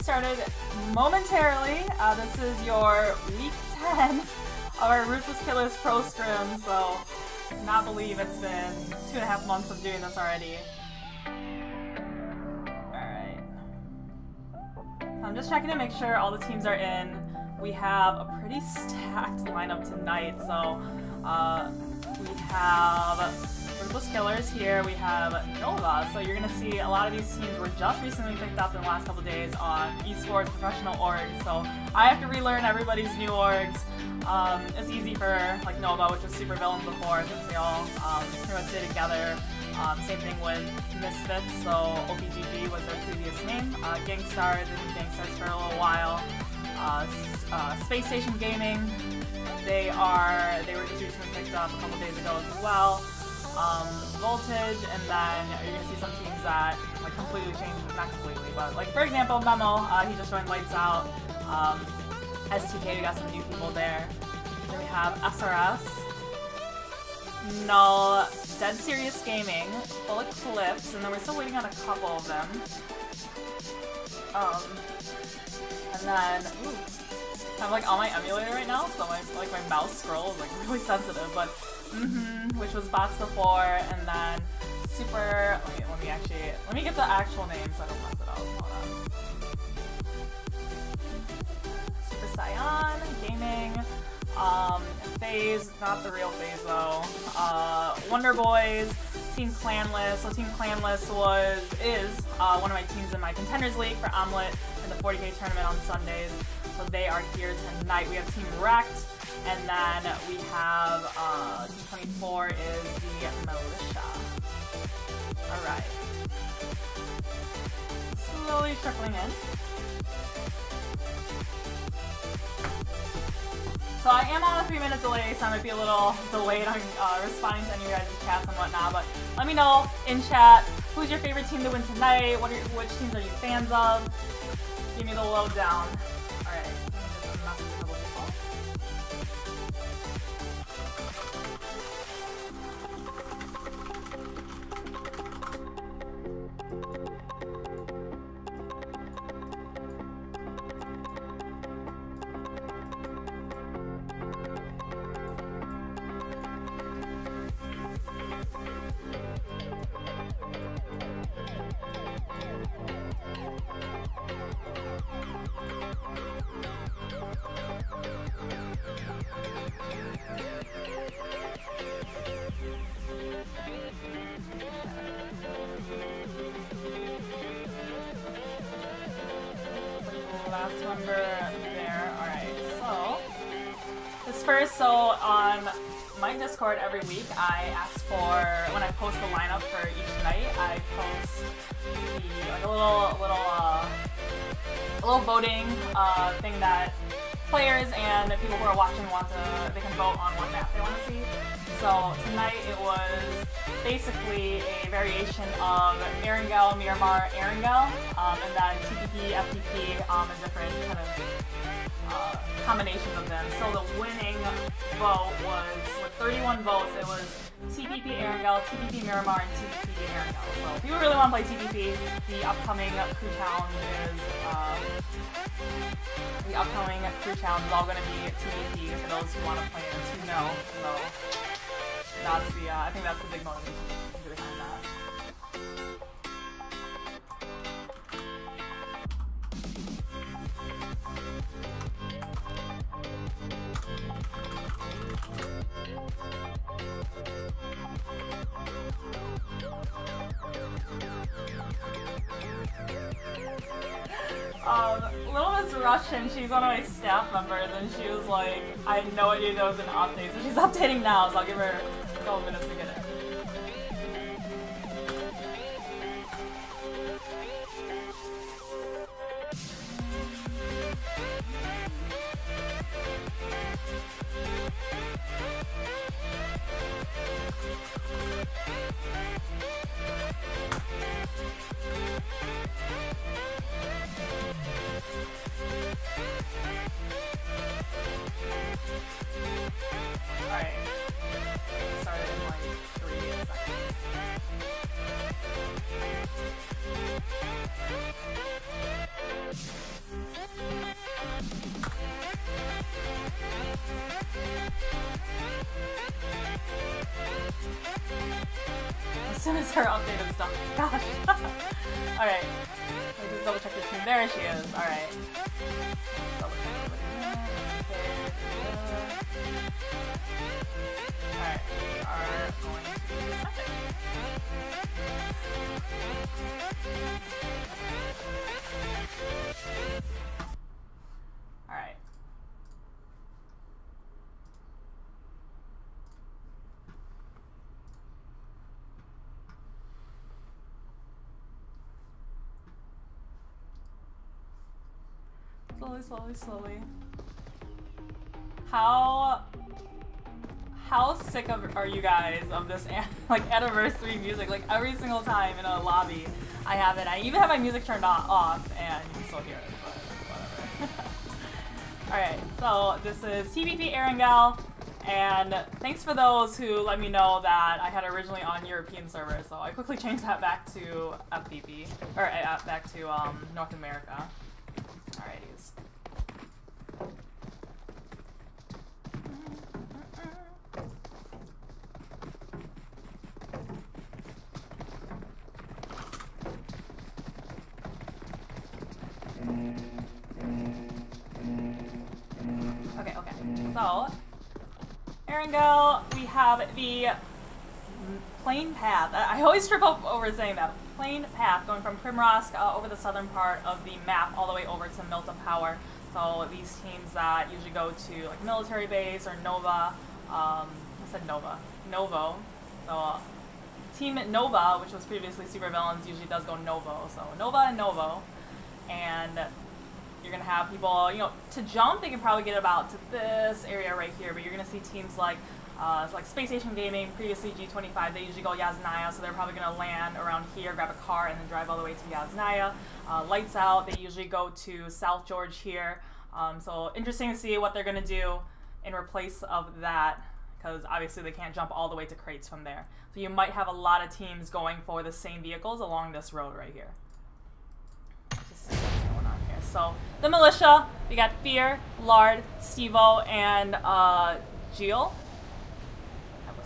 started momentarily. This is your week 10 of our Ruthless Killers Pro Scrim, so I cannot believe it's been 2.5 months of doing this already. Alright. I'm just checking to make sure all the teams are in. We have a pretty stacked lineup tonight, so we have Ruthless Killers here, we have Nova, so you're going to see a lot of these teams were just recently picked up in the last couple of days on esports professional orgs, so I have to relearn everybody's new orgs. It's easy for like Nova, which was Super Villain before, since they all pretty much stay together. Same thing with Misfits, so OPGG was their previous name. Gangstar, they've been Gangstars for a little while. Space Station Gaming, they were just recently picked up a couple days ago as well. Voltage, and then you're gonna see some teams that like completely changed, not completely, but like for example Memo, he just joined Lights Out. STK, we got some new people there. Then we have SRS, Null, Dead Serious Gaming, Full Eclipse, and then we're still waiting on a couple of them. And then, ooh, I'm like on my emulator right now, so my mouse scroll is like really sensitive, but which was bots before, and then Super, let me get the actual name so I don't mess it up. Hold on. Super Scion Gaming, FaZe, not the real FaZe though, Wonder Boys, Team Clanless. So Team Clanless is one of my teams in my Contenders League for Omelet in the 40K tournament on Sundays. So they are here tonight. We have Team Wrecked, and then we have Team 24 is the Militia. Alright. Slowly trickling in. So I am on a 3-minute delay, so I might be a little delayed on responding to any of your guys' chats and whatnot, but let me know in chat who's your favorite team to win tonight, which teams are you fans of? Give me the lowdown. Alright, let me just message a couple people. Last number there. Alright, so this first, so on my Discord every week I ask for, when I post the lineup for each night, I post like a little voting thing that players and people who are watching they can vote on what map they want to see. So tonight it was basically a variation of Erangel, Miramar, Erangel, and then TPP, FTP, and different kind of combinations of them. So the winning vote was, with 31 votes, it was TPP Erangel, TPP Miramar, and TPP Erangel. So if you really want to play TPP, the upcoming crew challenge is all going to be TPP for those who want to play it to know. So that's the, I think that's the big motivation behind that. Little Miss Russian, she's one of my staff members, and she was like, I had no idea there was an update, so she's updating now, so I'll give her a couple minutes to get it. Alright. Started in like soon as her update is done. Gosh. Alright. Let me just double check this team. There she is. Alright. Double check everybody. Alright, we are going to be second. Alright. Slowly. How sick are you guys of this like anniversary music? Like every single time in a lobby, I have it. I even have my music turned off, and you can still hear it. But whatever. All right, so this is TBP Erangel, and thanks for those who let me know that I had originally on European server. So I quickly changed that back to FPP or back to North America. Alrighties. Okay. So, Erangel, we have the plain path. I always trip up over saying that. Plain path going from Primrosk over the southern part of the map all the way over to Milta Power. So these teams that usually go to like military base or Nova. I said Nova. Novo. So Team Nova, which was previously Super Villains, usually does go Novo. So Nova and Novo. And you're going to have people, you know, to jump, they can probably get about to this area right here. But you're going to see teams like Space Station Gaming, previously G25, they usually go Yasnaya, so they're probably going to land around here, grab a car, and then drive all the way to Yasnaya. Lights Out, they usually go to South George here. So interesting to see what they're going to do in replace of that, because obviously they can't jump all the way to crates from there. So you might have a lot of teams going for the same vehicles along this road right here. Just see what's going on here. So the militia, we got Fear, Lard, Stevo, and Geel.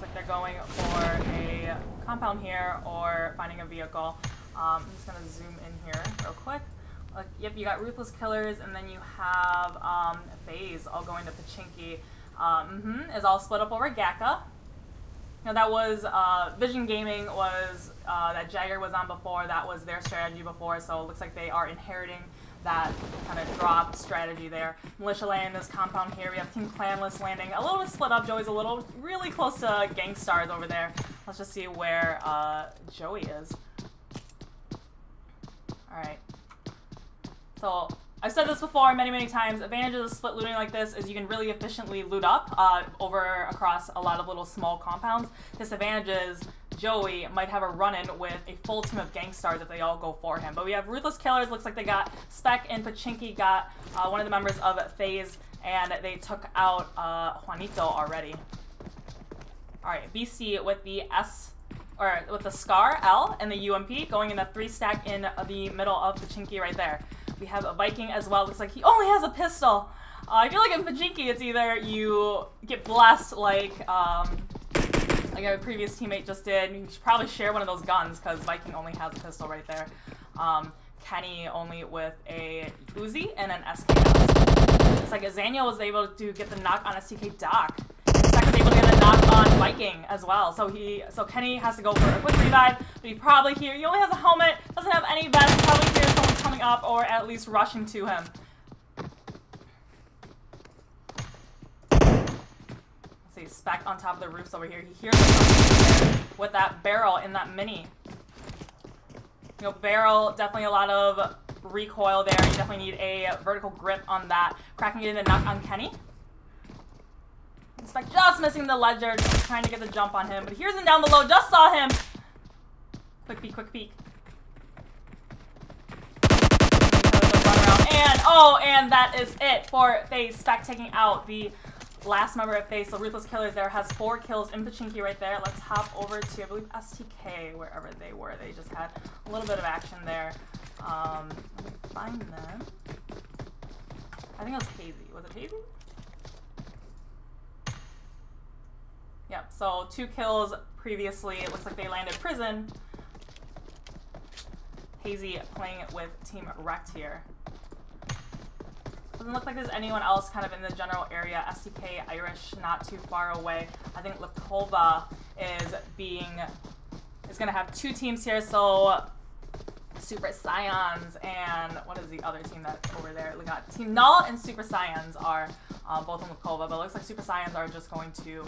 Like they're going for a compound here or finding a vehicle. I'm just going to zoom in here real quick. Yep, you got Ruthless Killers, and then you have FaZe all going to Pachinki. Is all split up over Gaka. Now that was, Vision Gaming was, that Jagger was on before, that was their strategy before, so it looks like they are inheriting that kind of drop strategy there. Militia land this compound here. We have Team Clanless landing a little bit split up. Joey's really close to Gangstars over there. Let's just see where Joey is. Alright. So, I've said this before many times. Advantages of split looting like this is you can really efficiently loot up across a lot of little small compounds. Disadvantages, Joey might have a run-in with a full team of Gangstars if they all go for him. But we have Ruthless Killers. Looks like they got Spec and Pachinki got one of the members of FaZe, and they took out Juanito already. Alright, BC with the with the Scar, L, and the UMP going in a 3-stack in the middle of Pachinki right there. We have a Viking as well. Looks like he only has a pistol. I feel like in Pachinki, it's either you get blessed like a previous teammate just did. You should probably share one of those guns because Viking only has a pistol right there. Kenny only with a Uzi and an SKS. It's like Azania was able to get the knock on STK Doc. Spec was able to get a knock on Viking as well. So Kenny has to go for a quick revive, but he probably he only has a helmet, doesn't have any vest, probably hears someone coming up or at least rushing to him. Spec on top of the roofs over here. He hears something with that barrel in that mini. You know, barrel, definitely a lot of recoil there. You definitely need a vertical grip on that. Cracking it in a knock on Kenny. Spec just missing the ledger, just trying to get the jump on him. But here's him down below, just saw him. Quick peek, quick peek. And that is it for FaZe. Spec taking out the last member of FaZe. So Ruthless Killers there has 4 kills in Pachinki right there. Let's hop over to, I believe, STK, wherever they were. They just had a little bit of action there. Let me find them. I think it was Hazy. Was it Hazy? Yeah, Yep, so 2 kills previously. It looks like they landed prison. Hazy playing with Team Wrecked here. Doesn't look like there's anyone else kind of in the general area. STK Irish not too far away. I think Lakova is gonna have 2 teams here, so Super Scions and what is the other team that's over there? We got Team Null and Super Scions are both in Lakova, but it looks like Super Scions are just going to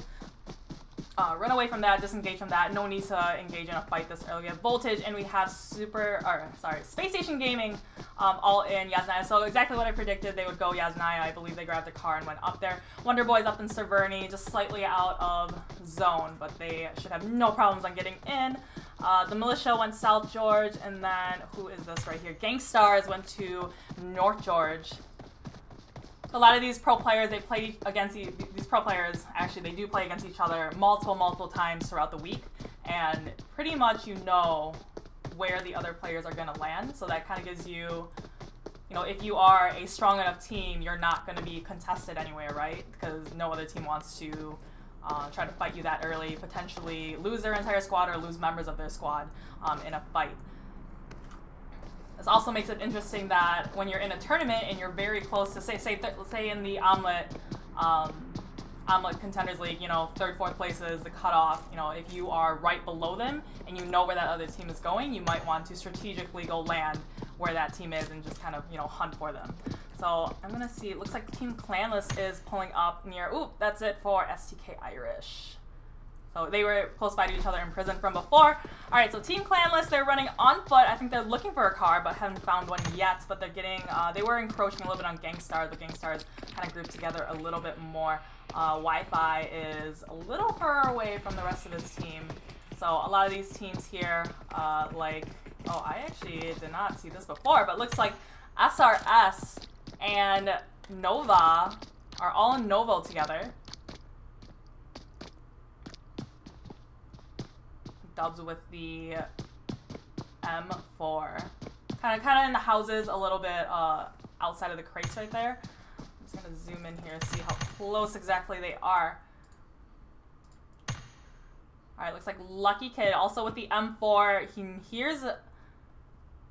run away from that, disengage from that. No need to engage in a fight this early. We have Voltage, and we have Space Station Gaming all in Yasnaya. So exactly what I predicted, they would go Yasnaya. I believe they grabbed the car and went up there. Wonder Boy's up in Severny, just slightly out of zone, but they should have no problems on getting in. The Militia went South George, and then who is this right here? Gangstars went to North George. A lot of these pro players, they play against these pro players. Actually, they do play against each other multiple times throughout the week, and pretty much you know where the other players are going to land. So that kind of gives you, you know, if you are a strong enough team, you're not going to be contested anywhere, right? Because no other team wants to try to fight you that early, potentially lose their entire squad or lose members of their squad in a fight. This also makes it interesting that when you're in a tournament and you're very close to, say in the Omelet Contenders League, you know, 3rd, 4th places, the cutoff, you know, if you are right below them and you know where that other team is going, you might want to strategically go land where that team is and just kind of, you know, hunt for them. So I'm going to see, it looks like Team Clanless is pulling up near, ooh, that's it for STK Irish. So they were close by to each other in prison from before. All right, so Team Clanless, they're running on foot. I think they're looking for a car, but haven't found one yet. But they're getting, they were encroaching a little bit on Gangstar. The Gangstars kind of grouped together a little bit more. Wi-Fi is a little far away from the rest of his team. So a lot of these teams here, like, oh, I actually did not see this before, but it looks like SRS and Nova are all in Novo together. Dubs with the M4. Kind of in the houses a little bit outside of the crates right there. I'm just going to zoom in here and see how close exactly they are. Alright, looks like Lucky Kid also with the M4. He hears... You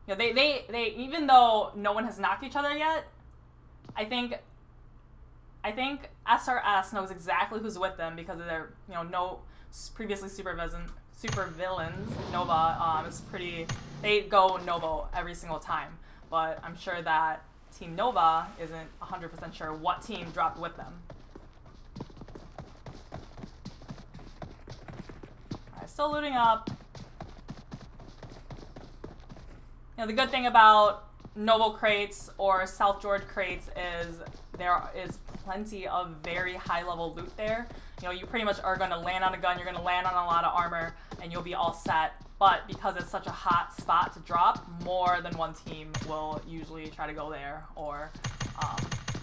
know, they even though no one has knocked each other yet, I think SRS knows exactly who's with them because of their, you know, no previously super villains. Nova is pretty, they go Novo every single time, but I'm sure that Team Nova isn't 100% sure what team dropped with them. Alright, still looting up. You know, the good thing about Novo crates or South George crates is there is plenty of very high level loot there. You know, you pretty much are going to land on a gun, you're going to land on a lot of armor, and you'll be all set. But because it's such a hot spot to drop, more than one team will usually try to go there. Or,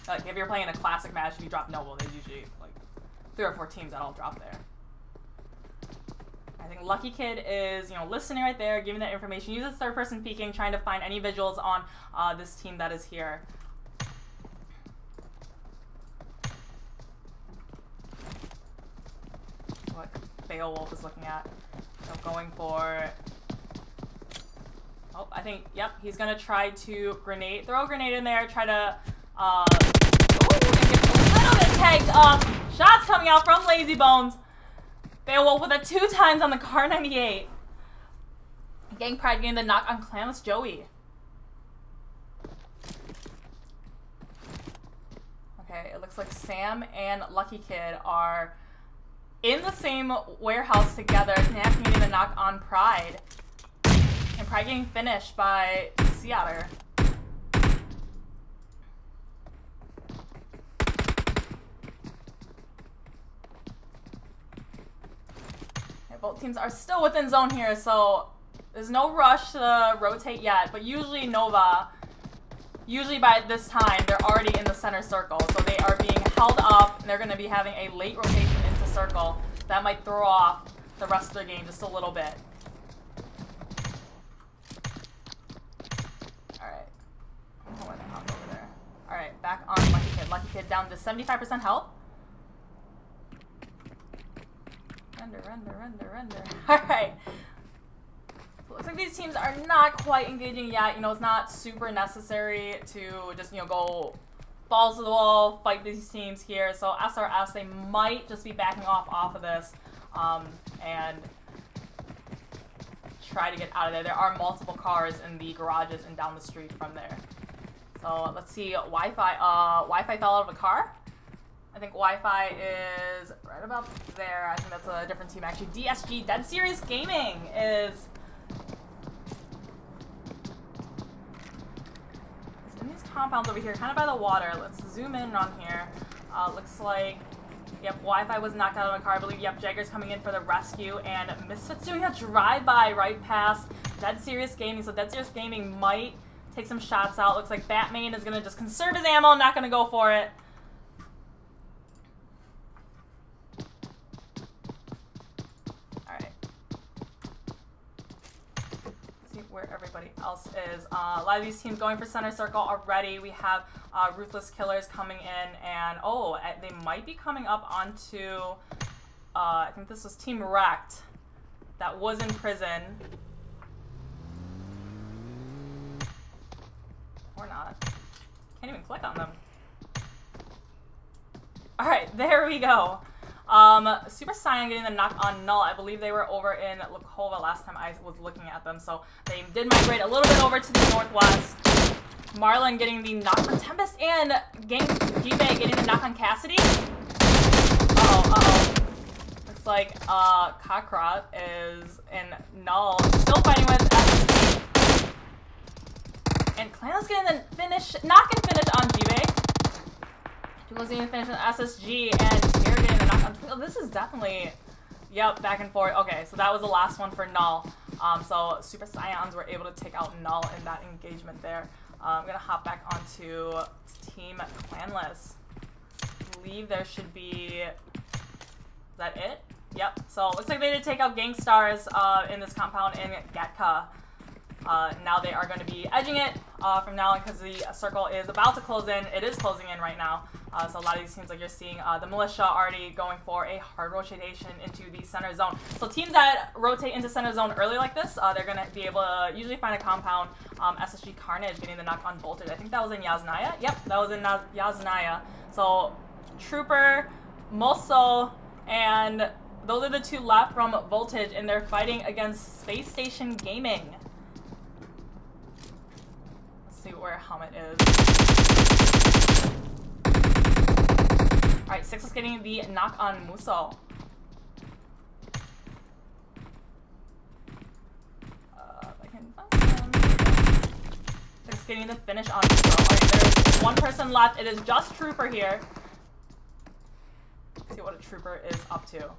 like if you're playing a classic match, if you drop Noble, there's usually like 3 or 4 teams that'll drop there. I think Lucky Kid is, you know, listening right there, giving that information. Uses third-person peeking, trying to find any visuals on this team that is here. What Beowulf is looking at. So going for... Oh, I think, yep, he's going to try to throw a grenade in there, try to... Ooh, and gets a little bit tagged up. Shots coming out from Lazy Bones. Beowulf with it 2 times on the Car 98. Gang Pride getting the knock on Clanless Joey. Okay, it looks like Sam and Lucky Kid are in the same warehouse together. Knap getting the knock on Pride. And Pride getting finished by Sea Otter. Both teams are still within zone here, so there's no rush to rotate yet, but usually Nova, by this time, they're already in the center circle, so they are being held up, and they're going to be having a late rotation into circle. That might throw off the rest of their game just a little bit. Alright. Oh, where the hell over there? Alright, back on Lucky Kid. Lucky Kid down to 75% health. Render. Alright. Looks like these teams are not quite engaging yet. You know, it's not super necessary to just, you know, go balls to the wall, fight these teams here. So SRS, they might just be backing off of this and try to get out of there. There are multiple cars in the garages and down the street from there. So let's see, Wi-Fi. Wi-Fi fell out of a car. I think Wi-Fi is right about there. I think that's a different team actually. DSG, Dead Serious Gaming is in these compounds over here, kind of by the water. Let's zoom in on here. Looks like, yep, Wi-Fi was knocked out of a car, I believe. Yep, Jagger's coming in for the rescue, and Misfits doing a drive-by right past Dead Serious Gaming. So Dead Serious Gaming might take some shots out. Looks like Batman is gonna just conserve his ammo, not gonna go for it. Where everybody else is. A lot of these teams going for center circle already. We have Ruthless Killers coming in, and oh, they might be coming up onto, I think this was Team Wrecked that was in prison. Or not. Can't even click on them. Alright, there we go. Super Saiyan getting the knock on Null. I believe they were over in Lakova last time I was looking at them, so they did migrate a little bit over to the northwest. Marlin getting the knock on Tempest, and G-Bay getting the knock on Cassidy. Uh-oh. Looks like, Kakarot is in Null, still fighting with SSG. And Clan's getting the finish, knock and finish on G-Bay. Twinkle's getting the finish on SSG, and Tara getting the knock on Twinkle. This is definitely, yep, back and forth. Okay, so that was the last one for Null. So Super Scions were able to take out Null in that engagement there. I'm gonna hop back onto Team Clanless. I believe there should be, is that it? Yep, so it looks like they did take out Gangstars in this compound in Gatka. Now they are going to be edging it from now on because the circle is about to close in. It is closing in right now. So a lot of these teams, like you're seeing, the militia already going for a hard rotation into the center zone. So teams that rotate into center zone early like this, they're going to be able to usually find a compound. SSG Carnage getting the knock on Voltage. I think that was in Yasnaya. Yep, that was in Yasnaya. So Trooper, Moso, and those are the two left from Voltage, and they're fighting against Space Station Gaming. See where Helmet is. Alright, 6 is getting the knock on Muso. I can find him. 6 is getting the finish on Muso. Alright, there's one person left. It is just Trooper here. Let's see what a Trooper is up to.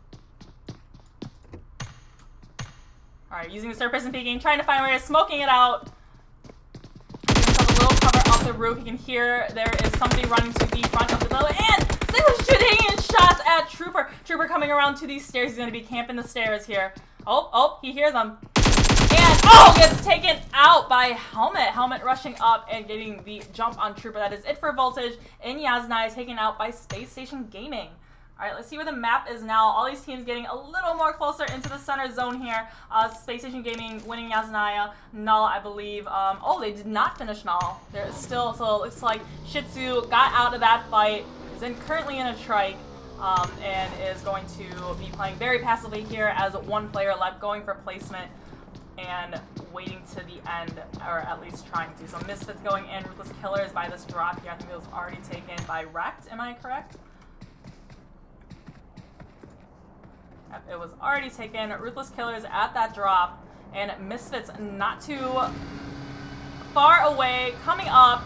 Alright, using the third person peeking, trying to find where he's smoking it out. Little cover off the roof. You can hear there is somebody running to the front of the building, and they were shooting in shots at Trooper. Trooper coming around to these stairs. He's going to be camping the stairs here. Oh, he hears them. And, oh, gets taken out by Helmet. Helmet rushing up and getting the jump on Trooper. That is it for Voltage. In Yasnaya, taken out by Space Station Gaming. Alright, let's see where the map is now. All these teams getting a little more closer into the center zone here. Space Station Gaming winning Yasnaya. Null, I believe. Oh, they did not finish Null. There is still, so it looks like Shitsu got out of that fight, is currently in a trike, and is going to be playing very passively here as one player left, going for placement and waiting to the end, or at least trying to. So Misfits going in, Ruthless Killers by this drop here. I think it was already taken by Wrecked, am I correct? It was already taken. Ruthless Killers at that drop, and Misfits not too far away, coming up.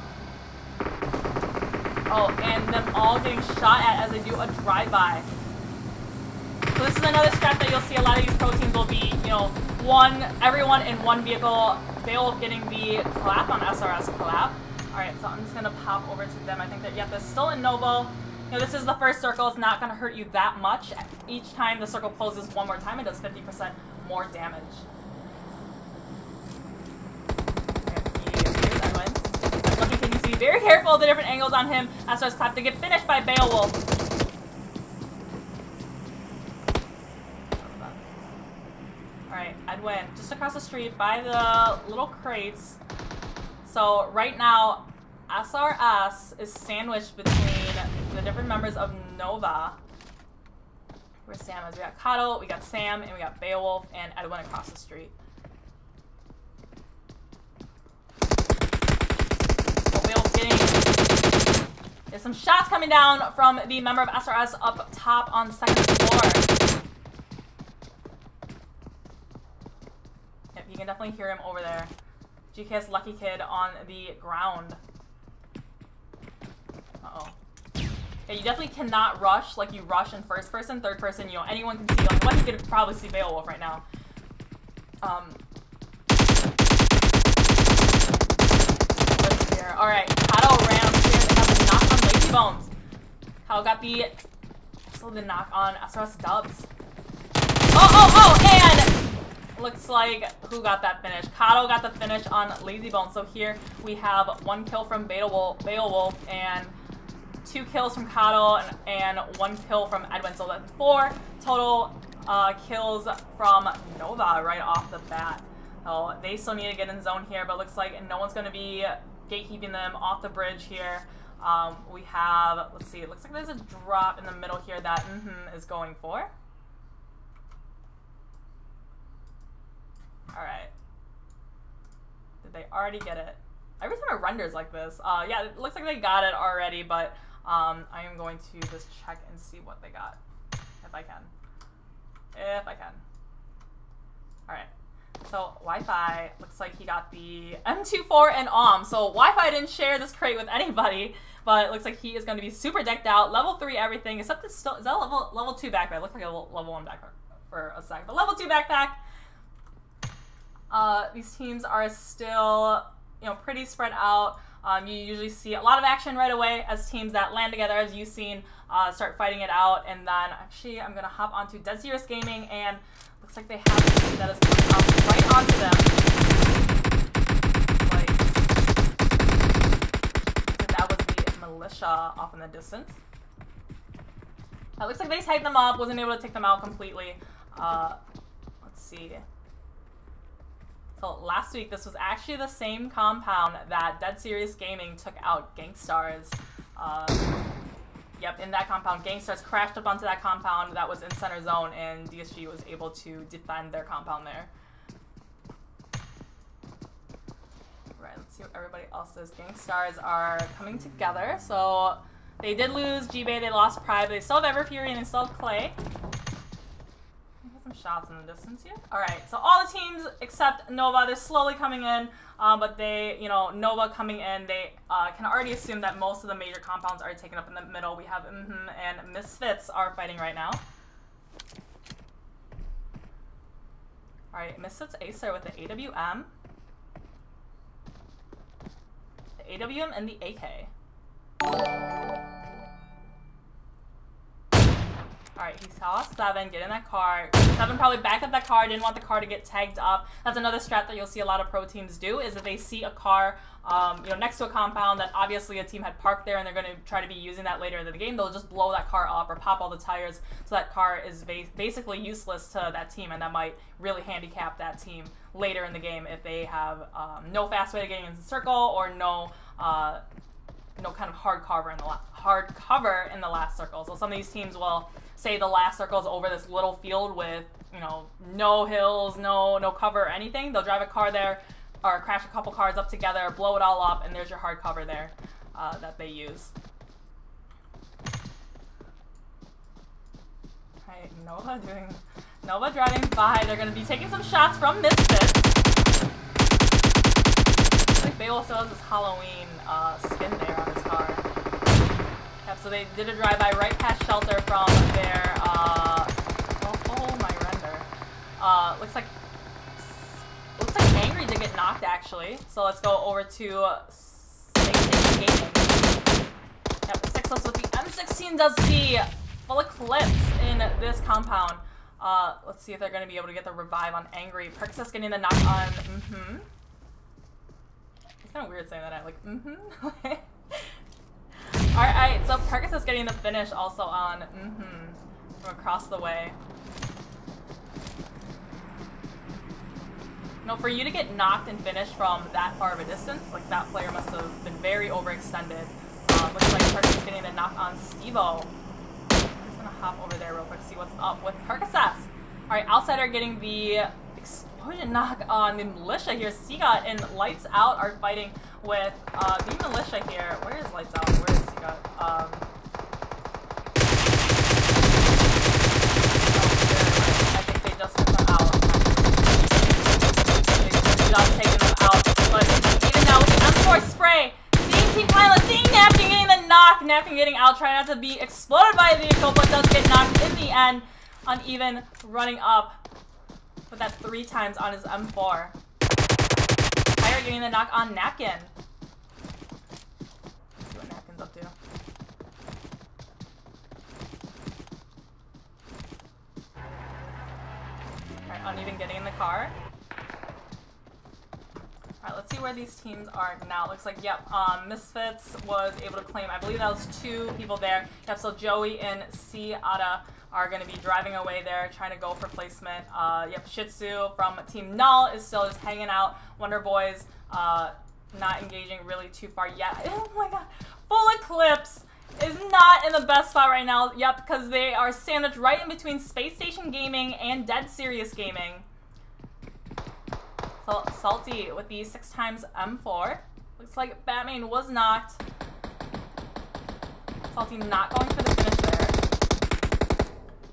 Oh, and them all getting shot at as they do a drive-by. So this is another strat that you'll see a lot of these pro teams will be, you know, everyone in one vehicle. Beowulf getting the clap on SRS clap. Alright, so I'm just gonna pop over to them. I think that, yep, they're still in Novo. You know, this is the first circle. It's not going to hurt you that much. Each time the circle closes one more time, it does 50% more damage. Here's Edwin. Lucky can you see very careful of the different angles on him. SRS clap to get finished by Beowulf. Edwin, just across the street by the little crates. So right now, SRS is sandwiched between the different members of Nova. Where's Sam is? We got Kato, we got Sam, and we got Beowulf and Edwin across the street. So Beowulf getting... There's some shots coming down from the member of SRS up top on the second floor. Yep, you can definitely hear him over there. GKS Lucky Kid on the ground. Uh-oh. Yeah, you definitely cannot rush like you rush in first person, third person, you know, anyone can see, like, what you could probably see Beowulf right now. Here. Alright, Kato ran upstairs and got the knock on Lazy Bones. Kato got the knock on SRS Dubs. And looks like who got that finish? Kato got the finish on Lazy Bones. So here we have 1 kill from Beowulf and 2 kills from Kato and 1 kill from Edwin. So that's 4 total kills from Nova right off the bat. So they still need to get in zone here, but it looks like no one's going to be gatekeeping them off the bridge here. We have, let's see, it looks like there's a drop in the middle here that is going for. Alright. Did they already get it? Every time it renders like this. Yeah, it looks like they got it already, but I am going to just check and see what they got. If I can. Alright. So, Wi-Fi, looks like he got the M24 and OM. So, Wi-Fi didn't share this crate with anybody, but it looks like he is going to be super decked out. Level 3 everything, except it's still, is that level 2 backpack? It looked like a level 1 backpack for a sec. But level 2 backpack. These teams are still, you know, pretty spread out. You usually see a lot of action right away as teams that land together, as you've seen, start fighting it out. And then, actually, I'm going to hop onto Dead Serious Gaming, and looks like they have a team that is coming up right onto them. Like, that was the militia off in the distance. It looks like they tagged them up, wasn't able to take them out completely. Let's see. So last week, this was actually the same compound that Dead Serious Gaming took out Gangstars. Yep, in that compound, Gangstars crashed up onto that compound that was in center zone, and DSG was able to defend their compound there. Right, let's see what everybody else is. Gangstars are coming together, so they did lose G-Bay, they lost Pride, but they still have Everfury and they still have Clay. Some shots in the distance here. Alright, so all the teams except Nova, they're slowly coming in, but they, you know, Nova coming in, they can already assume that most of the major compounds are taken up in the middle. We have and Misfits are fighting right now. Alright, Misfits Acer with the AWM. The AWM and the AK. Alright, he saw 7, get in that car. 7 probably backed up that car, didn't want the car to get tagged up. That's another strat that you'll see a lot of pro teams do, is that they see a car, you know, next to a compound that obviously a team had parked there and they're going to try to be using that later in the game. They'll just blow that car up or pop all the tires, so that car is basically useless to that team, and that might really handicap that team later in the game if they have no fast way to getting into the circle or no kind of hard cover in the last circle. So some of these teams will say the last circle is over this little field with, you know, no hills, no cover or anything. They'll drive a car there or crash a couple cars up together, blow it all up, and there's your hard cover there that they use. Alright, Nova driving by. They're going to be taking some shots from Misfits. I think Beowulf still has this Halloween skin there on his car. Yep, so they did a drive-by right past shelter from their, oh my render. Looks like Angry did get knocked, actually. So let's go over to Gaming. Yep, Sixless with the M16 does see full of clips in this compound. Let's see if they're going to be able to get the revive on Angry. Perksis getting the knock on, It's kind of weird saying that, I like, Alright, so Perkis is getting the finish also on from across the way. You know, for you to get knocked and finished from that far of a distance, like that player must have been very overextended. Looks like Perkins getting the knock on Stevo. I'm just gonna hop over there real quick to see what's up with Percocet. Alright, Outsider getting the explosion knock on the Militia here. Seagut and Lights Out are fighting with the Militia here. Where is Lights Out? Where is Seagut? I think they just took them out. They just taken them out. But even now with the M4 spray, seeing Team Pilot, seeing Napkin getting the knock. Napkin getting out, trying not to be exploded by a vehicle, but does get knocked in the end. Uneven running up with that 3 times on his M4. Fire getting the knock on Napkin. Let's see what Napkin's up to. Alright, Uneven getting in the car. Alright, let's see where these teams are now. It looks like, yep, Misfits was able to claim, I believe that was 2 people there. Yep, so Joey and Ada are going to be driving away there, trying to go for placement. Yep, Shih Tzu from Team Null is still just hanging out. Wonder Boys not engaging really too far yet. Oh my god, Full Eclipse is not in the best spot right now. Yep, because they are sandwiched right in between Space Station Gaming and Dead Serious Gaming. So Salty with the 6 times M4. Looks like Batman was knocked. Salty not going for the finish there.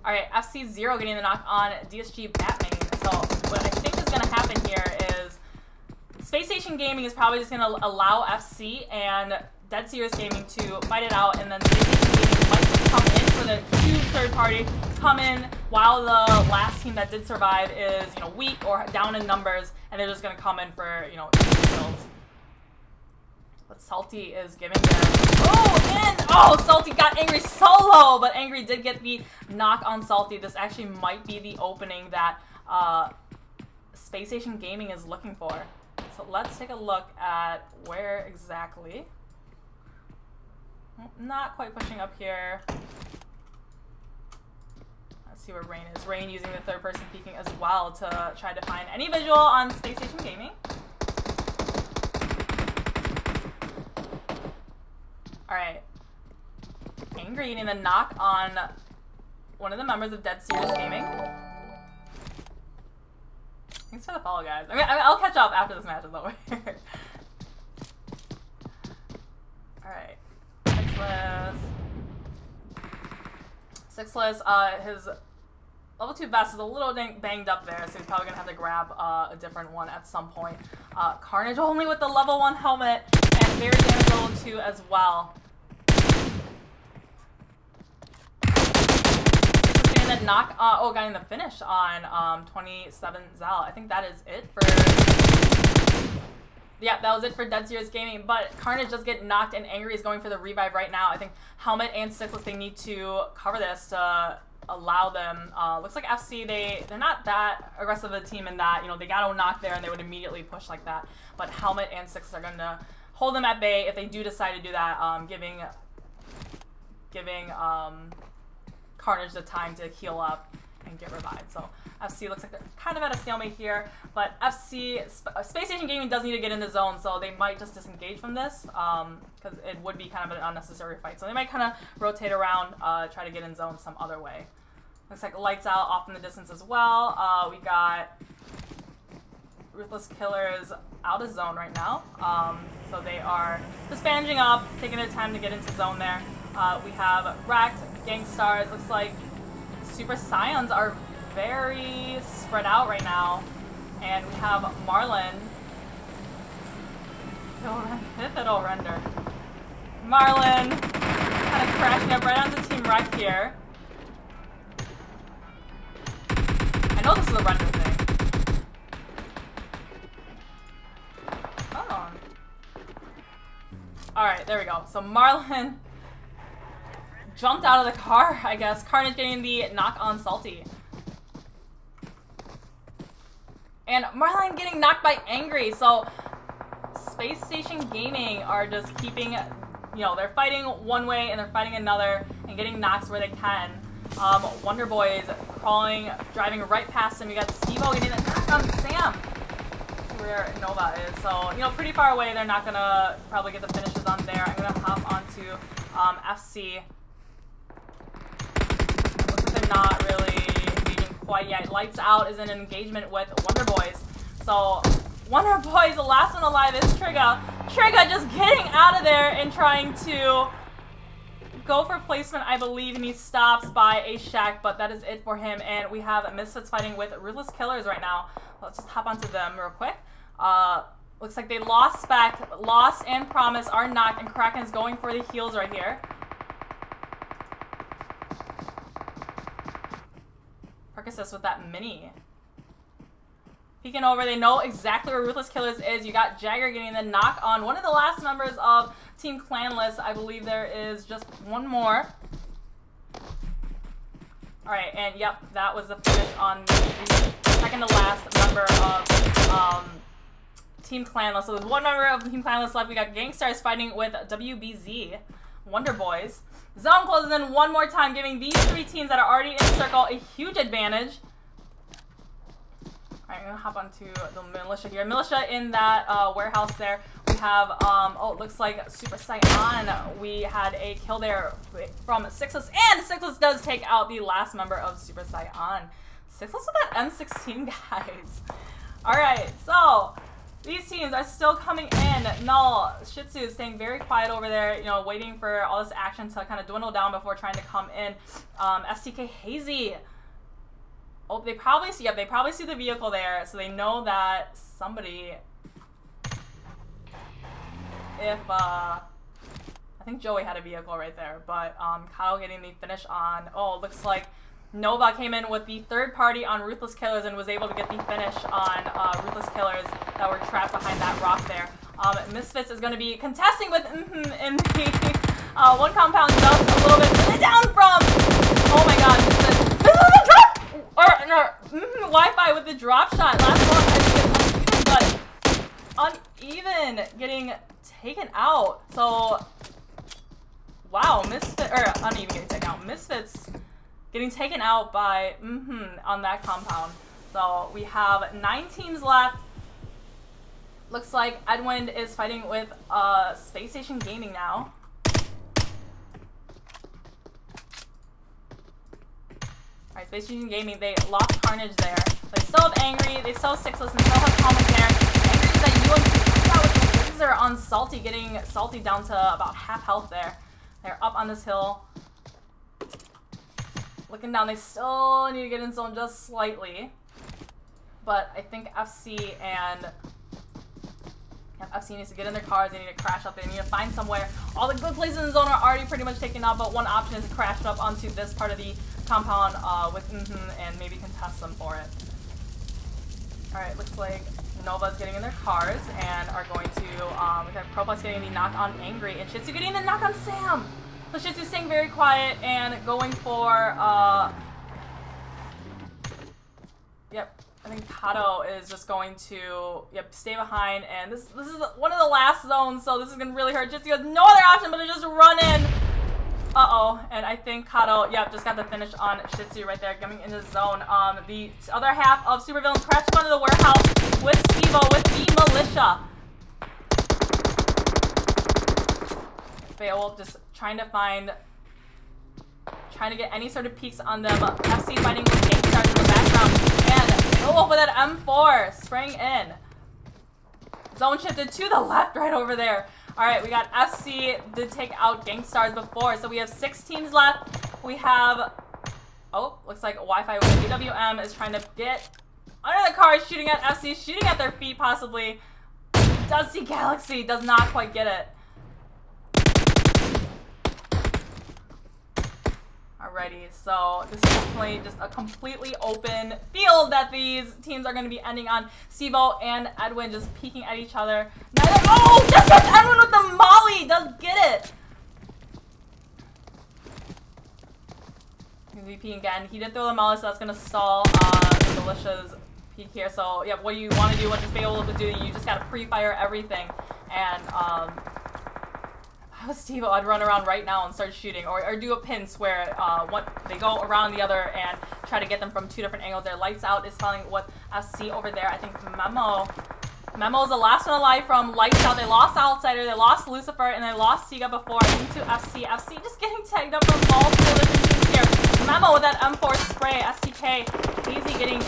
Alright, FC0 getting the knock on DSG Batman. So what I think is going to happen here is Space Station Gaming is probably just going to allow FC and Dead Serious Gaming to fight it out, and then Space Station Gaming might just come in for the huge third party, come in while the last team that did survive is, you know, weak or down in numbers, and they're just going to come in for, you know, easy kills. But Salty is giving them... Oh, and... Oh, Salty got Angry solo, but Angry did get the knock on Salty. This actually might be the opening that Space Station Gaming is looking for. So let's take a look at where exactly... Not quite pushing up here. Let's see where Rain is. Rain using the third person peeking as well to try to find any visual on Space Station Gaming. Alright. Angry getting the knock on one of the members of Dead Serious Gaming. Thanks for the follow, guys. I mean, I'll catch up after this match is over. Alright. Sixless, his level 2 vest is a little banged up there, so he's probably going to have to grab a different one at some point. Carnage only with the level 1 helmet, and very damage level 2 as well. Sixless getting the knock, getting the finish on 27 Zal. I think that is it for... Yeah, that was it for Dead Serious Gaming, but Carnage does get knocked, and Angry is going for the revive right now. I think Helmet and Sixless, they need to cover this to allow them. Looks like FC, they're not that aggressive of a team in that, you know, they got a knock there and they would immediately push like that. But Helmet and Sixless are going to hold them at bay if they do decide to do that, giving Carnage the time to heal up and get revived. So FC looks like they're kind of at a stalemate here, but FC, Space Station Gaming does need to get in the zone, so they might just disengage from this, because it would be kind of an unnecessary fight. So they might kind of rotate around, try to get in zone some other way. Looks like Lights Out off in the distance as well. We got Ruthless Killers out of zone right now, so they are just bandaging up, taking their time to get into zone there. We have Wrecked, Gangstars. Looks like Super Scions are very spread out right now, and we have Marlin. If it'll render. Marlin kind of crashing up right onto Team Wreck here. I know this is a render thing. Oh. Alright, there we go. So Marlin jumped out of the car, I guess. Carnage getting the knock on Salty. And Marlin getting knocked by Angry. So Space Station Gaming are just keeping, you know, they're fighting one way and they're fighting another and getting knocks where they can. Wonder Boys crawling, driving right past him. You got Stevo getting a knock on Sam. where Nova is. So, you know, pretty far away. They're not gonna probably get the finishes on there. I'm gonna hop onto FC. Looks like they're not really engaging quite yet. Lights Out is in an engagement with Wonder Boys. So, Wonder Boys, the last one alive is Trigga. Trigga just getting out of there and trying to go for placement, I believe, and he stops by a shack, but that is it for him. And we have Misfits fighting with Ruthless Killers right now. Let's just hop onto them real quick. Looks like they lost Spec, Lost and Promise are knocked, and Kraken's going for the heals right here. Percocet with that mini. Peeking over, they know exactly where Ruthless Killers is. You got Jagger getting the knock on one of the last members of Team Clanless. I believe there is just one more. Alright, and yep, that was the finish on the second to last member of Team Clanless. So there's one member of Team Clanless left. We got Gangstars fighting with WBZ, Wonder Boys. Zone closes in one more time, giving these three teams that are already in the circle a huge advantage. Alright, I'm gonna hop onto the Militia here. Militia in that warehouse there. We have, oh, it looks like Super Saiyan. We had a kill there from Sixless, and Sixless does take out the last member of Super Saiyan. Sixless with that M16, guys. Alright, so these teams are still coming in. Null, Shih Tzu is staying very quiet over there, you know, waiting for all this action to kind of dwindle down before trying to come in. STK Hazy. Oh, they probably see, yep, they probably see the vehicle there, so they know that somebody, I think Joey had a vehicle right there, but Kyle getting the finish on, oh, it looks like Nova came in with the third party on Ruthless Killers and was able to get the finish on Ruthless Killers that were trapped behind that rock there. Misfits is going to be contesting with in the one compound just a little bit down from, oh my god, Misfits. This is a drop! Or, no, Wi-Fi with the drop shot. Last one, I think, but uneven, getting taken out. So, wow, Misfits, or uneven getting taken out. Misfits getting taken out by, on that compound. So, we have 9 teams left. Looks like Edwin is fighting with Space Station Gaming now. Alright, Space Station Gaming, they lost Carnage there. They still have Angry, they still have Sixless, and still have Comic there. Angry is that UNC with the laser on Salty, getting Salty down to about half health there. They're up on this hill. Looking down, they still need to get in zone just slightly. But I think FC and FC needs to get in their cars, they need to crash up, they need to find somewhere. All the good places in the zone are already pretty much taken out, but one option is to crash up onto this part of the compound with and maybe contest them for it. Alright, looks like Nova's getting in their cars and are going to, we got Propus getting the knock on Angry, and Shih Tzu getting the knock on Sam! So Shih Tzu staying very quiet and going for, yep, I think Kato is just going to, stay behind, and this is one of the last zones, so this is going to really hurt. Shih Tzu has no other option but to just run in. Uh-oh, and I think Kato, just got the finish on Shih Tzu right there, coming in the zone. The other half of Supervillain crashed into the warehouse with Stevo, with the Militia. Beowulf just trying to get any sort of peeks on them. FC fighting with Gangstars in the background, and Beowulf with that M4 spraying in. Zone shifted to the left right over there. Alright, we got FC did take out Gangstars before, so we have 6 teams left. We have, oh, looks like Wi-Fi with DWM is trying to get under the car, shooting at FC, shooting at their feet possibly. Does see Galaxy, does not quite get it. Alrighty, so this is definitely just a completely open field that these teams are going to be ending on. Stevo and Edwin just peeking at each other. Oh, just gets Edwin with the molly! Does get it! He's peeking again. He did throw the molly, so that's going to stall the Militia's peek here. So, yeah, what you want to do, what you're able to do, you just got to pre-fire everything. And, if I was Stevo, I'd run around right now and start shooting, or do a pinch where they go around the other and try to get them from 2 different angles. Their Lights Out is falling with FC over there. I think Memo Memo is the last one alive from Lights Out. They lost Outsider, they lost Lucifer, and they lost Siga before into FC. FC just getting tagged up from multiple different teams here. Memo with that M4 spray. STK Hazy getting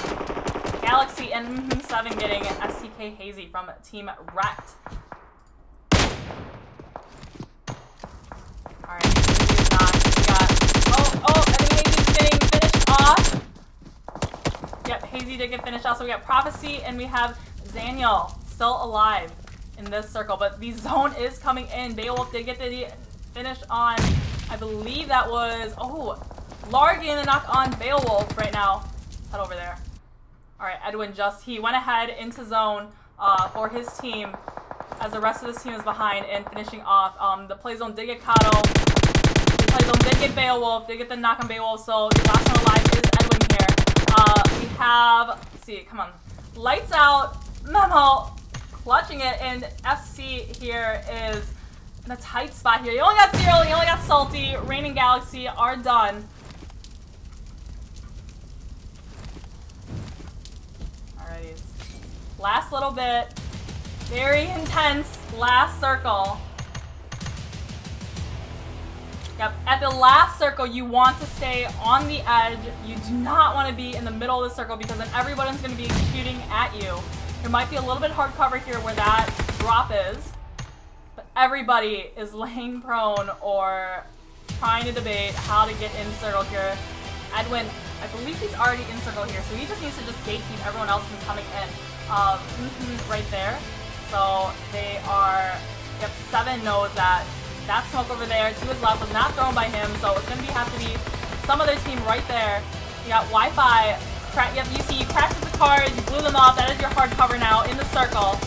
Galaxy, and 7 getting STK Hazy from Team Wrecked. Alright, Hazy's not. We got. Oh, I think Hazy's getting finished off. Yep, Hazy did get finished off. So we got Prophecy, and we have Zaniel still alive in this circle, but the zone is coming in. Beowulf did get the finish on, I believe that was, Lar getting the knock on Beowulf right now. Let's head over there. Alright, Edwin he went ahead into zone for his team as the rest of this team is behind and finishing off. The play zone did get Kato. The play zone did get Beowulf, did get the knock on Beowulf, so the last one alive is Edwin here. We have, let's see, come on. Lights Out, Memo clutching it, and FC here is in a tight spot here. You only got Zero, you only got Salty, Rain and Galaxy are done. Alrighty. Last little bit. Very intense last circle. Yep, at the last circle, you want to stay on the edge. You do not want to be in the middle of the circle because then everybody's going to be shooting at you. There might be a little bit hard cover here where that drop is, but everybody is laying prone or trying to debate how to get in circle here. Edwin, I believe he's already in circle here, so he just needs to just gatekeep everyone else from coming in. Right there. So they are, yep, 7 knows that. That smoke over there, 2 is left, was not thrown by him, so it's going to have to be some other team right there. You got Wi-Fi. Yep, you see, you crashed the cars, you blew them off. That is your hard cover now in the circle.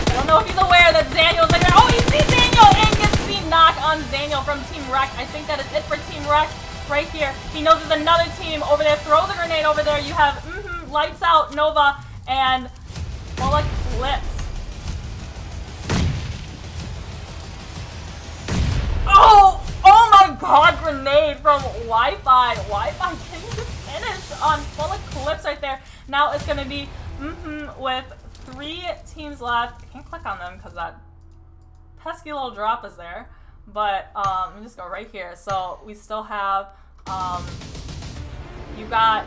I don't know if he's aware that Zaniel's like, oh, you see Zaniel and gets the knock on Zaniel from Team Wreck. I think that is it for Team Wreck right here. He knows there's another team over there. Throw the grenade over there. You have Lights Out, Nova, and Eclipse. Oh my god, grenade from Wi-Fi. Wi-Fi getting the finish on full Eclipse right there. Now it's going to be with 3 teams left. I can't click on them because that pesky little drop is there. But let me just go right here. So we still have, you got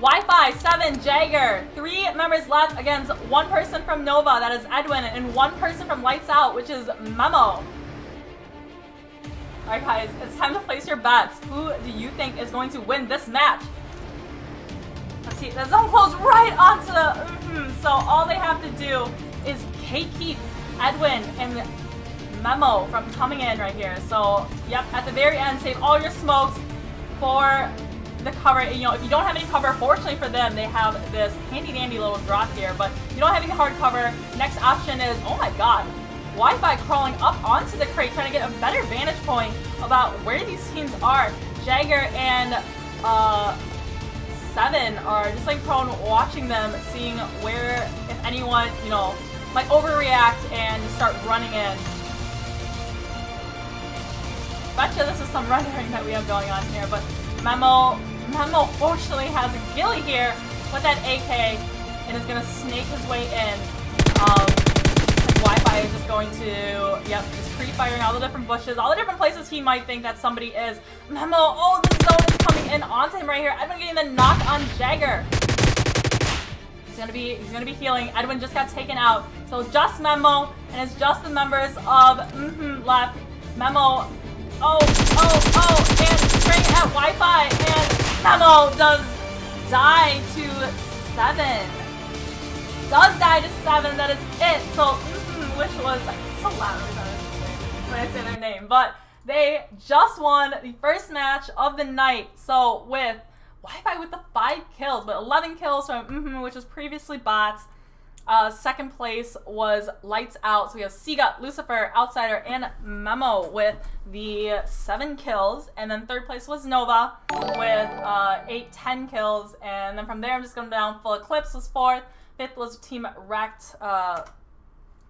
Wi-Fi, 7, Jagger, 3 members left against 1 person from Nova, that is Edwin, and 1 person from Lights Out, which is Memo. Alright guys, it's time to place your bets. Who do you think is going to win this match? Let's see, the zone closed right onto the so all they have to do is keep Edwin and Memo from coming in right here. So, yep, at the very end, save all your smokes for the cover. You know, if you don't have any cover, fortunately for them, they have this handy-dandy little drop here, but if you don't have any hard cover, next option is, oh my god, Wi-Fi crawling up onto the crate, trying to get a better vantage point about where these teams are. Jagger and 7 are just like prone, watching them, seeing where, if anyone, you know, might overreact and just start running in. Betcha this is some rendering that we have going on here, but Memo fortunately has a ghillie here with that AK and is going to snake his way in. Wi-Fi is just going to, yep, just pre-firing all the different bushes, all the different places he might think that somebody is. Memo, oh, the zone is coming in onto him right here. Edwin getting the knock on Jagger. He's gonna be healing. Edwin just got taken out. So just Memo, and it's just the members of left. Memo, and straight at Wi-Fi, and Memo does die to 7. Does die to 7, that is it. So which was like so loud when I say their name, but they just won the first match of the night. So with Wi-Fi with the 5 kills, but 11 kills from which was previously bots. Second place was Lights Out. So we have Siga, Lucifer, Outsider, and Memo with the 7 kills, and then third place was Nova with 10 kills, and then from there I'm just going down. Full Eclipse was 4th. 5th was Team Wrecked.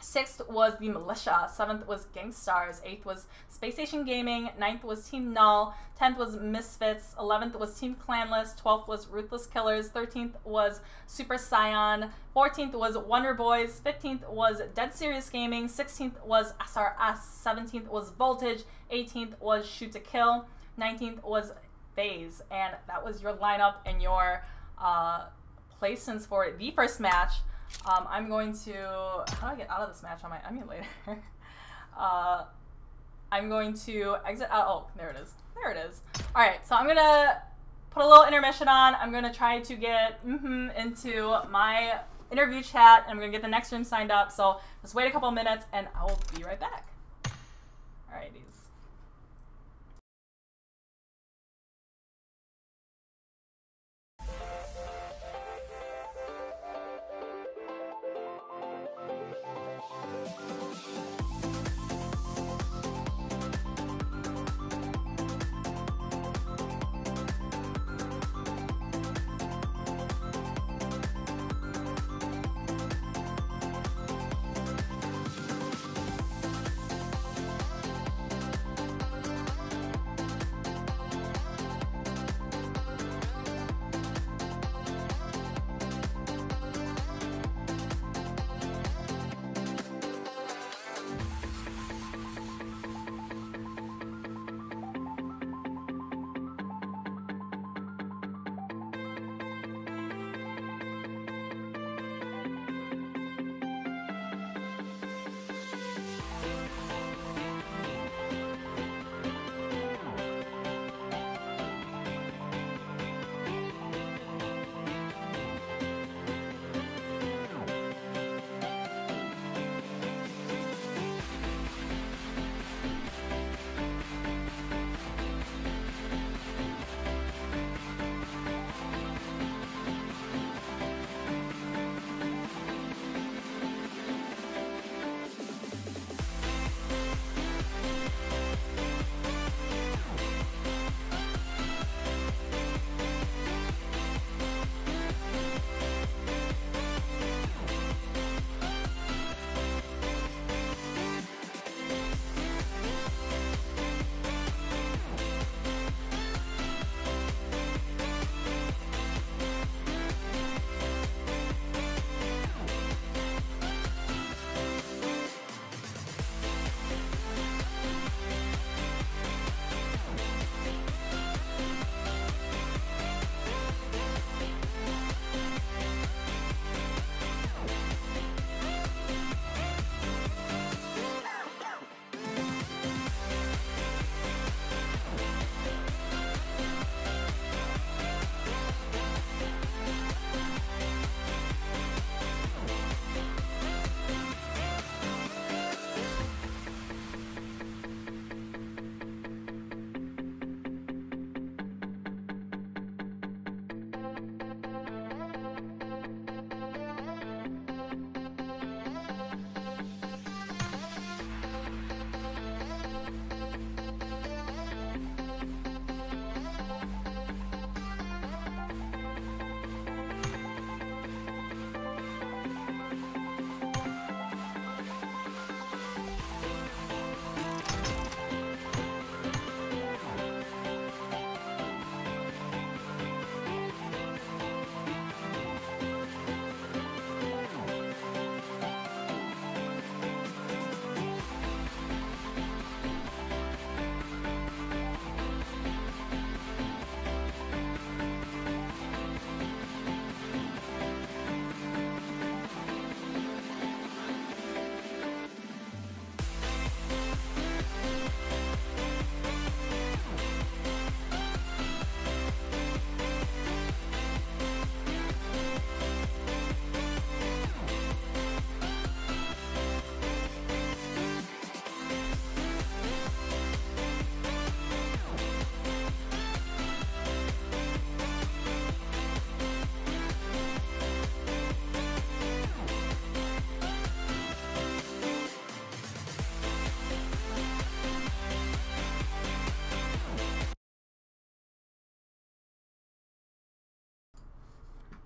6th was the Militia, 7th was Gangstars, 8th was Space Station Gaming, 9th was Team Null, 10th was Misfits, 11th was Team Clanless, 12th was Ruthless Killers, 13th was Super Scion, 14th was Wonder Boys, 15th was Dead Serious Gaming, 16th was SRS, 17th was Voltage, 18th was Shoot to Kill, 19th was FaZe, and that was your lineup and your placements for the first match. I'm going to, how do I get out of this match on my emulator? I'm going to exit out, oh, there it is. There it is. All right, so I'm gonna put a little intermission on. I'm gonna try to get into my interview chat. I'm gonna get the next room signed up. So just wait a couple minutes and I will be right back. All righties.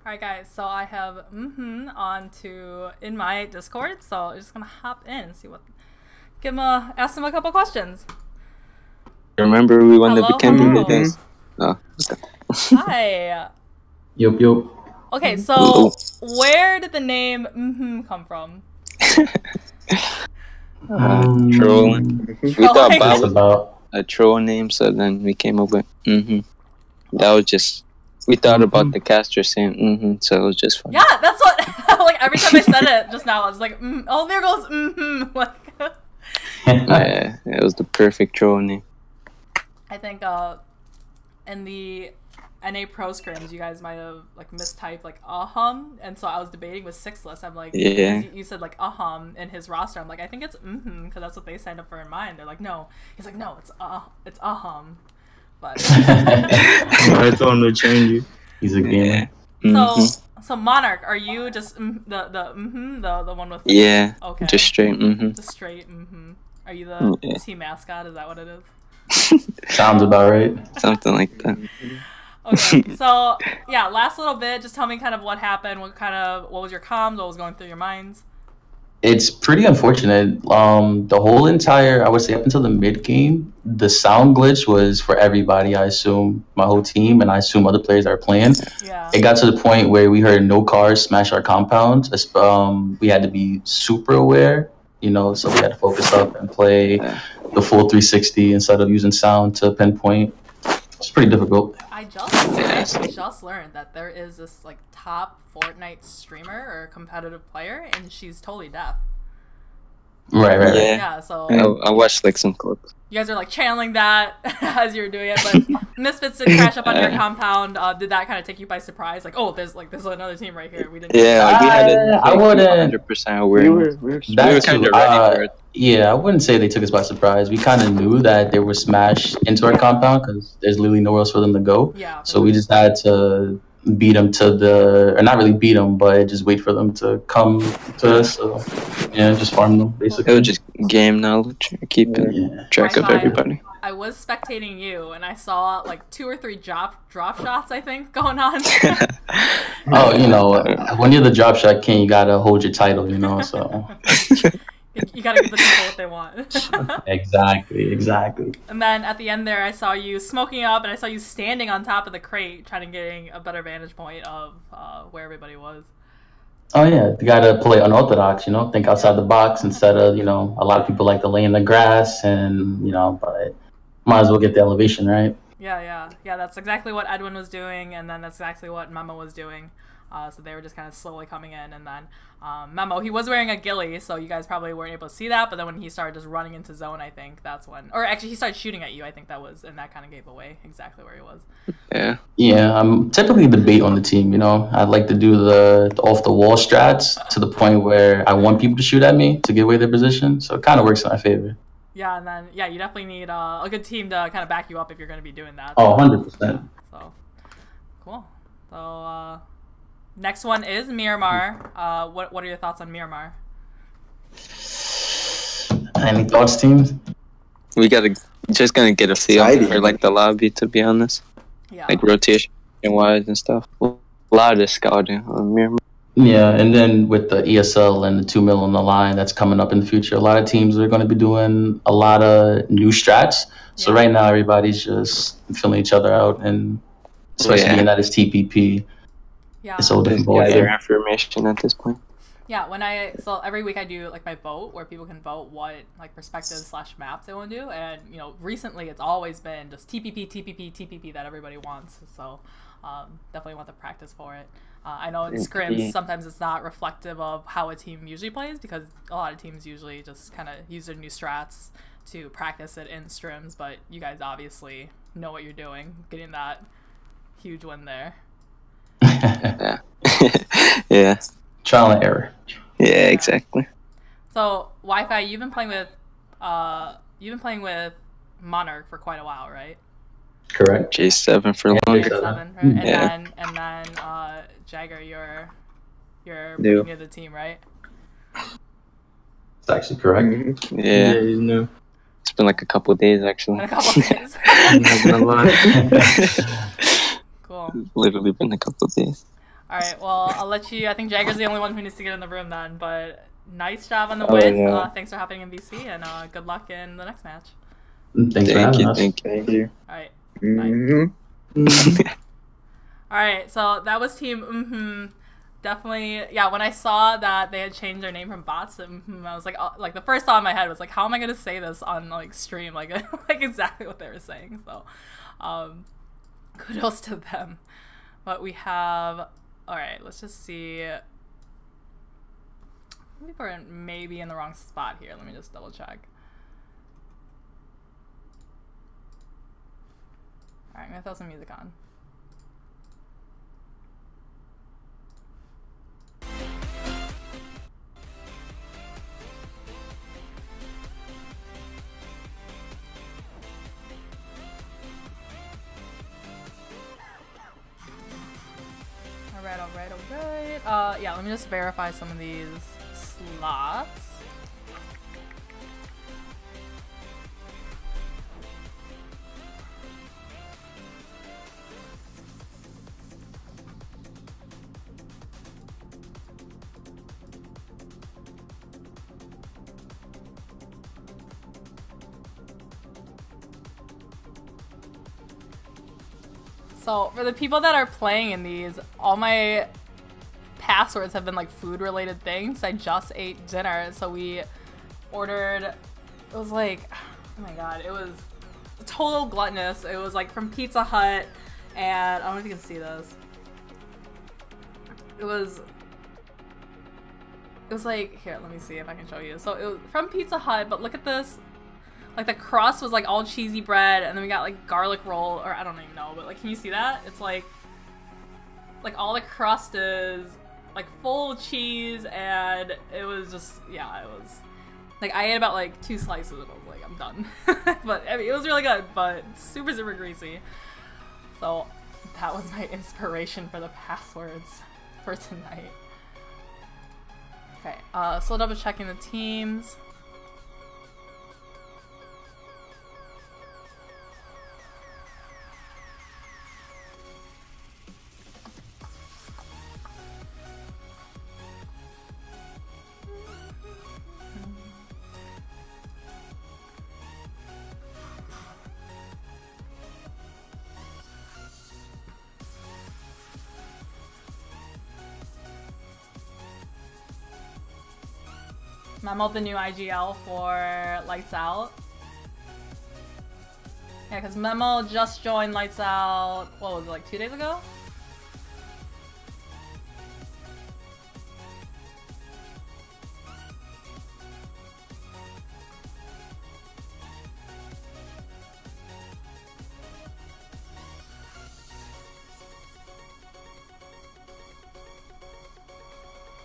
Alright guys, so I have in my Discord, so I'm just gonna hop in and see what ask him a couple questions. Remember we won the Beckham days? Oh. Hi. Yup. Okay, so where did the name come from? Trolling. We thought Bob was about a troll name, so then we came up with That was just, we thought about the caster saying so it was just fun. Yeah, that's what, like every time I said it just now, I was like, oh, there goes like. Yeah, it was the perfect troll name. I think in the NA Pro scrims, you guys might have like mistyped like and so I was debating with Sixless. I'm like, yeah, you said like in his roster. I'm like, I think it's because that's what they signed up for in mine. They're like, no. He's like, no, it's But I told him to change you. He's a gamer. So Monarch, are you just the one with okay, just straight just straight Are you the team mascot? Is that what it is? Sounds about right. Something like that. Okay, so yeah, last little bit. Just tell me kind of what happened. What was your comms? What was going through your minds? It's pretty unfortunate. The whole entire, I would say up until the mid game, the sound glitch was for everybody. I assume my whole team, and I assume other players that are playing. Yeah. It got to the point where we heard no cars smash our compound. We had to be super aware, so we had to focus up and play the full 360 instead of using sound to pinpoint. It's pretty difficult. I just learned that there is this like top Fortnite streamer or competitive player, and she's totally deaf. Right. Yeah, so I watched like some clips. You guys are like channeling that as you're doing it, but Misfits did crash up on your compound. Did that kind of take you by surprise? Like, oh, there's another team right here. We didn't. Yeah, we had it. I wouldn't. 100% aware. We were kind of ready for it. Yeah, I wouldn't say they took us by surprise. We kind of knew that they were smashed into our compound because there's literally nowhere else for them to go. Yeah. So we just had to beat them or not really beat them, but just wait for them to come to us. So yeah, just farm them basically. It was just game knowledge, keeping track of everybody. I was spectating you, and I saw like 2 or 3 drop shots, I think, going on. Oh, when you're the drop shot king, you gotta hold your title, so. You gotta give the people what they want. Exactly. And then at the end there, I saw you smoking up, and I saw you standing on top of the crate, trying to get a better vantage point of where everybody was. Oh yeah, you gotta play unorthodox, think outside the box instead of, a lot of people like to lay in the grass and, but might as well get the elevation, right? Yeah, that's exactly what Edwin was doing, and then that's exactly what Memo was doing. So they were just kind of slowly coming in, and then Memo, he was wearing a ghillie, so you guys probably weren't able to see that, but then when he started just running into zone, I think that's when, or actually he started shooting at you, I think that was, and that kind of gave away exactly where he was. Yeah, I'm typically the bait on the team, I like to do the off-the-wall strats to the point where I want people to shoot at me to give away their position, so it kind of works in my favor. Yeah, and then, you definitely need a good team to kind of back you up if you're going to be doing that. Oh, 100%. So, cool. So, next one is Miramar. What are your thoughts on Miramar? Any thoughts, team? We just gonna get a feel for like the lobby, to be honest. Yeah. Like rotation wise and stuff. A lot of scouting on Miramar. Yeah, and then with the ESL and the 2 mil on the line that's coming up in the future, a lot of teams are going to be doing a lot of new strats. So right now, everybody's just filling each other out, and especially being that it's TPP. Yeah. It's all different. Gather information at this point. Yeah, so every week I do like my vote where people can vote what like perspectives / maps they want to do, and recently it's always been just TPP that everybody wants. So definitely want to practice for it. I know in scrims sometimes it's not reflective of how a team usually plays because a lot of teams usually just kind of use their new strats to practice it in scrims, but you guys obviously know what you're doing, getting that huge win there. Yeah. Trial and error. Yeah, exactly. So Wi-Fi, you've been playing with Monarch for quite a while, right? Correct. J7 for long. J7, right? And then Jagger, you're new to the team, right? It's actually correct. Yeah. He's new. It's been like a couple of days actually. Cool. Literally been a couple of days. Alright, well, I'll let you. I think Jagger's the only one who needs to get in the room then, but nice job on the win. Yeah. Thanks for hopping in BC, and good luck in the next match. Thanks for having us. Thank you. Alright. Mm-hmm. Alright, so that was team definitely, yeah, when I saw that they had changed their name from bots to I was like the first thought in my head was like, how am I gonna say this on like stream? Like exactly what they were saying. So kudos to them. But we have, alright, let's just see. People are maybe in the wrong spot here. Let me just double check. Alright, I'm gonna throw some music on. Alright. Yeah, let me just verify some of these slots. So, for the people that are playing in these, all my passwords have been like food related things. I just ate dinner, so we ordered, it was like, oh my god, it was total gluttonous. It was like from Pizza Hut, and I don't know if you can see this. It was like, here, let me see if I can show you. So it was from Pizza Hut, but look at this. Like the crust was like all cheesy bread, and then we got like garlic roll, or I don't even know, but like, can you see that? It's like all the crust is like full of cheese, and it was just, yeah, it was like, I ate about like 2 slices and I was like, I'm done. But I mean, it was really good, but super greasy. So that was my inspiration for the passwords for tonight. Okay, still double checking the teams. Memo the new IGL for Lights Out. Yeah, because Memo just joined Lights Out, what was it, like 2 days ago?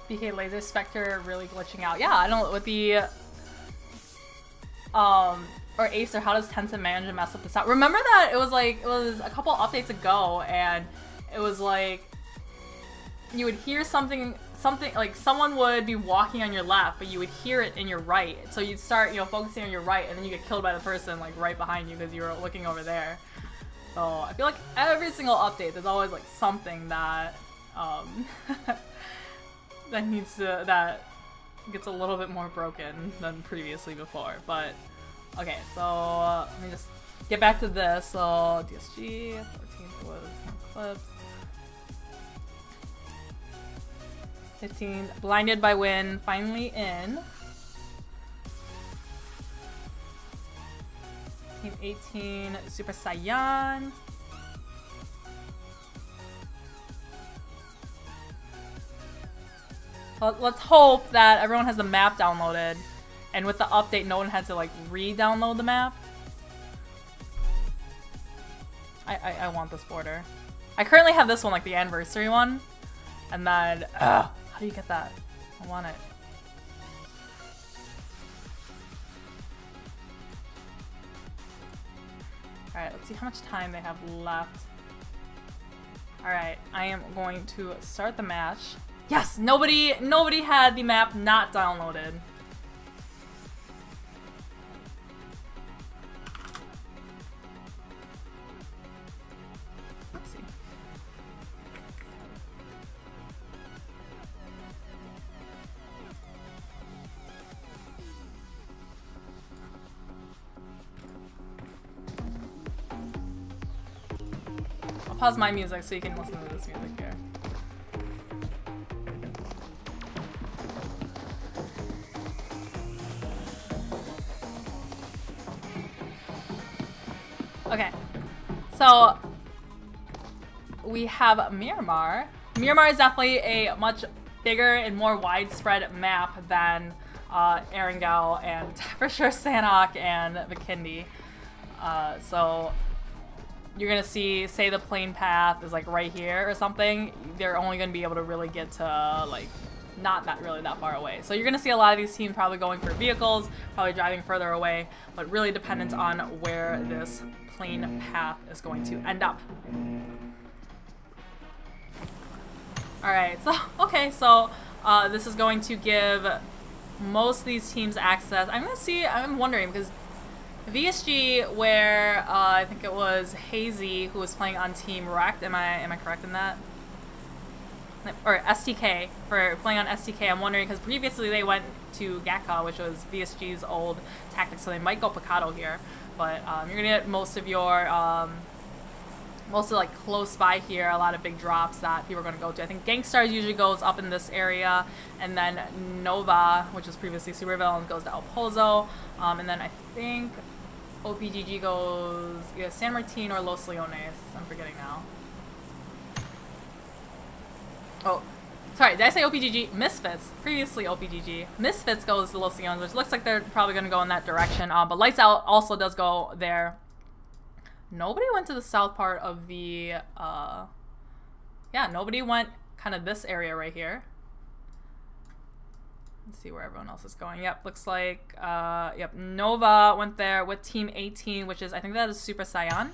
BK Laser Spectre really glitching out. Yeah, I don't, with the or Acer, how does Tencent manage to mess up this out? Remember that it was a couple updates ago, and it was like you would hear something like someone would be walking on your left, but you would hear it in your right. So you'd start, focusing on your right, and then you get killed by the person like right behind you because you were looking over there. So I feel like every single update there's always like something that that gets a little bit more broken than previously before. But okay, so let me just get back to this. So DSG 14th was clips. 15 Blinded by Win finally in. Team 18 Super Saiyan. Let's hope that everyone has the map downloaded, and with the update no one had to like re-download the map. I want this border. I currently have this one, like the anniversary one, and then how do you get that? I want it. Alright, let's see how much time they have left. Alright, I am going to start the match. Yes! Nobody had the map not downloaded. Let's see. pause my music so you can listen to this music here. Okay, so we have Miramar. Miramar is definitely a much bigger and more widespread map than Erangel and for sure Sanhok and Vikindi. So you're gonna see, say the plane path is like right here or something, they're only gonna be able to really get to like not that really that far away. So you're gonna see a lot of these teams probably going for vehicles, probably driving further away, but really dependent on where this plane path is going to end up. Alright, so okay, so this is going to give most of these teams access. I'm wondering because VSG, where I think it was Hazy who was playing on Team Wrecked. Am I correct in that? Or STK, for playing on STK. I'm wondering because previously they went to Gakka, which was VSG's old tactic, so they might go Picado here. But you're gonna get most of your mostly like close by here, a lot of big drops that people are going to go to. I think Gangstars usually goes up in this area, and then Nova, which was previously Supervillains, goes to El Pozo, and then I think OPGG goes either San Martin or Los Leones. I'm forgetting now. Oh, sorry, did I say OPGG? Misfits, previously OPGG. Misfits goes to Los Leones, which looks like they're probably going to go in that direction, but Lights Out also does go there. Nobody went to the south part of the, yeah, nobody went kind of this area right here. Let's see where everyone else is going. Yep, looks like, yep, Nova went there with Team 18, which is, I think that is Super Saiyan.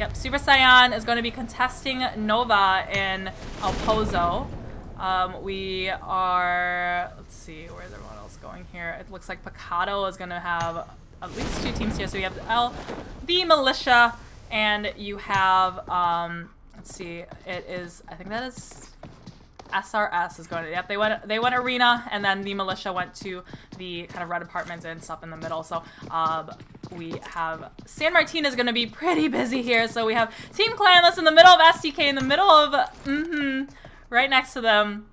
Yep, Super Saiyan is going to be contesting Nova in El Pozo. We are, let's see, where's everyone else going here? It looks like Picado is going to have at least 2 teams here. So we have the Militia, and you have, let's see, it is, I think that is SRS is going to, yep, they went Arena, and then the Militia went to the kind of red apartments and stuff in the middle. So we have San Martin is going to be pretty busy here. So we have Team Clanless in the middle of STK, in the middle of, right next to them.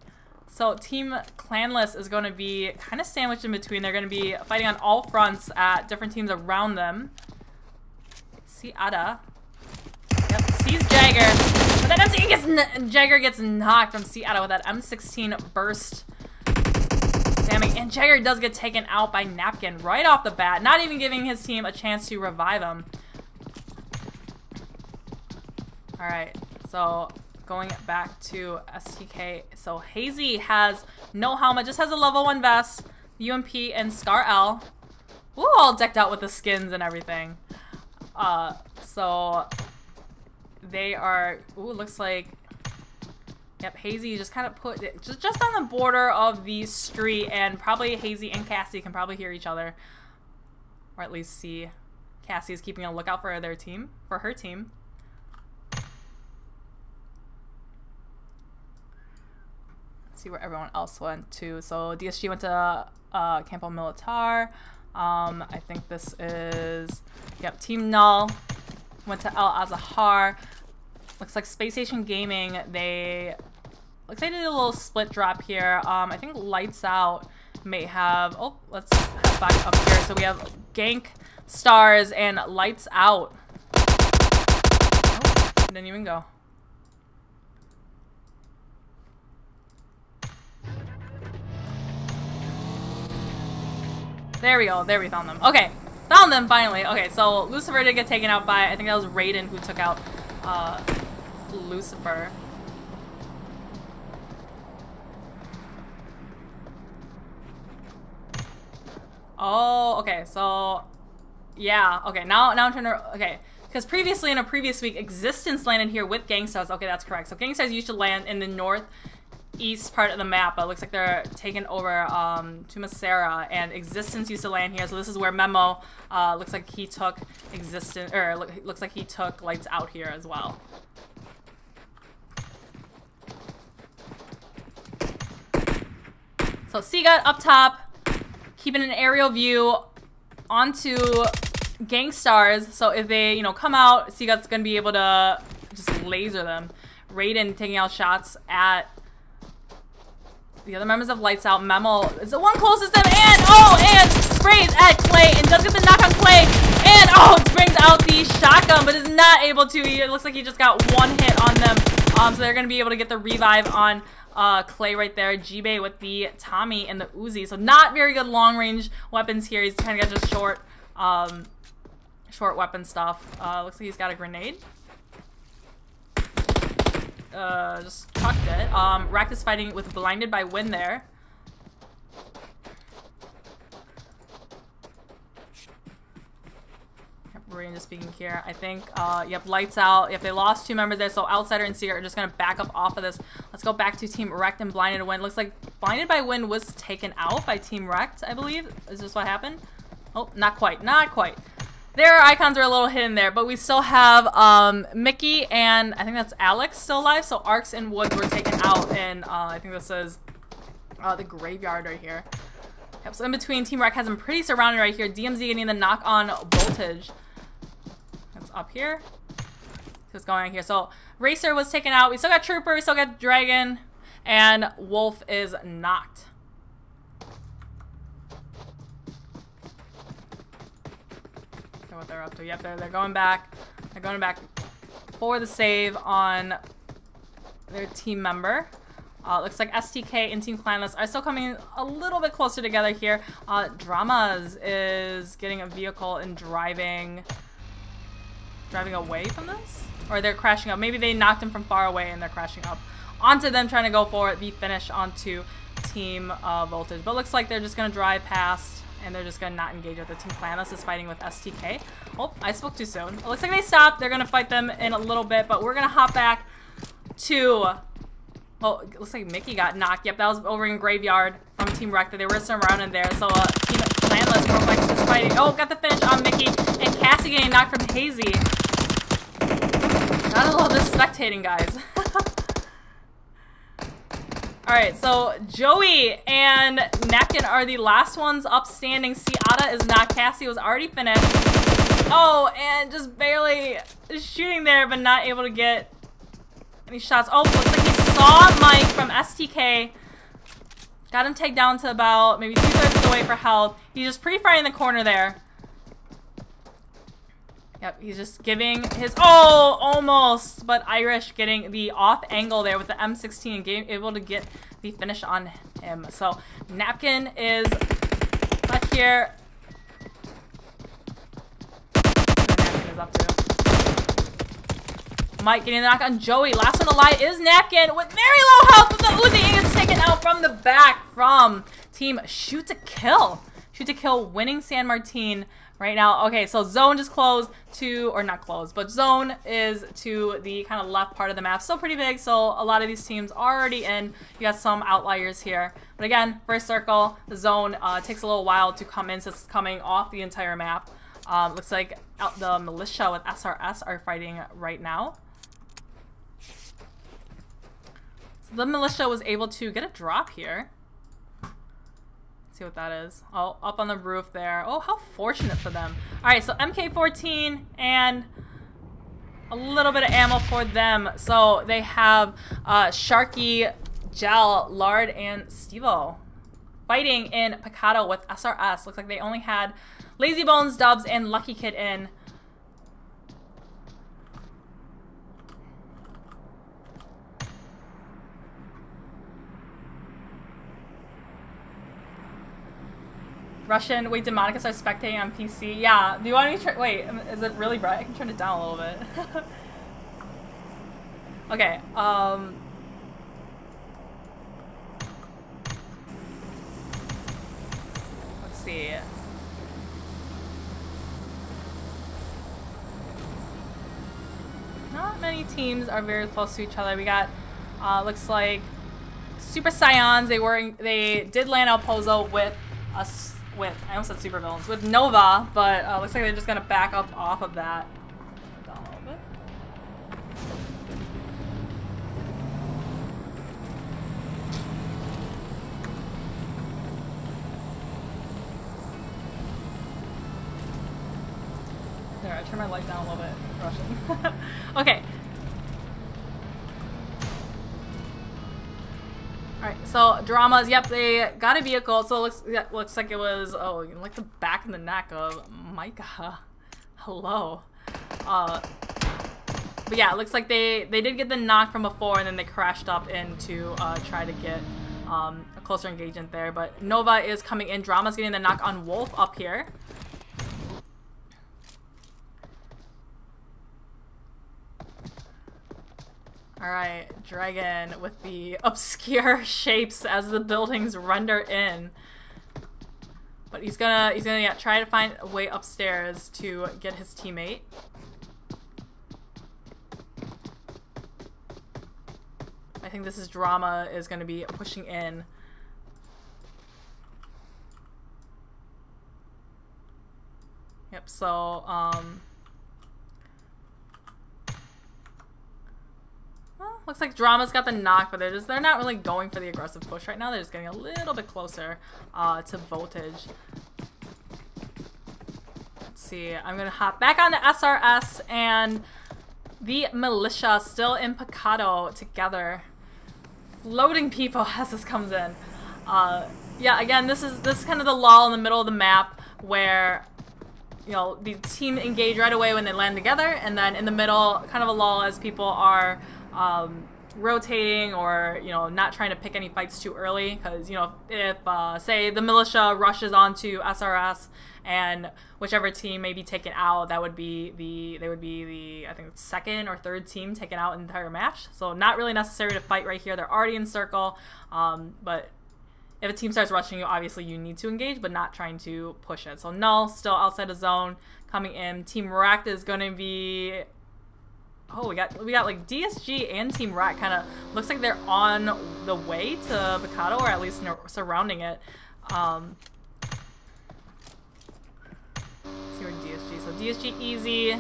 So Team Clanless is going to be kind of sandwiched in between. They're going to be fighting on all fronts at different teams around them. See Ada. Yep, sees Jagger. But then Jagger gets knocked from see Ada with that M16 burst. Spamming. And Jagger does get taken out by Napkin right off the bat, not even giving his team a chance to revive him. Alright, so going back to STK, so Hazy has no helmet, just has a level 1 vest, UMP, and Scar L. Ooh, all decked out with the skins and everything. So they are, ooh, looks like, yep, Hazy just kind of put it just on the border of the street, and probably Hazy and Cassie can probably hear each other, or at least see. Cassie is keeping a lookout for their team, for her team. See where everyone else went to. So DSG went to Campo Militar. I think this is, yep, Team Null went to El Azahar. Looks like Space Station Gaming, looks like they did a little split drop here. I think Lights Out may have, oh, let's head back up here. So we have Gank, Stars, and Lights Out. Oh, didn't even go. There we go. There we found them. Okay. Found them finally. Okay, so Lucifer did get taken out by, I think that was Raiden who took out Lucifer. Oh, okay. So, yeah. Okay, now I'm trying to, okay. Because previously in a previous week, Existence landed here with Gangstars. Okay, that's correct. So Gangstars used to land in the northeast part of the map, but it looks like they're taking over Tumasera, and Existence used to land here. So this is where Memo looks like he took Existence, or looks like he took Lights Out here as well. So Seagut up top, keeping an aerial view onto Gangstars. So if they, you know, come out, Seagut's gonna be able to just laser them. Raiden taking out shots at the other members of Lights Out. Memo is the one closest to him, and sprays at Clay and does get the knock on Clay, and brings out the shotgun, but is not able to. It looks like he just got one hit on them. So they're gonna be able to get the revive on Clay right there. Jibe with the Tommy and the Uzi. So not very good long range weapons here. He's trying to get just short weapon stuff. Looks like he's got a grenade. Just chucked it. Rack is fighting with Blinded by Wind there. Yep, just speaking here. I think, yep, Lights Out. Yep, they lost 2 members there, so Outsider and Secret are just gonna back up off of this. Let's go back to Team Wrecked and Blinded by Wind. Looks like Blinded by Wind was taken out by Team Wrecked, I believe. Is this what happened? Oh, not quite. Not quite. Their icons are a little hidden there, but we still have Mickey and I think that's Alex still alive. So Arcs and Woods were taken out, and I think this is the graveyard right here. Yep, so in between, Team Wreck has them pretty surrounded right here. DMZ getting the knock on Voltage. That's up here. What's going on here? So Racer was taken out. We still got Trooper. We still got Dragon, and Wolf is knocked. What they're up to. Yep, they're going back. They're going back for the save on their team member. Looks like STK and Team Clanless are still coming a little bit closer together here. Dramas is getting a vehicle and driving away from this, or they're crashing up. Maybe they knocked him from far away and they're crashing up onto them, trying to go for the finish onto Team Voltage. But looks like they're just gonna drive past. And they're just gonna not engage with the Team Clanless is fighting with STK. Oh, I spoke too soon. It looks like they stopped. They're gonna fight them in a little bit, but we're gonna hop back to, well, it looks like Mickey got knocked. Yep, that was over in Graveyard from Team Wreck. They were surrounded there. So Team Clanless Proflex is fighting. Oh, got the finish on Mickey, and Cassie getting knocked from Hazy. Gotta love this spectating, guys. Alright, so Joey and Napkin are the last ones upstanding. Seata is not. Cassie was already finished. Oh, and just barely shooting there, but not able to get any shots. Oh, looks like he saw Mike from STK. Got him tagged down to about maybe 2/3 of the way for health. He's just pre-firing the corner there. Yep, he's just giving his, oh, almost, but Irish getting the off angle there with the M16 and able to get the finish on him. So Napkin is up here. Napkin is up too. Mike getting the knock on Joey. Last one alive is Napkin with very low health with the Uzi, and it's taken out from the back from Team Shoot to Kill. Shoot to Kill winning San Martin right now. Okay, so zone just closed to, or not closed, but zone is to the kind of left part of the map. Still pretty big, so a lot of these teams are already in. You got some outliers here. But again, first circle, the zone takes a little while to come in since it's coming off the entire map. Looks like the militia with SRS are fighting right now. So the militia was able to get a drop here. See what that is. Oh, up on the roof there. Oh, how fortunate for them. All right, so MK14 and a little bit of ammo for them. So they have Sharky, Gel, Lard, and Stevo fighting in Picado with SRS. Looks like they only had Lazy Bones, Dubs, and Lucky Kid in. Russian, wait, did Monica start spectating on PC? Yeah, do you want me to try, wait, is it really bright? I can turn it down a little bit. Okay, let's see. Not many teams are very close to each other. We got, looks like Super Scions. They did land El Pozo with us. I almost said super villains with Nova, but looks like they're just gonna back up off of that. A little bit. There, I turned my light down a little bit. Russian. Okay. so Dramas, yep, they got a vehicle. So it looks like it was, oh, like the back and the neck of Micah. Hello. But yeah, it looks like they did get the knock from before, and then they crashed up in to try to get a closer engagement there. But Nova is coming in. Drama's getting the knock on Wolf up here. Alright, Dragon with the obscure shapes as the buildings render in. But he's gonna try to find a way upstairs to get his teammate. I think this is Drama is gonna be pushing in. Yep, so well, looks like Drama's got the knock, but they're not really going for the aggressive push right now. They're just getting a little bit closer to Voltage. Let's see. I'm gonna hop back on the SRS and the Militia still in Picado together, floating people as this comes in. Yeah, again, this is kind of the lull in the middle of the map where, you know, the team engage right away when they land together, and then in the middle, kind of a lull as people are rotating or, you know, not trying to pick any fights too early. Because, you know, if say the Militia rushes onto SRS and whichever team may be taken out, they would be the I think second or third team taken out in the entire match. So not really necessary to fight right here. They're already in circle, but if a team starts rushing you, obviously you need to engage, but not trying to push it. So Null still outside the zone coming in. Team Rack is going to be, oh, we got like DSG and Team Rack kind of looks like they're on the way to Picado, or at least surrounding it. Let's see where DSG. So DSG easy,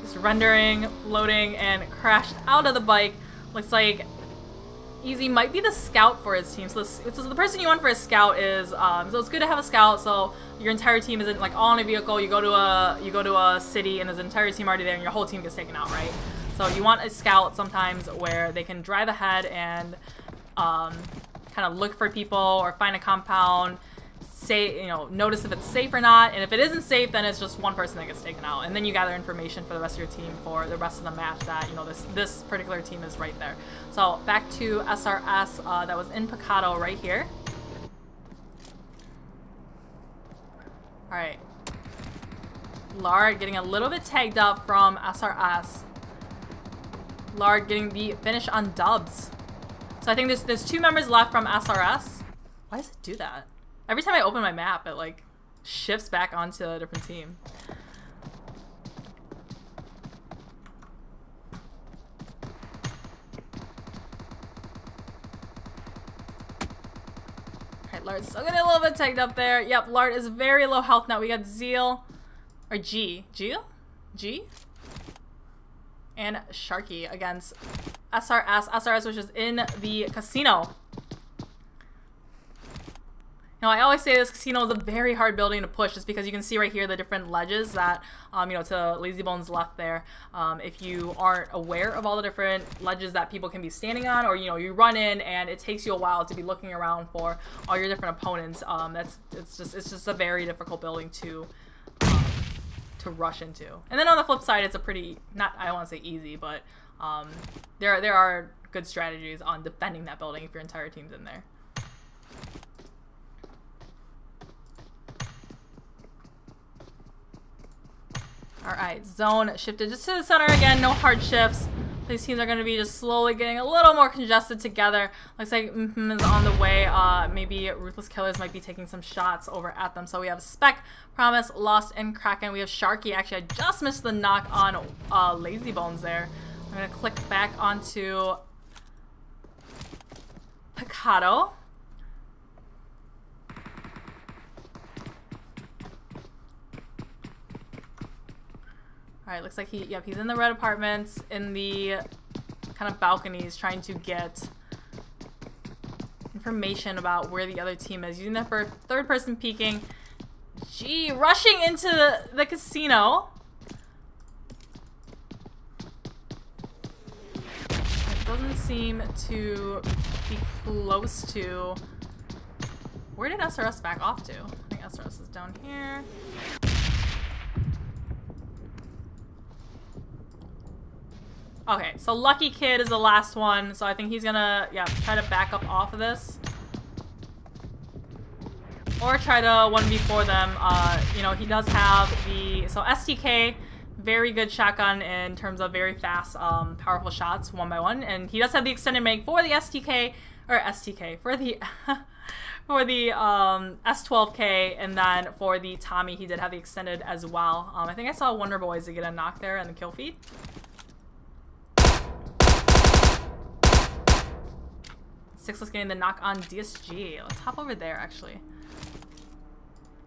just rendering, loading, and crashed out of the bike. Looks like Easy might be the scout for his team. So the person you want for a scout is so it's good to have a scout. So your entire team isn't like all in a vehicle. You go to a city and there's an entire team already there, and your whole team gets taken out, right? So you want a scout sometimes where they can drive ahead and kind of look for people or find a compound. Say, you know, notice if it's safe or not, and if it isn't safe, then it's just one person that gets taken out, and then you gather information for the rest of your team for the rest of the match that, you know, this particular team is right there. So back to SRS that was in Picado right here. All right, Lard getting a little bit tagged up from SRS. Lard getting the finish on Dubs. So I think there's 2 members left from SRS. Why does it do that? Every time I open my map, it like shifts back onto a different team. Alright, Lard's still getting a little bit tagged up there. Yep, Lard is very low health now. We got Zeal, or G, and Sharky against SRS, which is in the casino. Now, I always say this casino is a very hard building to push, just because you can see right here the different ledges that, you know, to Lazybone's left there. If you aren't aware of all the different ledges that people can be standing on, or, you know, you run in and it takes you a while to be looking around for all your different opponents, it's just a very difficult building to rush into. And then on the flip side, it's a pretty, I don't want to say easy, but there are good strategies on defending that building if your entire team's in there. Alright, zone shifted just to the center again, no hard shifts. These teams are going to be just slowly getting a little more congested together. Looks like is on the way. Maybe Ruthless Killers might be taking some shots over at them. So we have Spec, Promise, Lost, and Kraken. We have Sharky. Actually, I just missed the knock on Lazybones there. I'm going to click back onto Picado. Alright, looks like he's in the red apartments, in the kind of balconies, trying to get information about where the other team is. Using that for third person peeking. Gee, rushing into the casino. doesn't seem to be close to... Where did SRS back off to? I think SRS is down here. Okay, so Lucky Kid is the last one, so I think he's gonna, yeah, try to back up off of this. Or try to 1v4 them. You know, he does have the... So STK, very good shotgun in terms of very fast, powerful shots, 1x1. And he does have the extended mag for the STK, or STK, for the... for the S12K, and then for the Tommy, he did have the extended as well. I think I saw Wonder Boys to get a knock there in the kill feed. Sixless getting the knock on DSG. Let's hop over there, actually.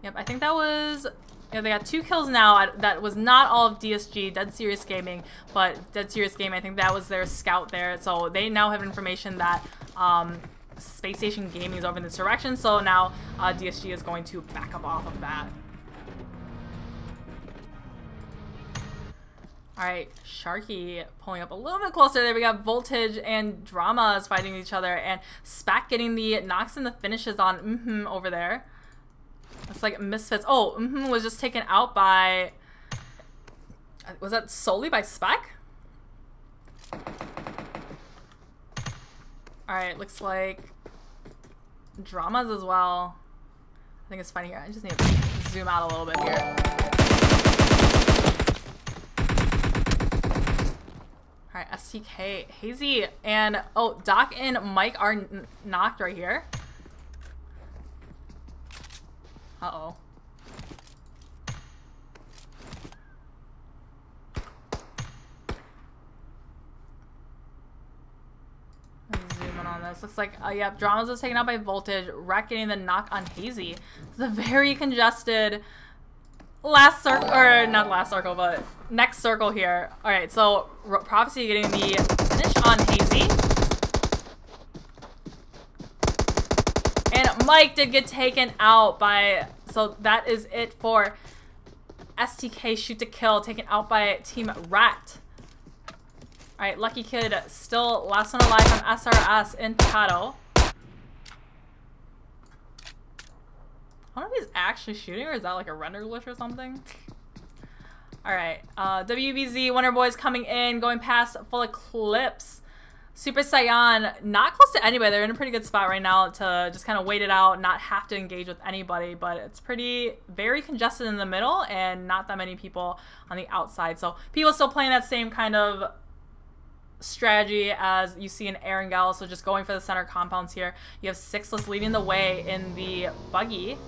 Yep, I think that was... Yeah, they got 2 kills now. That was not all of DSG, Dead Serious Gaming, but Dead Serious Gaming, I think that was their scout there. So they now have information that Space Station Gaming is over in this direction. So now DSG is going to back up off of that. Alright, Sharky pulling up a little bit closer. There we got Voltage and Dramas fighting each other, and Spack getting the knocks and the finishes on over there. Looks like Misfits. Oh, was just taken out by... Was that solely by Spack? Alright, looks like Dramas as well. I think it's funny here. I just need to zoom out a little bit here. Alright, STK, Hazy, and oh, Doc and Mike are knocked right here. Uh-oh. Zoom in on this. Looks like, yep, Dramas was taken out by Voltage. Wreck getting the knock on Hazy. It's a very congested last circle, or not last circle, but next circle here. Alright, so Prophecy getting the finish on Hazy. And Mike did get taken out by, so that is it for STK Shoot to Kill, taken out by Team Rat. Alright, Lucky Kid still last one alive from SRS in Picado. I don't know if he's actually shooting, or is that like a render glitch or something? Alright, WBZ, Wonder Boys coming in, going past full Eclipse. Super Saiyan, not close to anybody. They're in a pretty good spot right now to just kind of wait it out, not have to engage with anybody, but it's very congested in the middle and not that many people on the outside. So people still playing that same kind of strategy as you see in Erangel, so just going for the center compounds here. You have Sixless leading the way in the buggy.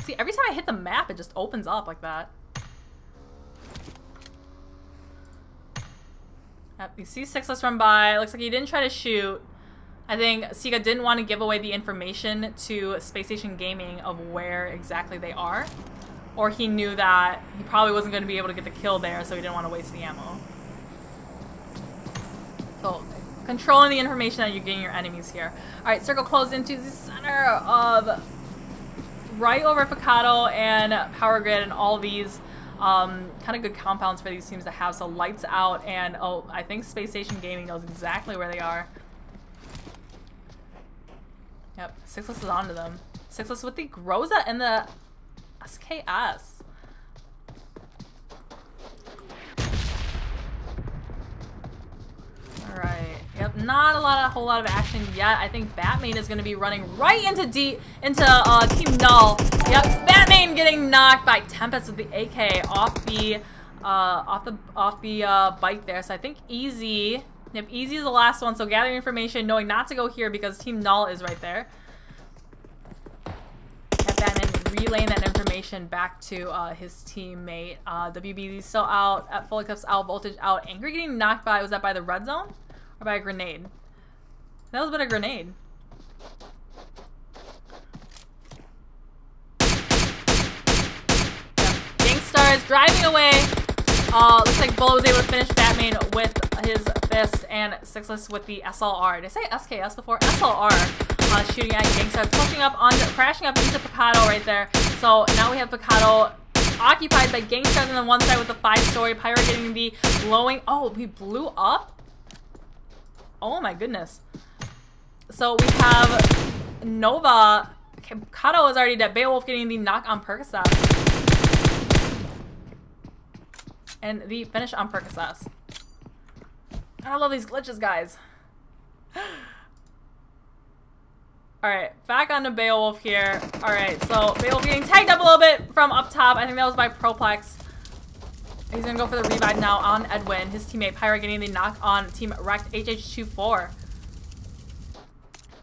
See, every time I hit the map, it just opens up like that. Yep, you see Sixless run by. Looks like he didn't try to shoot. I think Sega didn't want to give away the information to Space Station Gaming of where exactly they are. Or he knew that he probably wasn't going to be able to get the kill there, so he didn't want to waste the ammo. So, controlling the information that you're getting your enemies here. Alright, circle closed into the center of right over Picado and Power Grid and all these kind of good compounds for these teams to have. So lights out, and oh, I think Space Station Gaming knows exactly where they are. Yep, Sixless is onto them. Sixless with the Groza and the SKS. Alright. Yep, not a whole lot of action yet. I think Batman is going to be running right into Team Null. Yep, Batman getting knocked by Tempest with the AK off the bike there. So I think Easy. Yep, Easy is the last one. So gathering information, knowing not to go here because Team Null is right there. And Batman relaying that information back to his teammate. WBZ still out, at Full Eclipse out, Voltage out. Angry getting knocked by, was that by the red zone? Or by a grenade? That was about a grenade. Yep. Gangstar is driving away. Looks like Bull was able to finish Batman with his fist, and Sixless with the SLR. Did I say SKS before? SLR. Shooting at Gangstar, pushing up on, crashing up into Picado right there. So now we have Picado occupied by Gangsters on the one side with the 5-story. Pyro getting the glowing. Oh, we blew up? Oh my goodness. So we have Nova. Kato is already dead. Beowulf getting the knock on Percocet. And the finish on Percocet. I love these glitches, guys. Alright, back on to Beowulf here. Alright, so Beowulf getting tagged up a little bit from up top. I think that was by Proplex. He's gonna go for the revive now on Edwin. His teammate Pyro getting the knock on Team Wrecked HH24.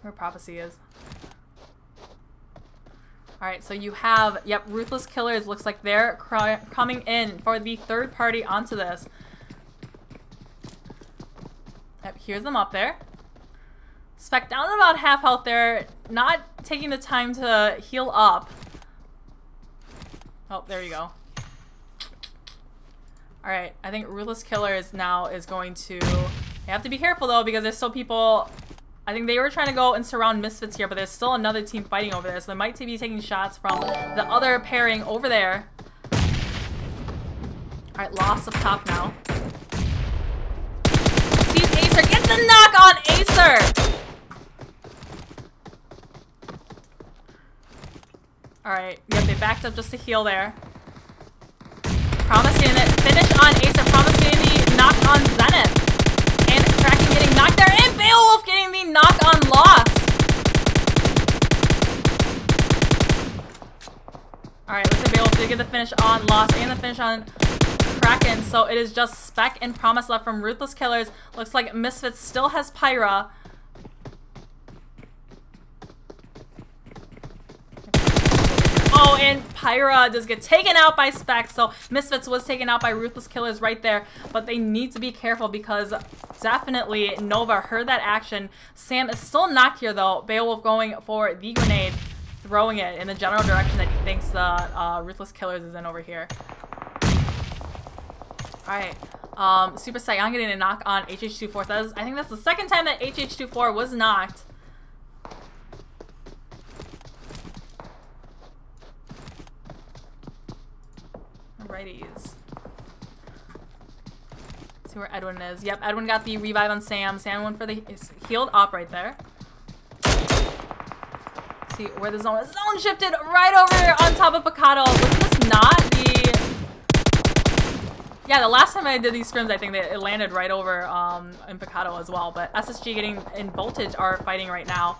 Where Prophecy is. Alright, so you have, yep, Ruthless Killers. Looks like they're coming in for the third party onto this. Yep, here's them up there. Spec down to about half health there. Not taking the time to heal up. Oh, there you go. Alright, I think Ruthless Killers now is going to... You have to be careful though, because there's still people... I think they were trying to go and surround Misfits here, but there's still another team fighting over there, so they might be taking shots from the other pairing over there. Alright, loss up top now. Sees Acer, gets a knock on Acer! Alright, yep, they backed up just to heal there. Promise getting it. Finish on Acer. Promise getting the knock on Zenith. And Kraken getting knocked there. And Beowulf getting the knock on Lost. Alright, looks like Beowulf did get the finish on Lost and the finish on Kraken. So it is just Spec and Promise left from Ruthless Killers. Looks like Misfits still has Pyra. Oh, and Pyra does get taken out by Spec, so Misfits was taken out by Ruthless Killers right there, but they need to be careful because definitely Nova heard that action. Sam is still knocked here though. Beowulf going for the grenade, throwing it in the general direction that he thinks the Ruthless Killers is in over here. Alright, Super Saiyan getting a knock on HH24. So I think that's the second time that HH24 was knocked. Righties. See where Edwin is. Yep, Edwin got the revive on Sam. Sam went for the healed up right there. See where the zone is. Zone shifted right over on top of Picado. Was this not the... Yeah, the last time I did these scrims, I think that it landed right over in Picado as well. But SSG getting and Voltage are fighting right now.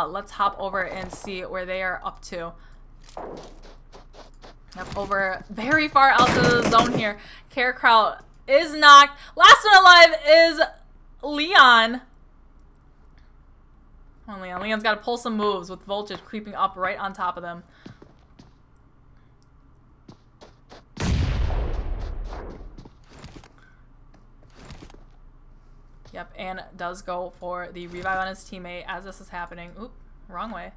Let's hop over and see where they are up to. Yep, over very far out to the zone here. Carekraut is knocked. Last one alive is Leon. Come on, Leon. Leon's got to pull some moves with Voltage creeping up right on top of them. Yep, and does go for the revive on his teammate as this is happening. Oop, wrong way.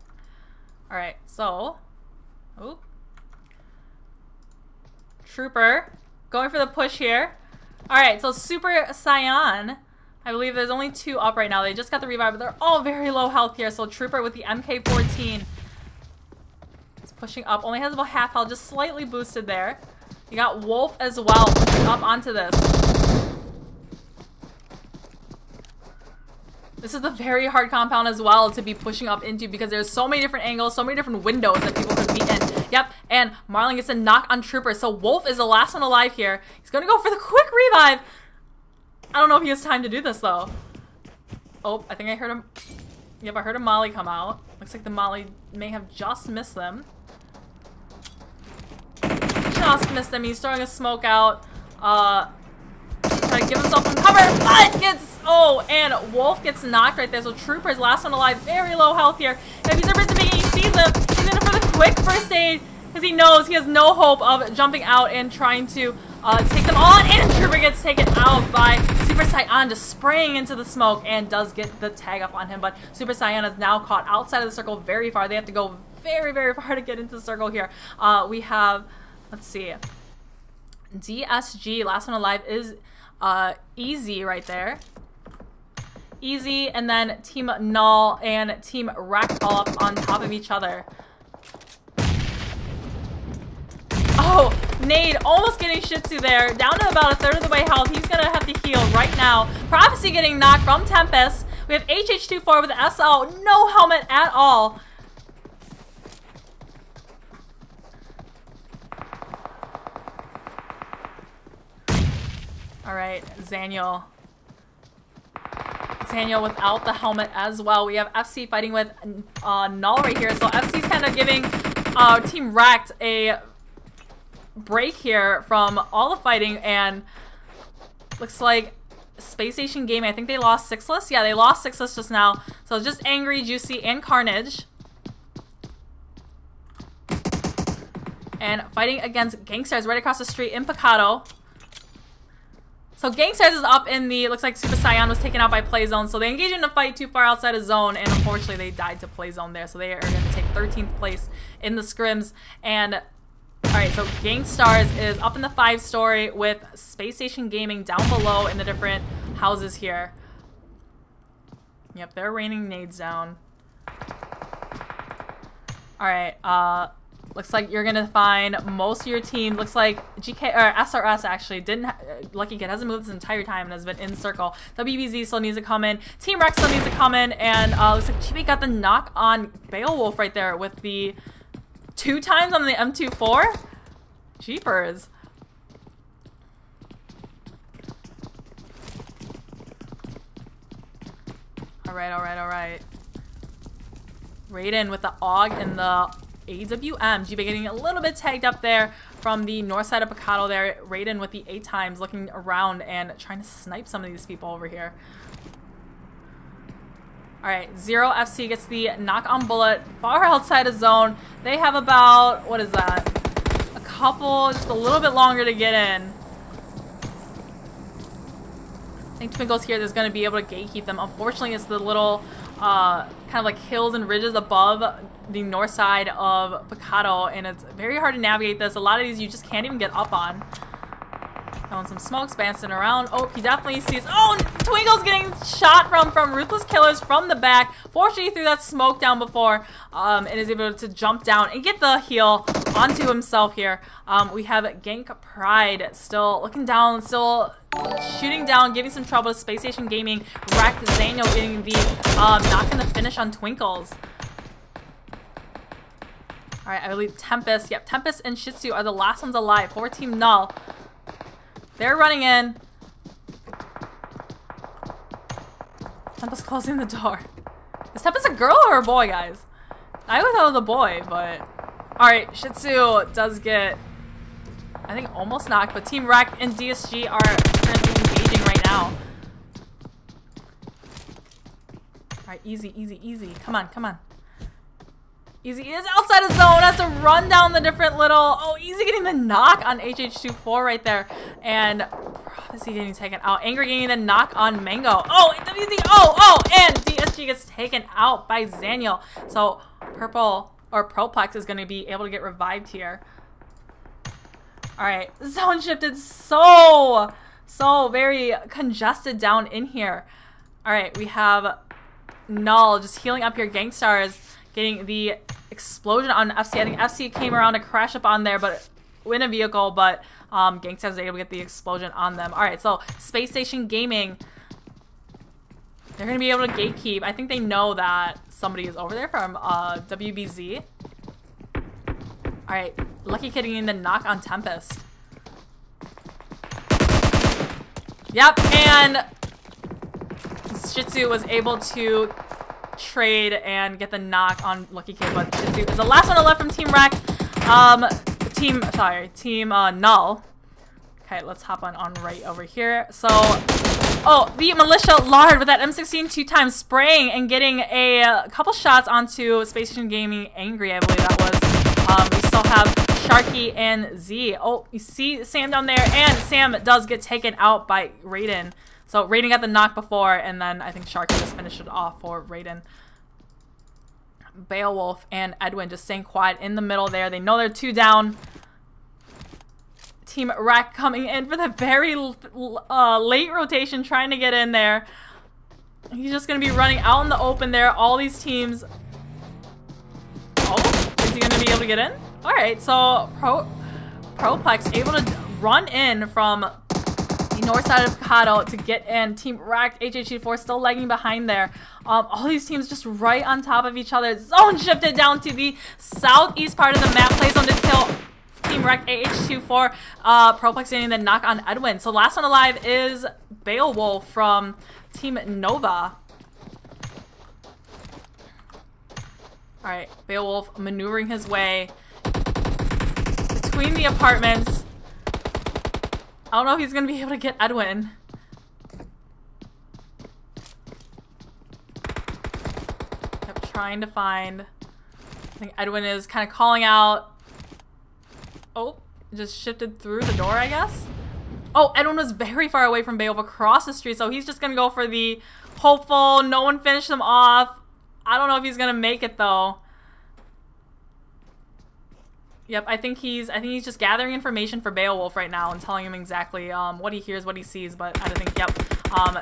Alright, so... Oop. Trooper going for the push here. Alright, so Super Saiyan. I believe there's only 2 up right now. They just got the revive, but they're all very low health here. So Trooper with the MK14 is pushing up. Only has about half health, just slightly boosted there. You got Wolf as well pushing up onto this. This is a very hard compound as well to be pushing up into because there's so many different angles, so many different windows that people could be in. Yep, and Marlon gets a knock on Trooper. So Wolf is the last one alive here. He's going to go for the quick revive. I don't know if he has time to do this though. Oh, I think I heard him. Yep, I heard a Molly come out. Looks like the Molly may have just missed them. Just missed them. He's throwing a smoke out. Trying to give himself some cover, but gets... Oh, and Wolf gets knocked right there. So Trooper's last one alive. Very low health here. If he's ever to make it, he sees him. He's in for the quick first aid because he knows he has no hope of jumping out and trying to take them on. And Trooper gets taken out by Super Saiyan, just spraying into the smoke and does get the tag up on him. But Super Saiyan is now caught outside of the circle very far. They have to go very, very far to get into the circle here. We have, let's see, DSG, last one alive, is Easy right there. Easy, and then Team Null and Team Wreck all up on top of each other. Oh, nade almost getting Shih Tzu there. Down to about a third of the way health. He's gonna have to heal right now. Prophecy getting knocked from Tempest. We have HH24 with the SL. No helmet at all. Alright, Zaniel. Zaniel without the helmet as well. We have FC fighting with Null right here. So FC's kind of giving Team Wrecked a break here from all the fighting, and looks like Space Station Gaming, I think they lost Sixless. Yeah, they lost Sixless just now. So just Angry, Juicy, and Carnage. And fighting against Gangsters right across the street in Picado. So Gangsters is up in the, looks like Super Saiyan was taken out by Playzone, so they engaged in a fight too far outside of zone, and unfortunately they died to Playzone there, so they are going to take 13th place in the scrims. And alright, so Gangstars is up in the 5-story with Space Station Gaming down below in the different houses here. Yep, they're raining nades down. Alright, looks like you're gonna find most of your team. Looks like GK or SRS actually didn't. Lucky Kid hasn't moved this entire time and has been in circle. WBZ still needs to come in. Team Rex still needs to come in, and looks like GB got the knock on Beowulf right there with the 2 times on the M24. Jeepers. All right. Raiden with the AUG and the AWM. GB getting a little bit tagged up there from the north side of Picado there. Raiden with the 8 times looking around and trying to snipe some of these people over here. Alright, Zero FC gets the knock on bullet far outside of zone. They have about, what is that? A couple, just a little bit longer to get in. I think Twinkle's here that's going to be able to gatekeep them. Unfortunately, it's the little kind of like hills and ridges above the north side of Picado, and it's very hard to navigate this. A lot of these you just can't even get up on. Throwing some smokes, bouncing around. Oh, he definitely sees. Oh, Twinkle's getting shot from Ruthless Killers from the back. Fortunately, he threw that smoke down before and is able to jump down and get the heal onto himself here. We have Gank Pride still looking down, still shooting down, giving some trouble to Space Station Gaming. Wrecked Zanyo getting the knock in the finish on Twinkles. Alright, I believe Tempest. Yep, Tempest and Shih Tzu are the last ones alive for Team Null. They're running in. Tempest closing the door. Is Tempest a girl or a boy, guys? I always thought it was a boy, but... Alright, Shih Tzu does get, I think, almost knocked, but Team Wreck and DSG are currently engaging right now. Alright, easy. Come on. Easy is outside of zone, has to run down the different little... Oh, Easy getting the knock on HH24 right there. And Prophecy getting taken out. Angry getting the knock on Mango. Oh, WZ, oh, and DSG gets taken out by Zaniel. So Purple, or Proplex, is going to be able to get revived here. Alright, zone shifted so very congested down in here. Alright, we have Null just healing up here. Gangstars getting the explosion on FC. I think FC came around to crash up on there, but in a vehicle, but Gangsters was able to get the explosion on them. Alright, so Space Station Gaming, they're going to be able to gatekeep. I think they know that somebody is over there from WBZ. Alright, Lucky Kid getting the knock on Tempest. Yep, and Shih Tzu was able to trade and get the knock on Lucky Kid, but Shih Tzu is the last one left from Team Wreck. Team Null. Okay, let's hop on right over here. So, oh, the Militia Lard with that M16 2 times spraying and getting a couple shots onto Space Station Gaming Angry, I believe that was. We still have Sharky and Z. Oh, you see Sam down there, and Sam does get taken out by Raiden. So Raiden got the knock before, and then I think Sharky just finished it off for Raiden. Beowulf and Edwin just staying quiet in the middle there. They know they're 2 down. Team Wreck coming in for the very late rotation, trying to get in there. He's just going to be running out in the open there. All these teams... Oh, is he going to be able to get in? Alright, so Proplex able to run in from the north side of Picado to get in. Team Wrecked, HHG4 still lagging behind there. All these teams just right on top of each other. Zone shifted down to the southeast part of the map. Play zone to kill Team Wrecked, AH24. Proplex getting the knock on Edwin. So last one alive is Beowulf from Team Nova. Alright, Beowulf maneuvering his way between the apartments. I don't know if he's going to be able to get Edwin. Kept trying to find. I think Edwin is kind of calling out. Oh, just shifted through the door, I guess. Oh, Edwin was very far away from Beowulf across the street, so he's just going to go for the hopeful. No one finished him off. I don't know if he's going to make it, though. Yep, I think he's just gathering information for Beowulf right now and telling him exactly what he hears, what he sees. But I think, yep,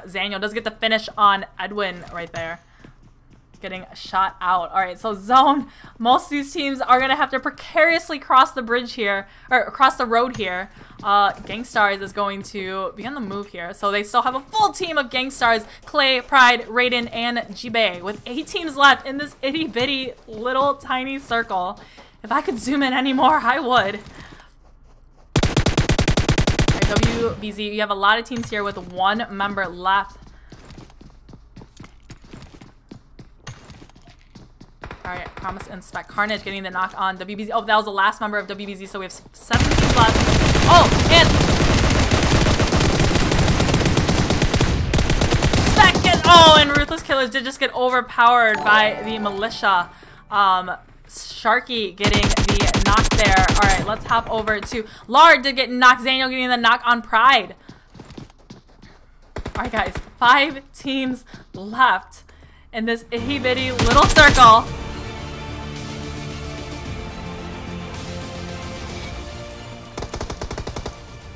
Zaniel does get the finish on Edwin right there. Getting shot out. All right, so zone. Most of these teams are going to have to precariously cross the bridge here, or across the road here. Gangstars is going to be on the move here. So they still have a full team of Gangstars, Clay, Pride, Raiden, and Jibe, with 8 teams left in this itty-bitty little tiny circle. If I could zoom in anymore, I would. All right, WBZ, you have a lot of teams here with 1 member left. All right, Promise Inspect. Carnage getting the knock on WBZ. Oh, that was the last member of WBZ, so we have 7 teams left. Oh, and second. Oh, and Ruthless Killers did just get overpowered by the militia. Sharky getting the knock there. All right, let's hop over to Lard did get knocked. Zaniel getting the knock on Pride. All right, guys, 5 teams left in this itty bitty little circle.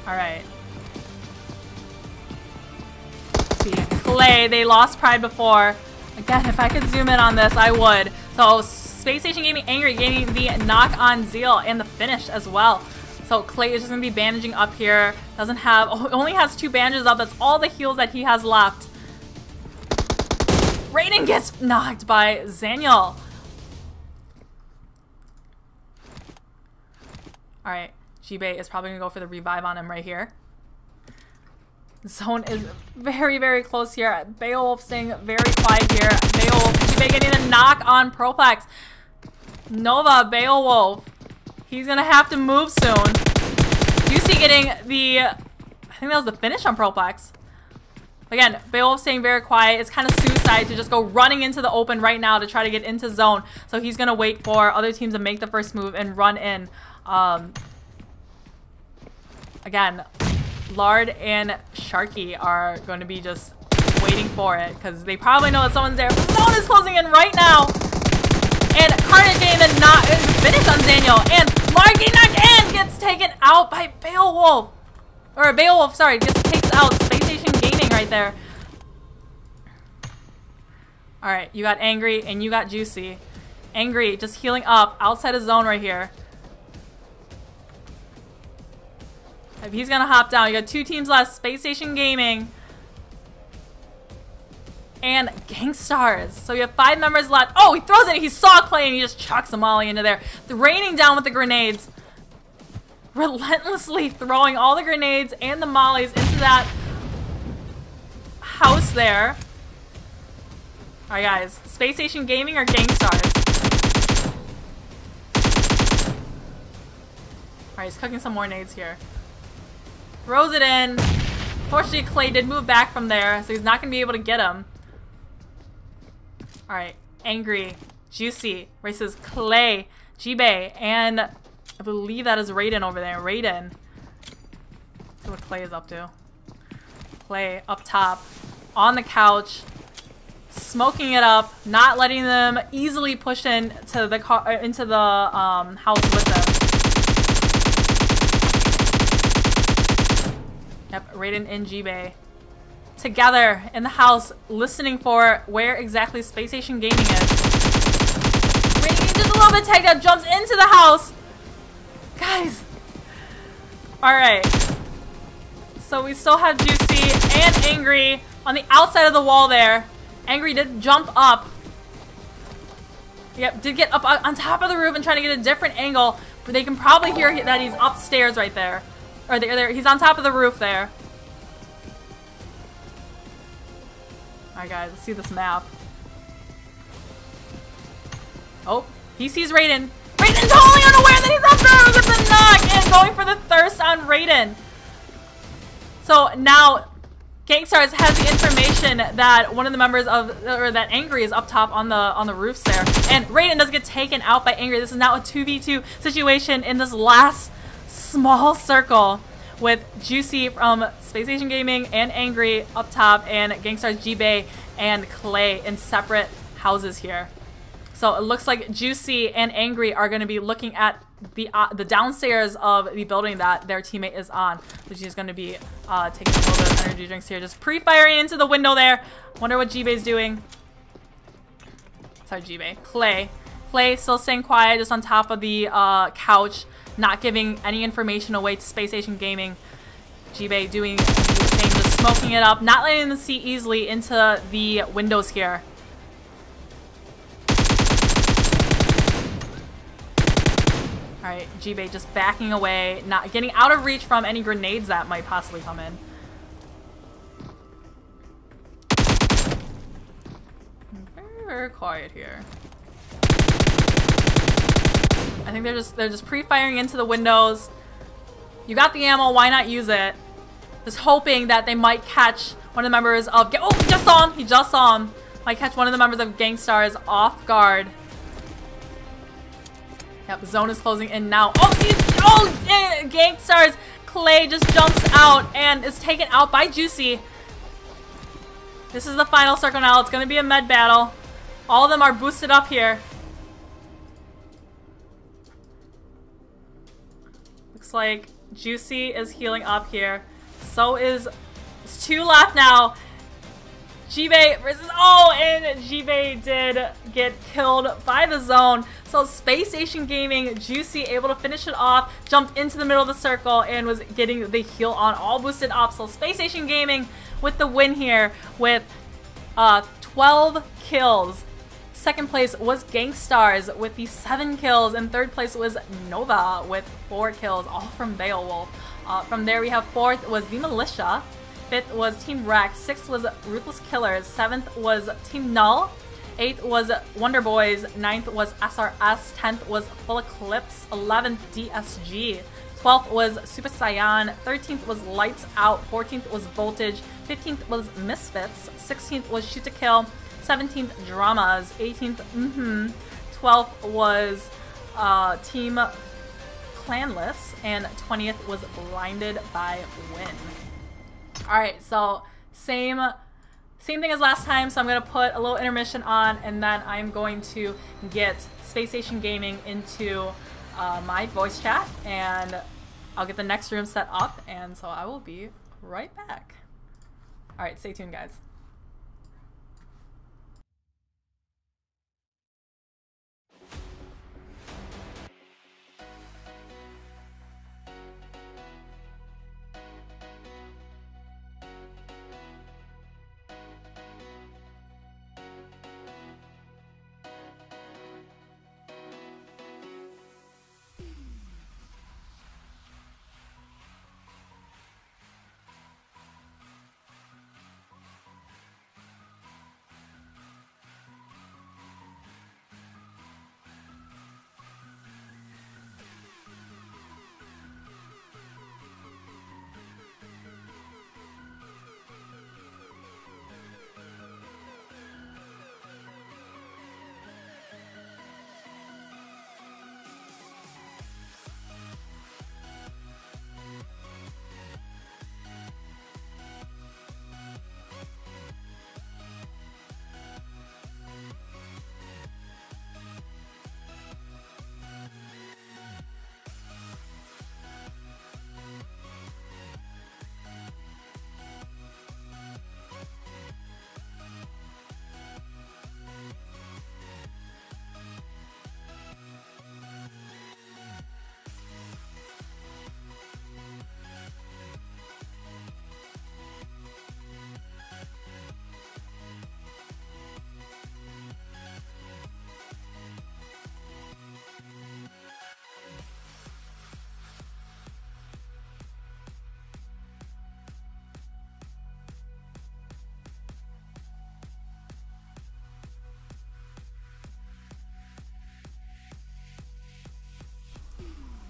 All right. Let's see, Clay, they lost Pride before. Again, if I could zoom in on this, I would. So Space Station Gaming Angry getting the knock on Zeal and the finish as well. So Clay is just gonna be bandaging up here. Doesn't have, only has 2 bandages up. That's all the heals that he has left. Raiden gets knocked by Zaniel. All right, Jibe is probably gonna go for the revive on him right here. Zone is very, very close here. Beowulf staying very quiet here. Beowulf, Jibe getting the knock on Proplex. Nova, Beowulf. He's gonna have to move soon. UC getting the, I think that was the finish on Proplex. Again, Beowulf staying very quiet. It's kind of suicide to just go running into the open right now to try to get into zone. So he's gonna wait for other teams to make the first move and run in. Again, Lard and Sharky are going to be just waiting for it because they probably know that someone's there. The zone is closing in right now. And Carnage getting the finish on Daniel. And Lard getting knocked and gets taken out by Beowulf. Or Beowulf, sorry, just takes out Space Station Gaming right there. Alright, you got Angry and you got Juicy. Angry just healing up outside of zone right here. If he's gonna hop down, you got 2 teams left. Space Station Gaming and Gangstars. So you have 5 members left. Oh, he throws it. He saw Clay and he just chucks a molly into there. Raining down with the grenades. Relentlessly throwing all the grenades and the mollies into that house there. Alright, guys. Space Station Gaming or Gangstars? Alright, he's cooking some more nades here. Throws it in. Fortunately, Clay did move back from there, so he's not going to be able to get him. Alright, Angry, Juicy versus Clay, Jibe, and I believe that is Raiden over there. Raiden. Let's see what Clay is up to. Clay up top, on the couch, smoking it up, not letting them easily push into the car, into the house with them. Yep, Raiden and Jibe together in the house, listening for where exactly Space Station Gaming is. Raiden just a little bit tagged out, jumps into the house. Guys, Alright. So we still have Juicy and Angry on the outside of the wall there. Angry did jump up. Yep, did get up on top of the roof and trying to get a different angle, but they can probably hear that he's upstairs right there. Or there, he's on top of the roof there. Alright guys, let's see this map. Oh, he sees Raiden. Raiden totally unaware that he's up there with the knock and going for the thirst on Raiden. So now Gangstars has the information that one of the members of, or that Angry is up top on the roofs there. And Raiden does get taken out by Angry. This is now a 2v2 situation in this last small circle with Juicy from Space Station Gaming and Angry up top and Gangstars G-Bay and Clay in separate houses here. So it looks like Juicy and Angry are going to be looking at the downstairs of the building that their teammate is on. So she's going to be taking a little bit of energy drinks here. Just pre-firing into the window there. Wonder what G-Bay's doing. Sorry, G-Bay. Clay. Clay still staying quiet, just on top of the couch, not giving any information away to Space Station Gaming. G-Bay doing the same, just smoking it up, not letting them see easily into the windows here. Alright, G-Bay just backing away, not getting out of reach from any grenades that might possibly come in. Very, very quiet here. I think they're just pre-firing into the windows. You got the ammo, why not use it? Just hoping that they might catch one of the members of oh, he just saw him! He just saw him! Might catch one of the members of Gangstars off guard. Yep, the zone is closing in now. Oh, see, oh, Gangstars! Clay just jumps out and is taken out by Juicy. This is the final circle now. It's going to be a med battle. All of them are boosted up here. Looks like Juicy is healing up here. So is... There's 2 left now. G-Bay versus... Oh, and G-Bay did get killed by the zone. So Space Station Gaming, Juicy able to finish it off, jumped into the middle of the circle, and was getting the heal on, all boosted up. So Space Station Gaming with the win here with 12 kills. Second place was Gangstars with the 7 kills, and third place was Nova with 4 kills, all from Beowulf. From there we have 4th was the Militia, 5th was Team Rex, 6th was Ruthless Killers, 7th was Team Null, 8th was Wonder Boys, 9th was SRS, 10th was Full Eclipse, 11th DSG, 12th was Super Saiyan, 13th was Lights Out, 14th was Voltage, 15th was Misfits, 16th was Shoot to Kill, 17th Dramas, 18th 12th was Team Clanless, and 20th was Blinded by Win. Alright, so same thing as last time, so I'm going to put a little intermission on, and then I'm going to get Space Station Gaming into my voice chat, and I'll get the next room set up, and so I will be right back. Alright, stay tuned, guys.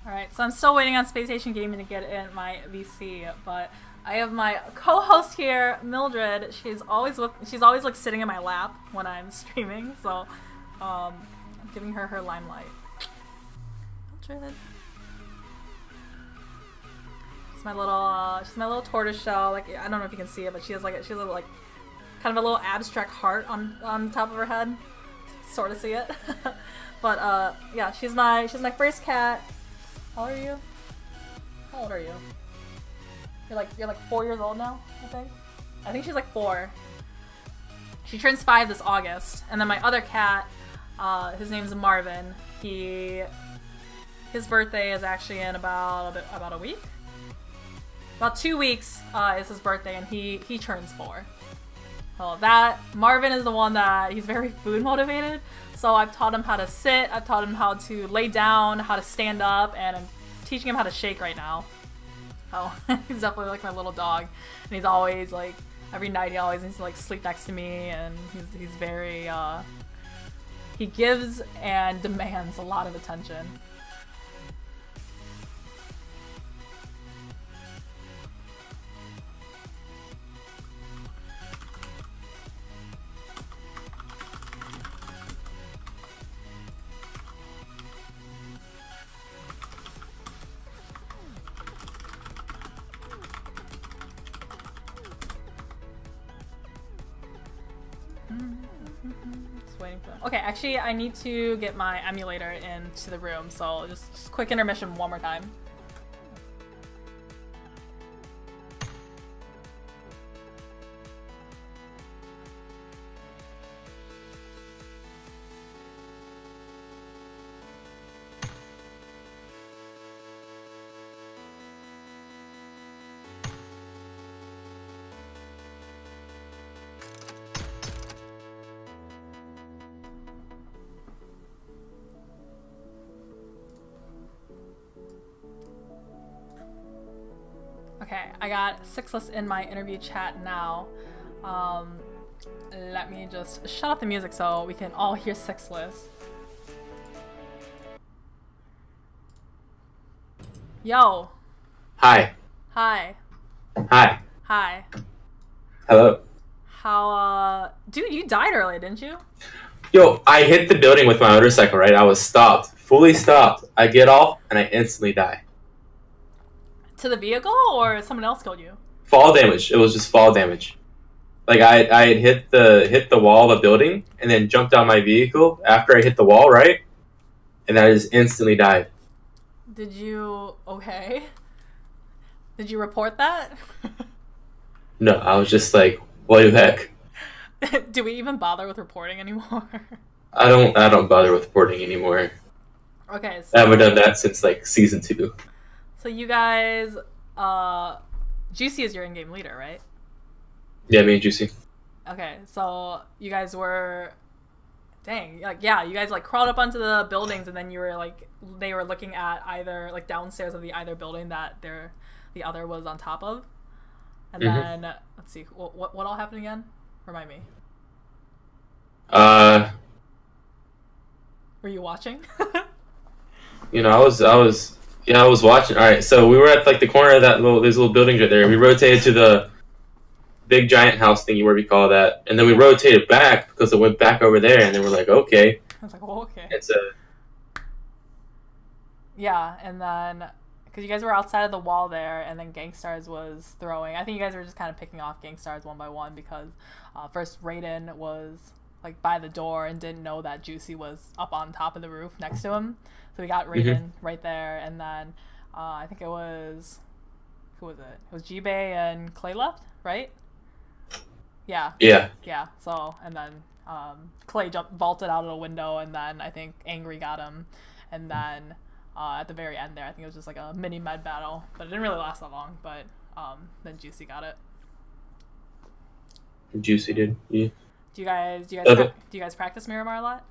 Alright, so I'm still waiting on Space Station Gaming to get in my VC, but I have my co-host here, Mildred. She's always like sitting in my lap when I'm streaming, so I'm giving her her limelight. Mildred. She's my little tortoise shell. Like, I don't know if you can see it, but she has a little, like, kind of a little abstract heart on the top of her head. Sort of see it. But yeah, she's my first cat. How old are you? How old are you? You're like 4 years old now, I think. I think she's like 4. She turns 5 this August. And then my other cat, his name's Marvin. His birthday is actually in about a week. About 2 weeks is his birthday, and he turns 4. So Marvin is the one that he's very food motivated. So I've taught him how to sit, I've taught him how to lay down, how to stand up, and I'm teaching him how to shake right now. Oh, he's definitely like my little dog. And he's always like, every night he always needs to like sleep next to me, and he's very, he gives and demands a lot of attention. Okay, actually, I need to get my emulator into the room, so just quick intermission one more time. Okay, I got Sixless in my interview chat now. Let me just shut off the music so we can all hear Sixless. Yo. Hi. Hi. Hi. Hi. Hello. How, dude, you died early, didn't you? Yo, I hit the building with my motorcycle, right? I was stopped. Fully stopped. I get off, and I instantly die. To the vehicle, or someone else killed you? Fall damage. It was just fall damage. Like, I had hit the wall of the building, and then jumped out my vehicle after I hit the wall, right? And I just instantly died. Did you... okay. Did you report that? No, I was just like, what the heck? Do we even bother with reporting anymore? I don't bother with reporting anymore. Okay, so... I haven't done that since, like, Season 2. So you guys... Juicy is your in-game leader, right? Yeah, me and Juicy. Okay, so you guys were... Dang, like, yeah, you guys, like, crawled up onto the buildings, and then you were, like, they were looking at either, like, downstairs of the either building that the other was on top of. And then, let's see, what all happened again? Remind me. Were you watching? You know, I was watching. All right, so we were at, like, the corner of these little buildings right there. We rotated to the big giant house thingy, where we call that, and then we rotated back because it went back over there, and then we're like, okay. I was like, well, okay. It's a... Yeah, and then, because you guys were outside of the wall there, and then Gangstars was throwing. I think you guys were just kind of picking off Gangstars one by one, because first Raiden was, like, by the door and didn't know that Juicy was up on top of the roof next to him. So we got Raiden right there, and then I think it was... who was it? It was G-Bay and Clay left, right? Yeah. Yeah. Yeah, so, and then Clay vaulted out of the window, and then I think Angry got him, and then at the very end there, I think it was just like a mini med battle, but it didn't really last that long, but then Juicy got it. Juicy did, yeah. Do you guys practice Miramar a lot?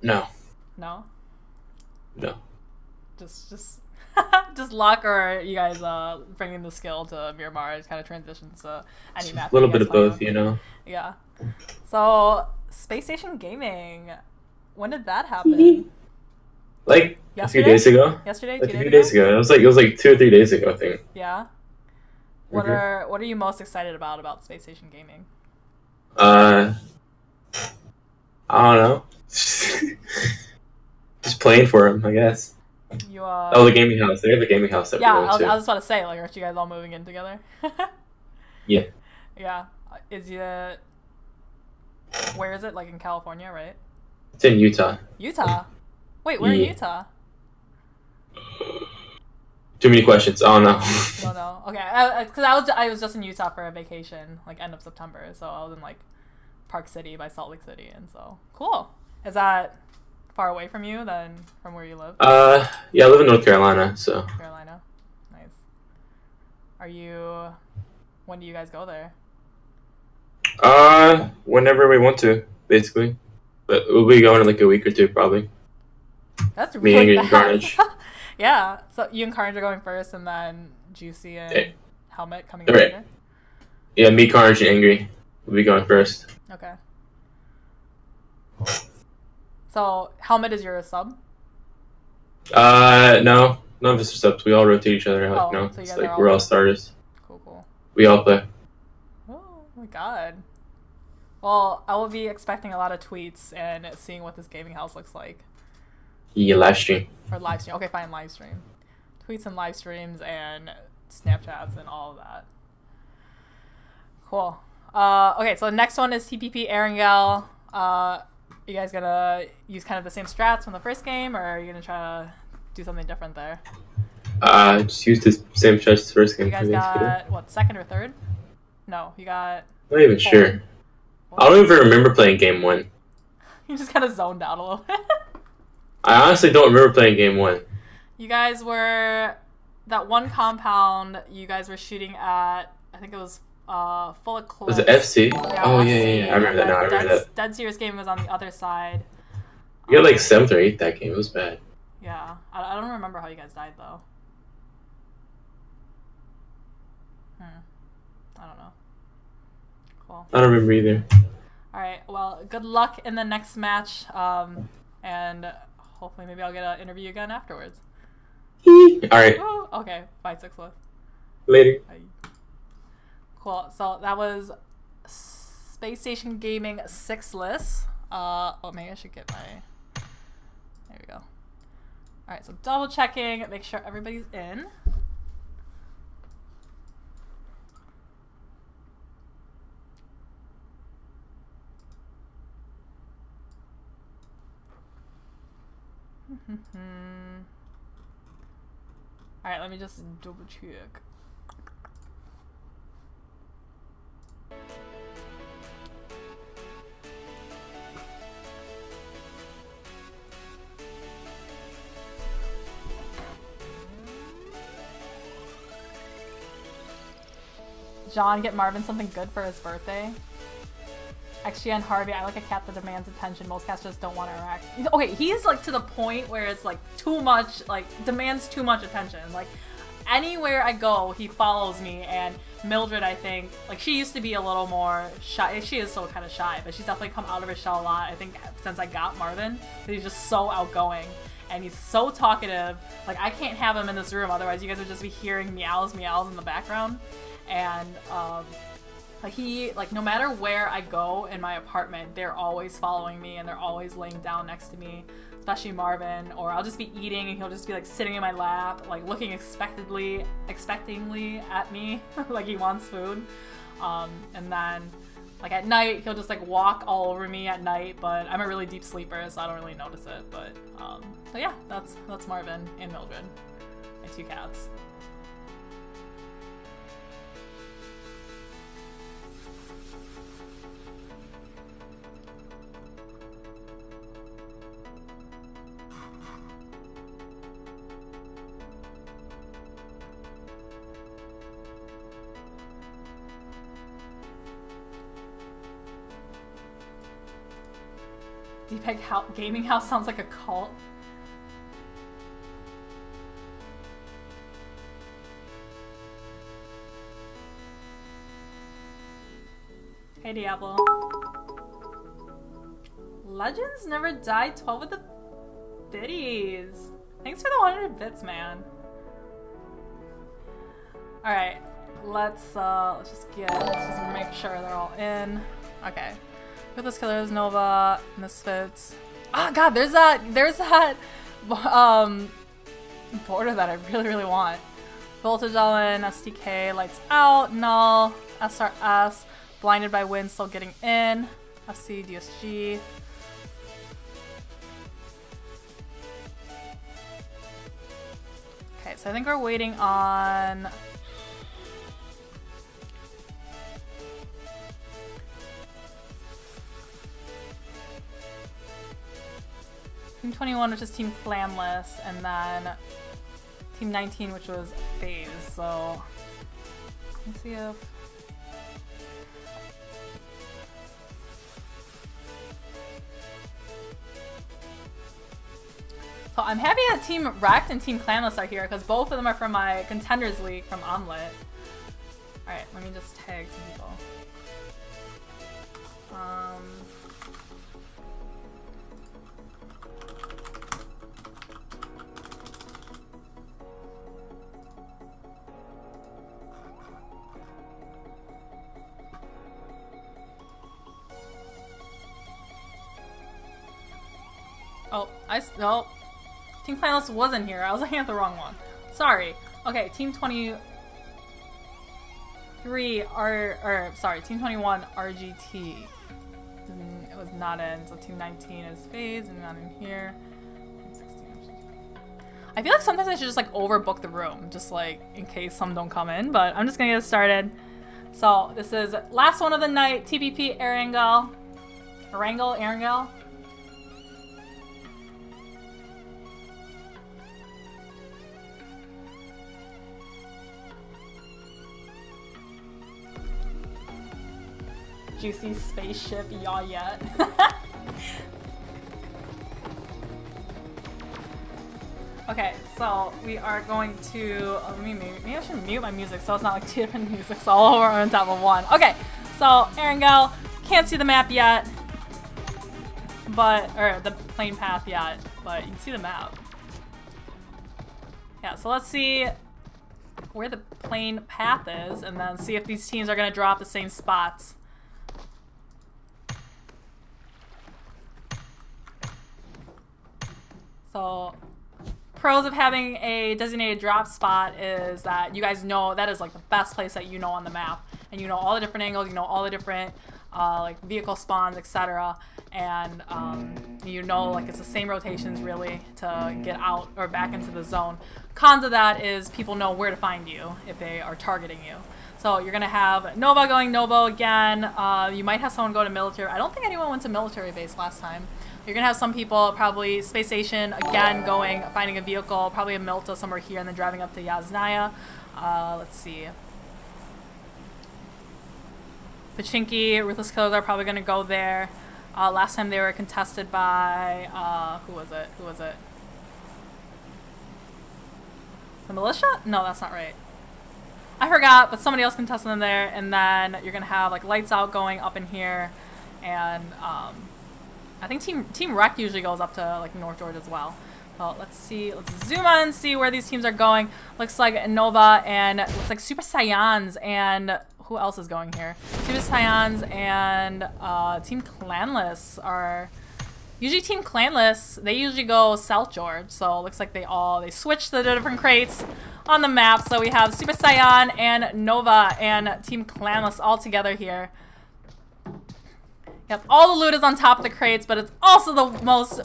No. No? No. Just just luck, or you guys bringing the skill to Miramar? It kind of transitions to any map. A little bit of both, you know. Yeah. So Space Station Gaming, when did that happen? Like yesterday? a few days ago. Yesterday? Like a few days ago. It was like 2 or 3 days ago, I think. Yeah. What are you most excited about Space Station Gaming? I don't know. Just playing for him, I guess. You Oh, the gaming house. They have a gaming house that yeah, we're going to. I was about to say, like, aren't you guys all moving in together? Yeah. Yeah. Where is it? Like in California, right? It's in Utah. Utah? Wait, where in Utah? Too many questions. Oh no. No, no. Okay, because I was just in Utah for a vacation, like end of September, so I was in like Park City by Salt Lake City, and so cool. Is that far away from you than from where you live? Yeah, I live in North Carolina, so. North Carolina, nice. When do you guys go there? Whenever we want to, basically. But we'll be going in like a week or two, probably. That's really Me and Carnage. Yeah, so you and Carnage are going first, and then Juicy and Helmet coming in Right. later? Yeah, me, Carnage, and Angry will be going first. Okay. So, Helmet is your sub? No. None of us are subs. We all rotate each other out. Oh, No, so you it's guys like are all we're all good. starters. Cool. We all play. Oh my god. Well, I will be expecting a lot of tweets and seeing what this gaming house looks like. Yeah, live stream. Or live stream. Okay, fine, live stream. Tweets and live streams and Snapchats and all of that. Cool. Okay, so the next one is TPP Erangel. You guys gonna use kind of the same strats from the first game, or are you gonna try to do something different there? Just use the same strats as the first game. You guys got, what, second or third? No, you got... Not even sure. I don't even remember playing game 1. You just kind of zoned out a little bit. I honestly don't remember playing game 1. You guys were... That one compound you guys were shooting at, I think it was full of clips. Was it FC? Yeah, oh, FC. yeah. I remember that now. I remember that. Dead Serious game was on the other side. You got like 7th or 8th that game. It was bad. Yeah. I don't remember how you guys died, though. I don't know. Cool. I don't remember either. Alright, well, good luck in the next match. And hopefully maybe I'll get an interview again afterwards. Alright. Okay, bye, Sixless. Later. Bye. Cool, so that was Space Station Gaming Sixless. Oh, maybe I should get my... There we go. Alright, so double checking, make sure everybody's in. Alright, let me just double check. John, get Marvin something good for his birthday. XG and Harvey, I like a cat that demands attention. Most cats just don't want to interact. Okay, he's like to the point where it's like too much, like demands too much attention. Like anywhere I go, he follows me. And Mildred, I think, like she used to be a little more shy. She is still kind of shy, but she's definitely come out of her shell a lot. I think since I got Marvin, he's just so outgoing and he's so talkative. Like I can't have him in this room, otherwise you guys would just be hearing meows in the background. And like no matter where I go in my apartment, they're always following me and they're always laying down next to me, especially Marvin. Or I'll just be eating and he'll just be like sitting in my lap, like looking expectingly at me, like he wants food. And then like at night, he'll just like walk all over me at night, but I'm a really deep sleeper, so I don't really notice it. But yeah, that's Marvin and Mildred, my 2 cats. D-Peg Gaming House sounds like a cult. Hey Diablo. Legends never died 12 of the... biddies. Thanks for the 100 bits, man. All right, let's just make sure they're all in. Okay, Ruthless Killers, Nova, Misfits. Oh God, there's that border that I really want. Voltage all in, SDK, Lights Out, Null, SRS, Blinded by Wind still getting in, FC, DSG. Okay, so I think we're waiting on... Team 21, which is Team Clanless, and then Team 19, which was FaZe. So let's see if I'm happy that Team Wrecked and Team Clanless are here because both of them are from my Contenders League from Omelet. Alright, let me just tag some people. No. Team Clanless wasn't here. I was looking at the wrong one. Sorry. Okay, Team 23 Team 21 RGT. It was not in. So Team 19 is FaZe and not in here. I feel like sometimes I should just like overbook the room, just like in case some don't come in, but I'm just gonna get started. So this is last one of the night, TPP Erangel. Erangel? Juicy spaceship, yaw yet. Okay, so we are going to, maybe I should mute my music so it's not like two different musics all over on top of one. Okay, so Erangel, can't see the map yet, or the plane path yet, but you can see the map. Yeah, so let's see where the plane path is and then see if these teams are gonna drop the same spots. So, pros of having a designated drop spot is that you guys know that is like the best place that you know on the map, and you know all the different angles, you know all the different like vehicle spawns, etc. And you know like it's the same rotations really to get out or back into the zone. Cons of that is people know where to find you if they are targeting you. So you're gonna have Nova going Novo again. You might have someone go to military. I don't think anyone went to military base last time. You're gonna have some people probably Space Station again going, finding a vehicle, probably a Milta somewhere here, and then driving up to Yasnaya. Let's see. Pachinki, Ruthless Killers are probably gonna go there. Last time they were contested by who was it? The militia? No, that's not right. I forgot, but somebody else contested them there, and then you're gonna have like Lights Out going up in here, and I think Team Wreck usually goes up to like North Georgia as well. Well, let's see. Let's zoom on and see where these teams are going. Looks like Nova and looks like Super Saiyans and who else is going here? Super Saiyans and Team Clanless are usually Team Clanless. They usually go South George, so it looks like they switch the different crates on the map. So we have Super Saiyan and Nova and Team Clanless all together here. Yep, all the loot is on top of the crates, but it's also the most,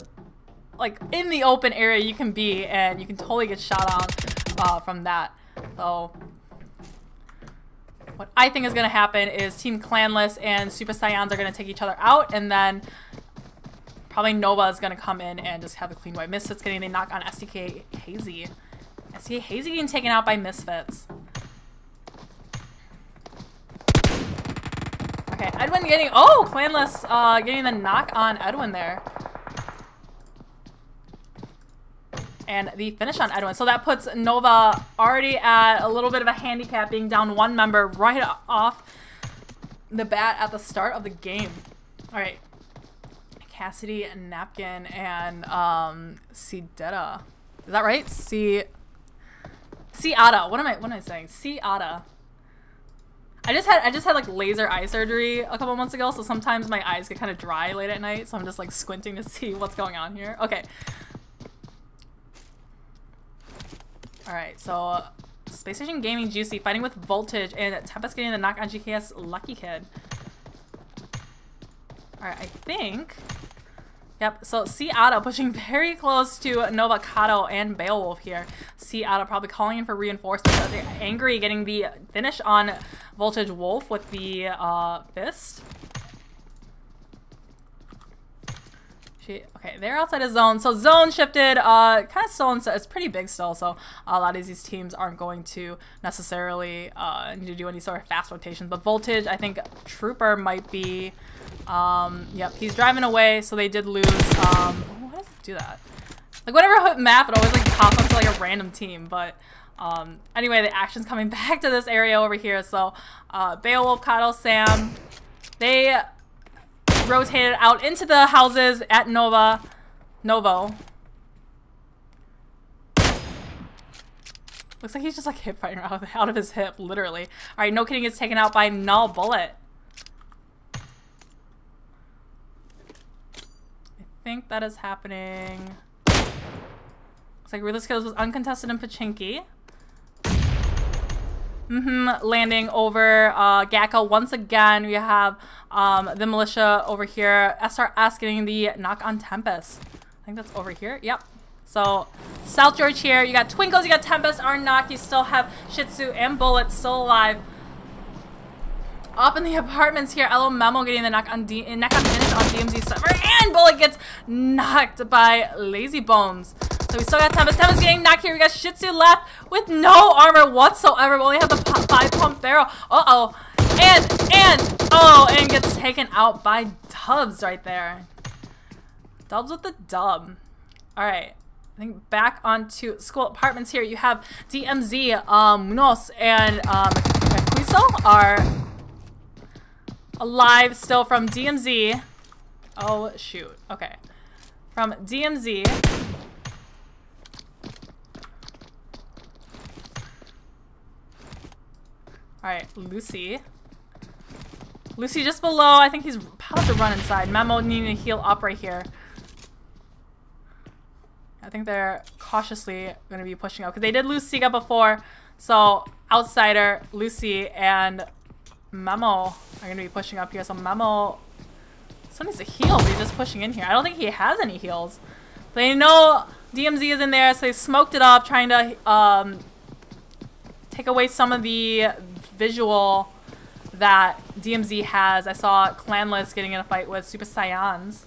like, in the open area you can be, and you can totally get shot on from that. So, what I think is going to happen is Team Clanless and Super Saiyans are going to take each other out, and then probably Nova is going to come in and just have a clean wipe. Misfits getting a knock on SDK Hazy. SDK Hazy getting taken out by Misfits. Okay, Edwin getting, Clanless getting the knock on Edwin there. And the finish on Edwin. So that puts Nova already at a little bit of a handicap, being down one member right off the bat at the start of the game. Alright. Cassidy, Napkin, and Cdetta. Is that right? Ciata. What am I saying? Ciata. I just had like laser eye surgery a couple months ago, so sometimes my eyes get kind of dry late at night, so I'm just like squinting to see what's going on here. Okay. Alright, so Space Station Gaming Juicy fighting with Voltage, and Tempest getting the knock on GKS Lucky Kid. Alright, I think... Yep, so Ciata pushing very close to Nova, Kato, and Beowulf here. Ciata probably calling in for reinforcements. They're angry, getting the finish on Voltage Wolf with the fist. Okay, they're outside of zone. So zone shifted, kind of still, it's pretty big still, so a lot of these teams aren't going to necessarily need to do any sort of fast rotation. But Voltage, I think Trooper might be, yep, he's driving away, so they did lose. Why does it do that? Like, whenever map, it always like pops onto like a random team, but anyway, the action's coming back to this area over here. So Beowulf, Kato, Sam, they rotated out into the houses at Novo. Looks like he's just like hip fighting out of his hip, literally. All right, No Kidding is taken out by Null Bullet. I think that is happening. Looks like Ruthless Kills was uncontested in Pachinki. Landing over Gakko once again. We have the militia over here. SRS getting the knock on Tempest. I think that's over here. Yep. So South George here. You got Twinkles, you got Tempest, Arnock. You still have Shih Tzu and Bullet still alive. Up in the apartments here, Elo Memo getting the knock on finish on DMZ server, and Bullet gets knocked by Lazy Bones. So we still got Tempest. Tempest getting knocked here. We got Shih Tzu left with no armor whatsoever. We only have the 5-pump barrel. And gets taken out by Dubs right there. Dubs with the dub. All right. I think back onto school apartments here. You have DMZ, Munoz, and Maquiso are alive still from DMZ. Oh, shoot. Okay. From DMZ. Alright, Lucy. Lucy just below. I think he's about to run inside. Memo needing to heal up right here. I think they're cautiously going to be pushing up, because they did lose Siga before. So Outsider, Lucy, and Memo are going to be pushing up here. So Memo still needs to heal, but he's just pushing in here. I don't think he has any heals. They know DMZ is in there, so they smoked it up, trying to take away some of the visual that DMZ has. I saw Clanless getting in a fight with Super Saiyans.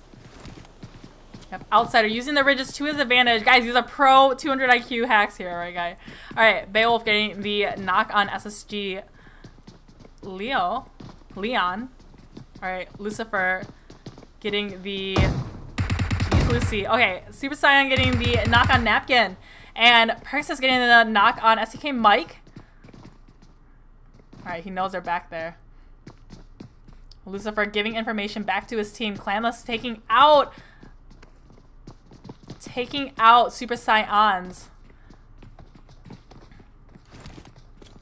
Yep, Outsider using the ridges to his advantage. Guys, these are pro 200 IQ hacks here, right, guy? Alright, Beowulf getting the knock on SSG Leon. Alright, Lucifer getting the... Jeez, Lucy. Okay, Super Saiyan getting the knock on Napkin. And Persis getting the knock on SDK Mike. Alright, he knows they're back there. Lucifer giving information back to his team. Clanless taking out Super Saiyans.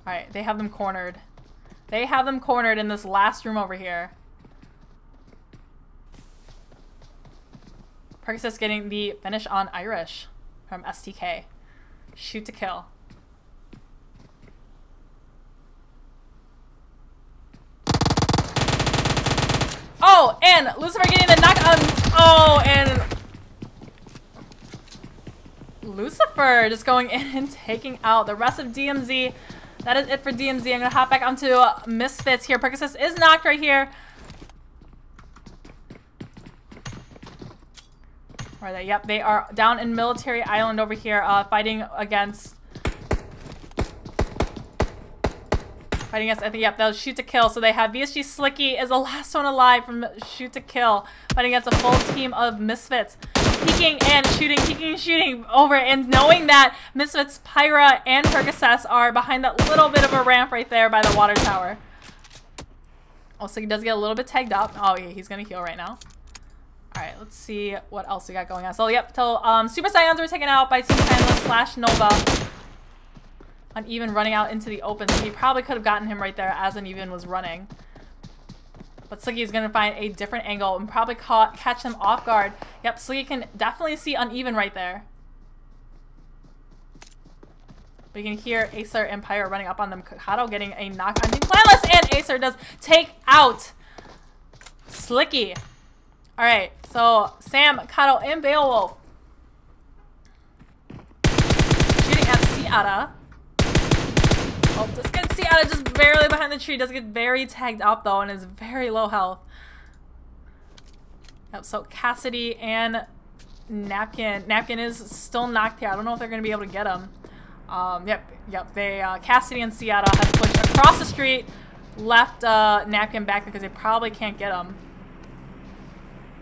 Alright, they have them cornered. They have them cornered in this last room over here. Persis getting the finish on Irish from STK. Shoot to kill. Oh, and Lucifer getting the knock on... Oh, and... Lucifer just going in and taking out the rest of DMZ. That is it for DMZ. I'm going to hop back onto Misfits here. Percocet is knocked right here. Where are they? Yep, they are down in Military Island over here, fighting against... I think, yep, that was Shoot to Kill. So they have VSG Slicky is the last one alive from Shoot to Kill, fighting against a full team of Misfits. Peeking and shooting over, and knowing that Misfits, Pyra, and Percocet are behind that little bit of a ramp right there by the water tower. Oh, so he does get a little bit tagged up. Oh, yeah, he's gonna heal right now. Alright, let's see what else we got going on. So, yep, so Super Saiyans were taken out by Team Clanless / Nova. Uneven running out into the open, so he probably could have gotten him right there as Uneven was running. But Slicky is going to find a different angle and probably catch them off guard. Yep, Slicky can definitely see Uneven right there. But you can hear Acer and Pyro running up on them. Kato getting a knock on Team Clanless, and Acer does take out Slicky. Alright, so Sam, Kato, and Beowulf shooting at Seata. Oh, does get Seata just barely behind the tree. Does get very tagged up though and is very low health. Yep, so Cassidy and Napkin. Napkin is still knocked here. I don't know if they're going to be able to get him. Yep. They Cassidy and Seata have pushed across the street, left Napkin back because they probably can't get him.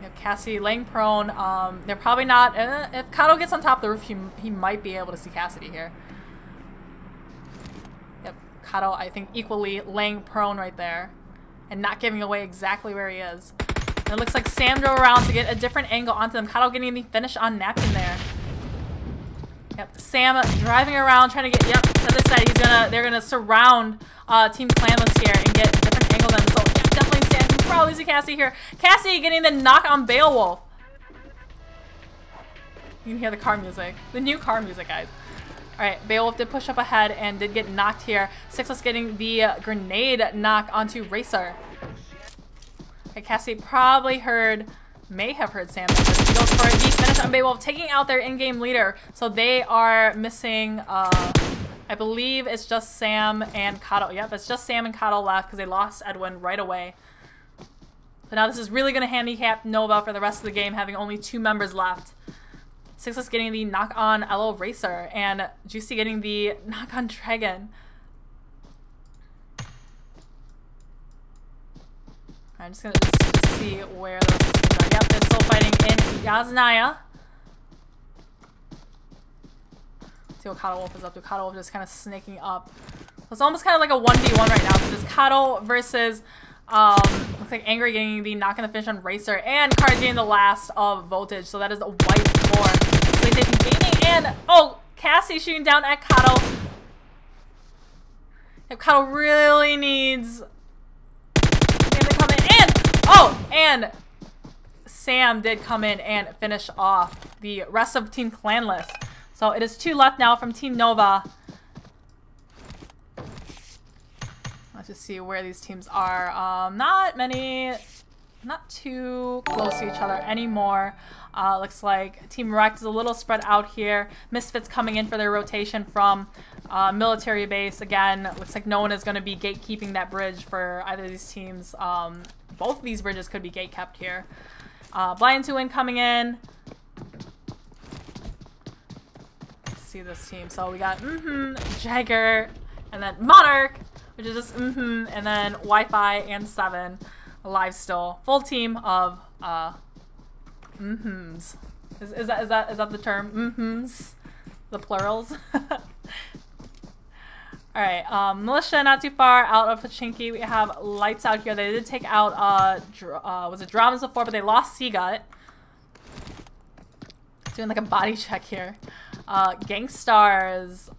Yep, Cassidy laying prone. They're probably not. If Kato gets on top of the roof, he might be able to see Cassidy here. Yep, Kato, I think, equally laying prone right there and not giving away exactly where he is. And it looks like Sam drove around to get a different angle onto them. Kato getting the finish on Napkin there. Yep, Sam driving around trying to get, yep, to the side. They're gonna surround Team Clanless here and get different angles on them. So yep, definitely Sam can probably see Cassidy here. Cassidy getting the knock on Beowulf. You can hear the car music. The new car music, guys. Alright, Beowulf did push up ahead and did get knocked here. Sixless getting the grenade knock onto Racer. Okay, Cassidy probably may have heard Sam. He goes for the finish on Beowulf, taking out their in-game leader. So they are missing, I believe it's just Sam and Kato. Yep, it's just Sam and Kato left because they lost Edwin right away. So now this is really going to handicap Nova for the rest of the game, having only 2 members left. Sixless getting the knock on LO Racer, and Juicy getting the knock on Dragon. I'm just gonna just see where the rest of the teams are. Yep, they're still fighting in Yasnaya. Let's see what Kato Wolf is up to. Kato Wolf just kind of snaking up. It's almost kind of like a 1v1 right now because it's Kato versus looks like Angry getting the knock on the finish on Racer, and Carnage getting the last of Voltage. So that is a white score. So he's gaining, and oh, Cassie shooting down at Kato. If Kato really needs him to come in, and oh, and Sam did come in and finish off the rest of Team Clanless. So it is 2 left now from Team Nova. Let's just see where these teams are. Not many, not too close to each other anymore. Looks like Team Wrecked is a little spread out here. Misfits coming in for their rotation from military base. Again, looks like no one is going to be gatekeeping that bridge for either of these teams. Both of these bridges could be gate kept here. Blind 2 Win coming in. Let's see this team. So we got Jagger, and then Monarch, which is just and then Wi-Fi and 7 alive still. Full team of Is that the term? The plurals. All right, Militia not too far out of Pachinki. We have Lights Out here. They did take out was it Dramas before, but they lost Seagut. Doing like a body check here. Gangstars.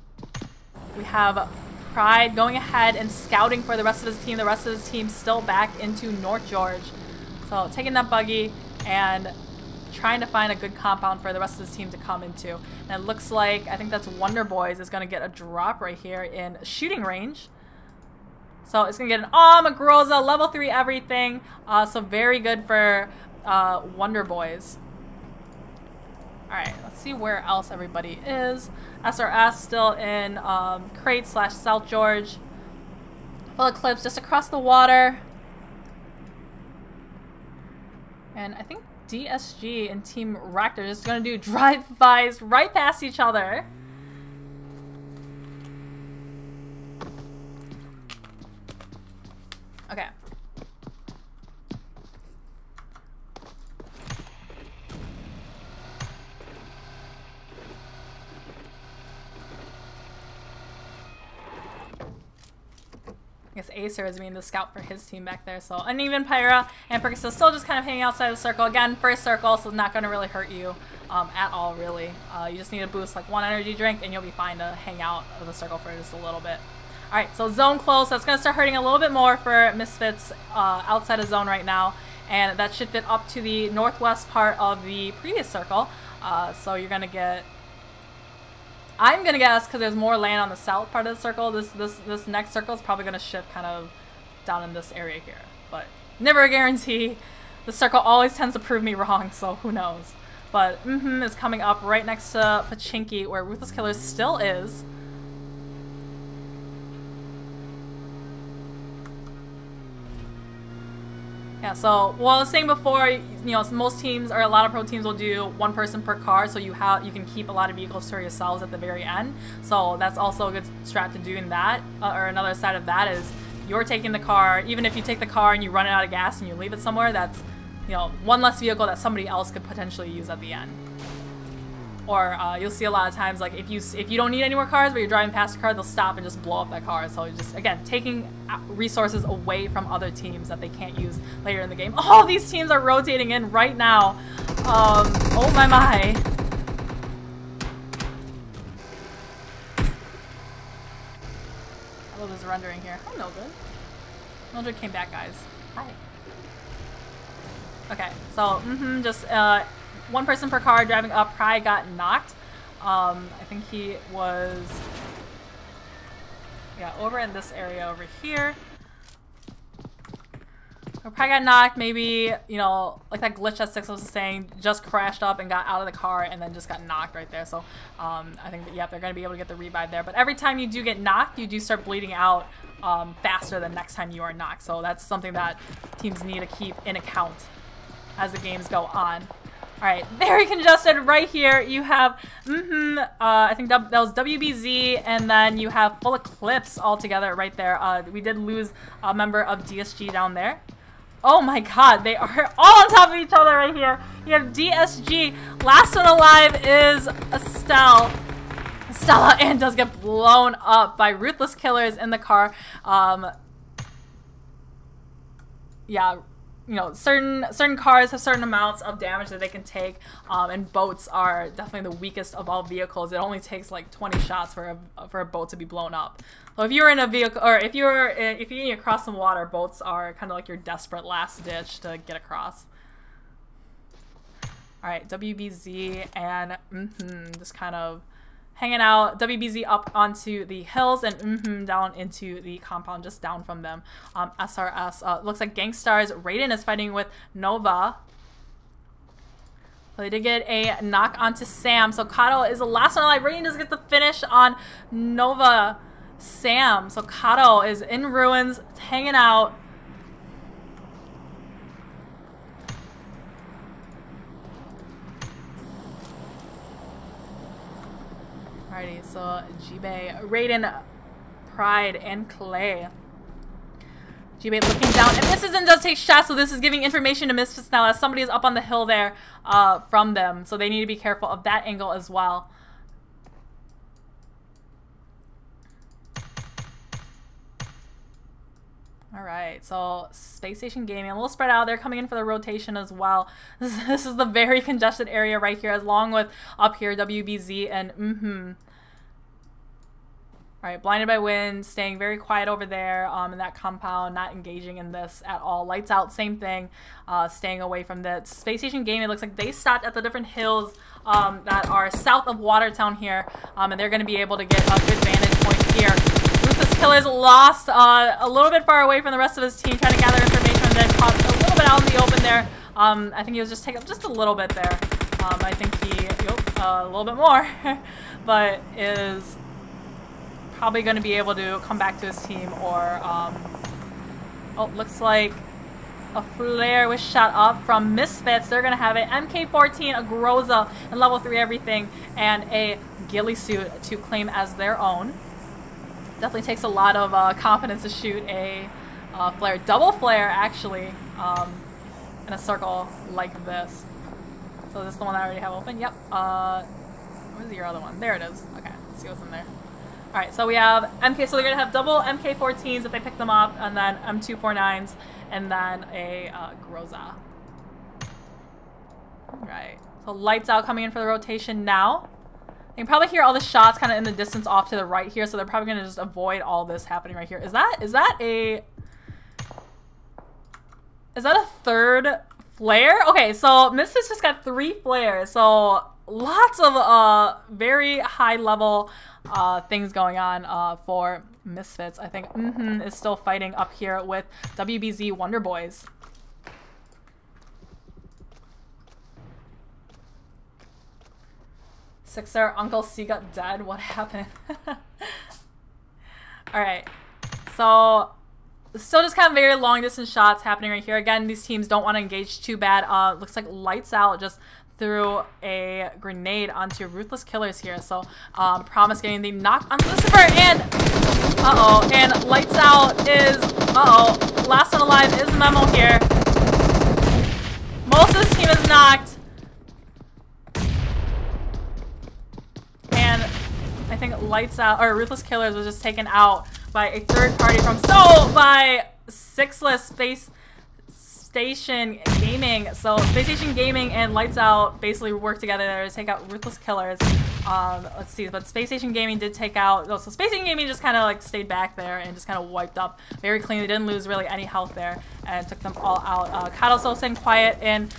We have Pride going ahead and scouting for the rest of his team. The rest of his team still back into North George. So taking that buggy and trying to find a good compound for the rest of his team to come into. And it looks like, I think that's Wonder Boys is going to get a drop right here in shooting range. So it's going to get an Groza, level 3 everything. So very good for Wonder Boys. Alright, let's see where else everybody is. SRS still in Crate / South George. Full Eclipse just across the water. And I think DSG and Team Wrecked are just going to do drive-bys right past each other. Okay. guess Acer is being the scout for his team back there. So, and even Pyra and Percus still just kind of hanging outside the circle. Again, first circle, so it's not going to really hurt you at all, really. You just need to boost like 1 energy drink, and you'll be fine to hang out of the circle for just a little bit. All right, so zone close. That's going to start hurting a little bit more for Misfits outside of zone right now, and that shifted up to the northwest part of the previous circle. So you're going to get... I'm gonna guess because there's more land on the south part of the circle. This next circle is probably gonna shift kind of down in this area here, but never a guarantee. The circle always tends to prove me wrong, so who knows? But is coming up right next to Pachinki, where Ruthless Killer still is. Yeah, so well, I was saying before, you know, most teams or a lot of pro teams will do 1 person per car, so you can keep a lot of vehicles to yourselves at the very end. So that's also a good strat to doing that. Or another side of that is you're taking the car. Even if you take the car and you run it out of gas and you leave it somewhere, that's, you know, 1 less vehicle that somebody else could potentially use at the end. Or you'll see a lot of times, like if you don't need any more cars, but you're driving past a car, they'll stop and just blow up that car. So you're just, again, taking resources away from other teams that they can't use later in the game. Oh, these teams are rotating in right now. Oh my. Hello, there's rendering here. Hi, Mildred. Mildred came back, guys. Hi. Okay, so just 1 person per car driving up. Pry got knocked. I think he was, yeah, over in this area over here. Pry got knocked. Maybe, you know, like that glitch that Six was saying, just crashed up and got out of the car and then just got knocked right there. So I think that, yeah, they're going to be able to get the revive there. But every time you do get knocked, you do start bleeding out faster than next time you are knocked. So that's something that teams need to keep in account as the games go on. Alright, very congested right here. You have, I think that was WBZ, and then you have Full Eclipse all together right there. We did lose a member of DSG down there. Oh my god, they are all on top of each other right here. You have DSG. Last one alive is Estelle. Stella, and does get blown up by Ruthless Killers in the car. Yeah. You know, certain cars have certain amounts of damage that they can take, and boats are definitely the weakest of all vehicles. It only takes like 20 shots for a boat to be blown up. So if you're in a vehicle, or if you're getting across some water, boats are kind of like your desperate last ditch to get across. All right, WBZ and just kind of hanging out. WBZ up onto the hills and down into the compound just down from them. SRS looks like Gangstars. Raiden is fighting with Nova. So they did get a knock onto Sam. So Kato is the last one alive. Raiden does get the finish on Nova Sam. So Kato is in ruins, hanging out. Alrighty, so Jibe, Raiden, Pride, and Clay. Jibe looking down, and misses and does take shots, so this is giving information to Misfits now as somebody is up on the hill there from them, so they need to be careful of that angle as well. Alright, so Space Station Gaming, a little spread out. They're coming in for the rotation as well. This is the very congested area right here, along with up here WBZ and Alright, Blinded by Wind, staying very quiet over there in that compound, not engaging in this at all. Lights Out, same thing, staying away from the Space Station Gaming. It looks like they stopped at the different hills that are south of Watertown here, and they're going to be able to get a good vantage point here. Ruthless Killers lost a little bit far away from the rest of his team, trying to gather information, and then caught a little bit out in the open there. I think he was just taking up just a little bit there. I think he, a little bit more, but is probably going to be able to come back to his team, or oh, looks like a flare was shot up from Misfits. They're going to have an MK14, a Groza, and level 3 everything, and a ghillie suit to claim as their own. Definitely takes a lot of confidence to shoot a flare, double flare actually, in a circle like this. So this is the one I already have open. Yep. Where's your other one? There it is. Okay, let's see what's in there. Alright, so we have MK, so they're gonna have double MK14s if they pick them up, and then M249s, and then a Groza. Right. So lights out coming in for the rotation now. You can probably hear all the shots kind of in the distance off to the right here, so they're probably gonna just avoid all this happening right here. Is that a third flare? Okay, so Misfits just got 3 flares, so lots of very high level things going on for Misfits. I think is still fighting up here with WBZ Wonder Boys. Sixer, Uncle C got dead. What happened? Alright. So, still just kind of very long distance shots happening right here. Again, these teams don't want to engage too bad. Looks like Lights Out just threw a grenade onto Ruthless Killers here. So, Promise getting the knock on Lucifer, and and Lights Out is, last one alive is Memo here. Most of this team is knocked. And I think Lights Out, or Ruthless Killers was just taken out by a third party by Sixless Space Station Gaming. So Space Station Gaming and Lights Out basically worked together there to take out Ruthless Killers. Let's see, but Space Station Gaming did take out, so Space Station Gaming just kind of like stayed back there and just kind of wiped up very cleanly. Didn't lose really any health there and took them all out. Kato still staying quiet in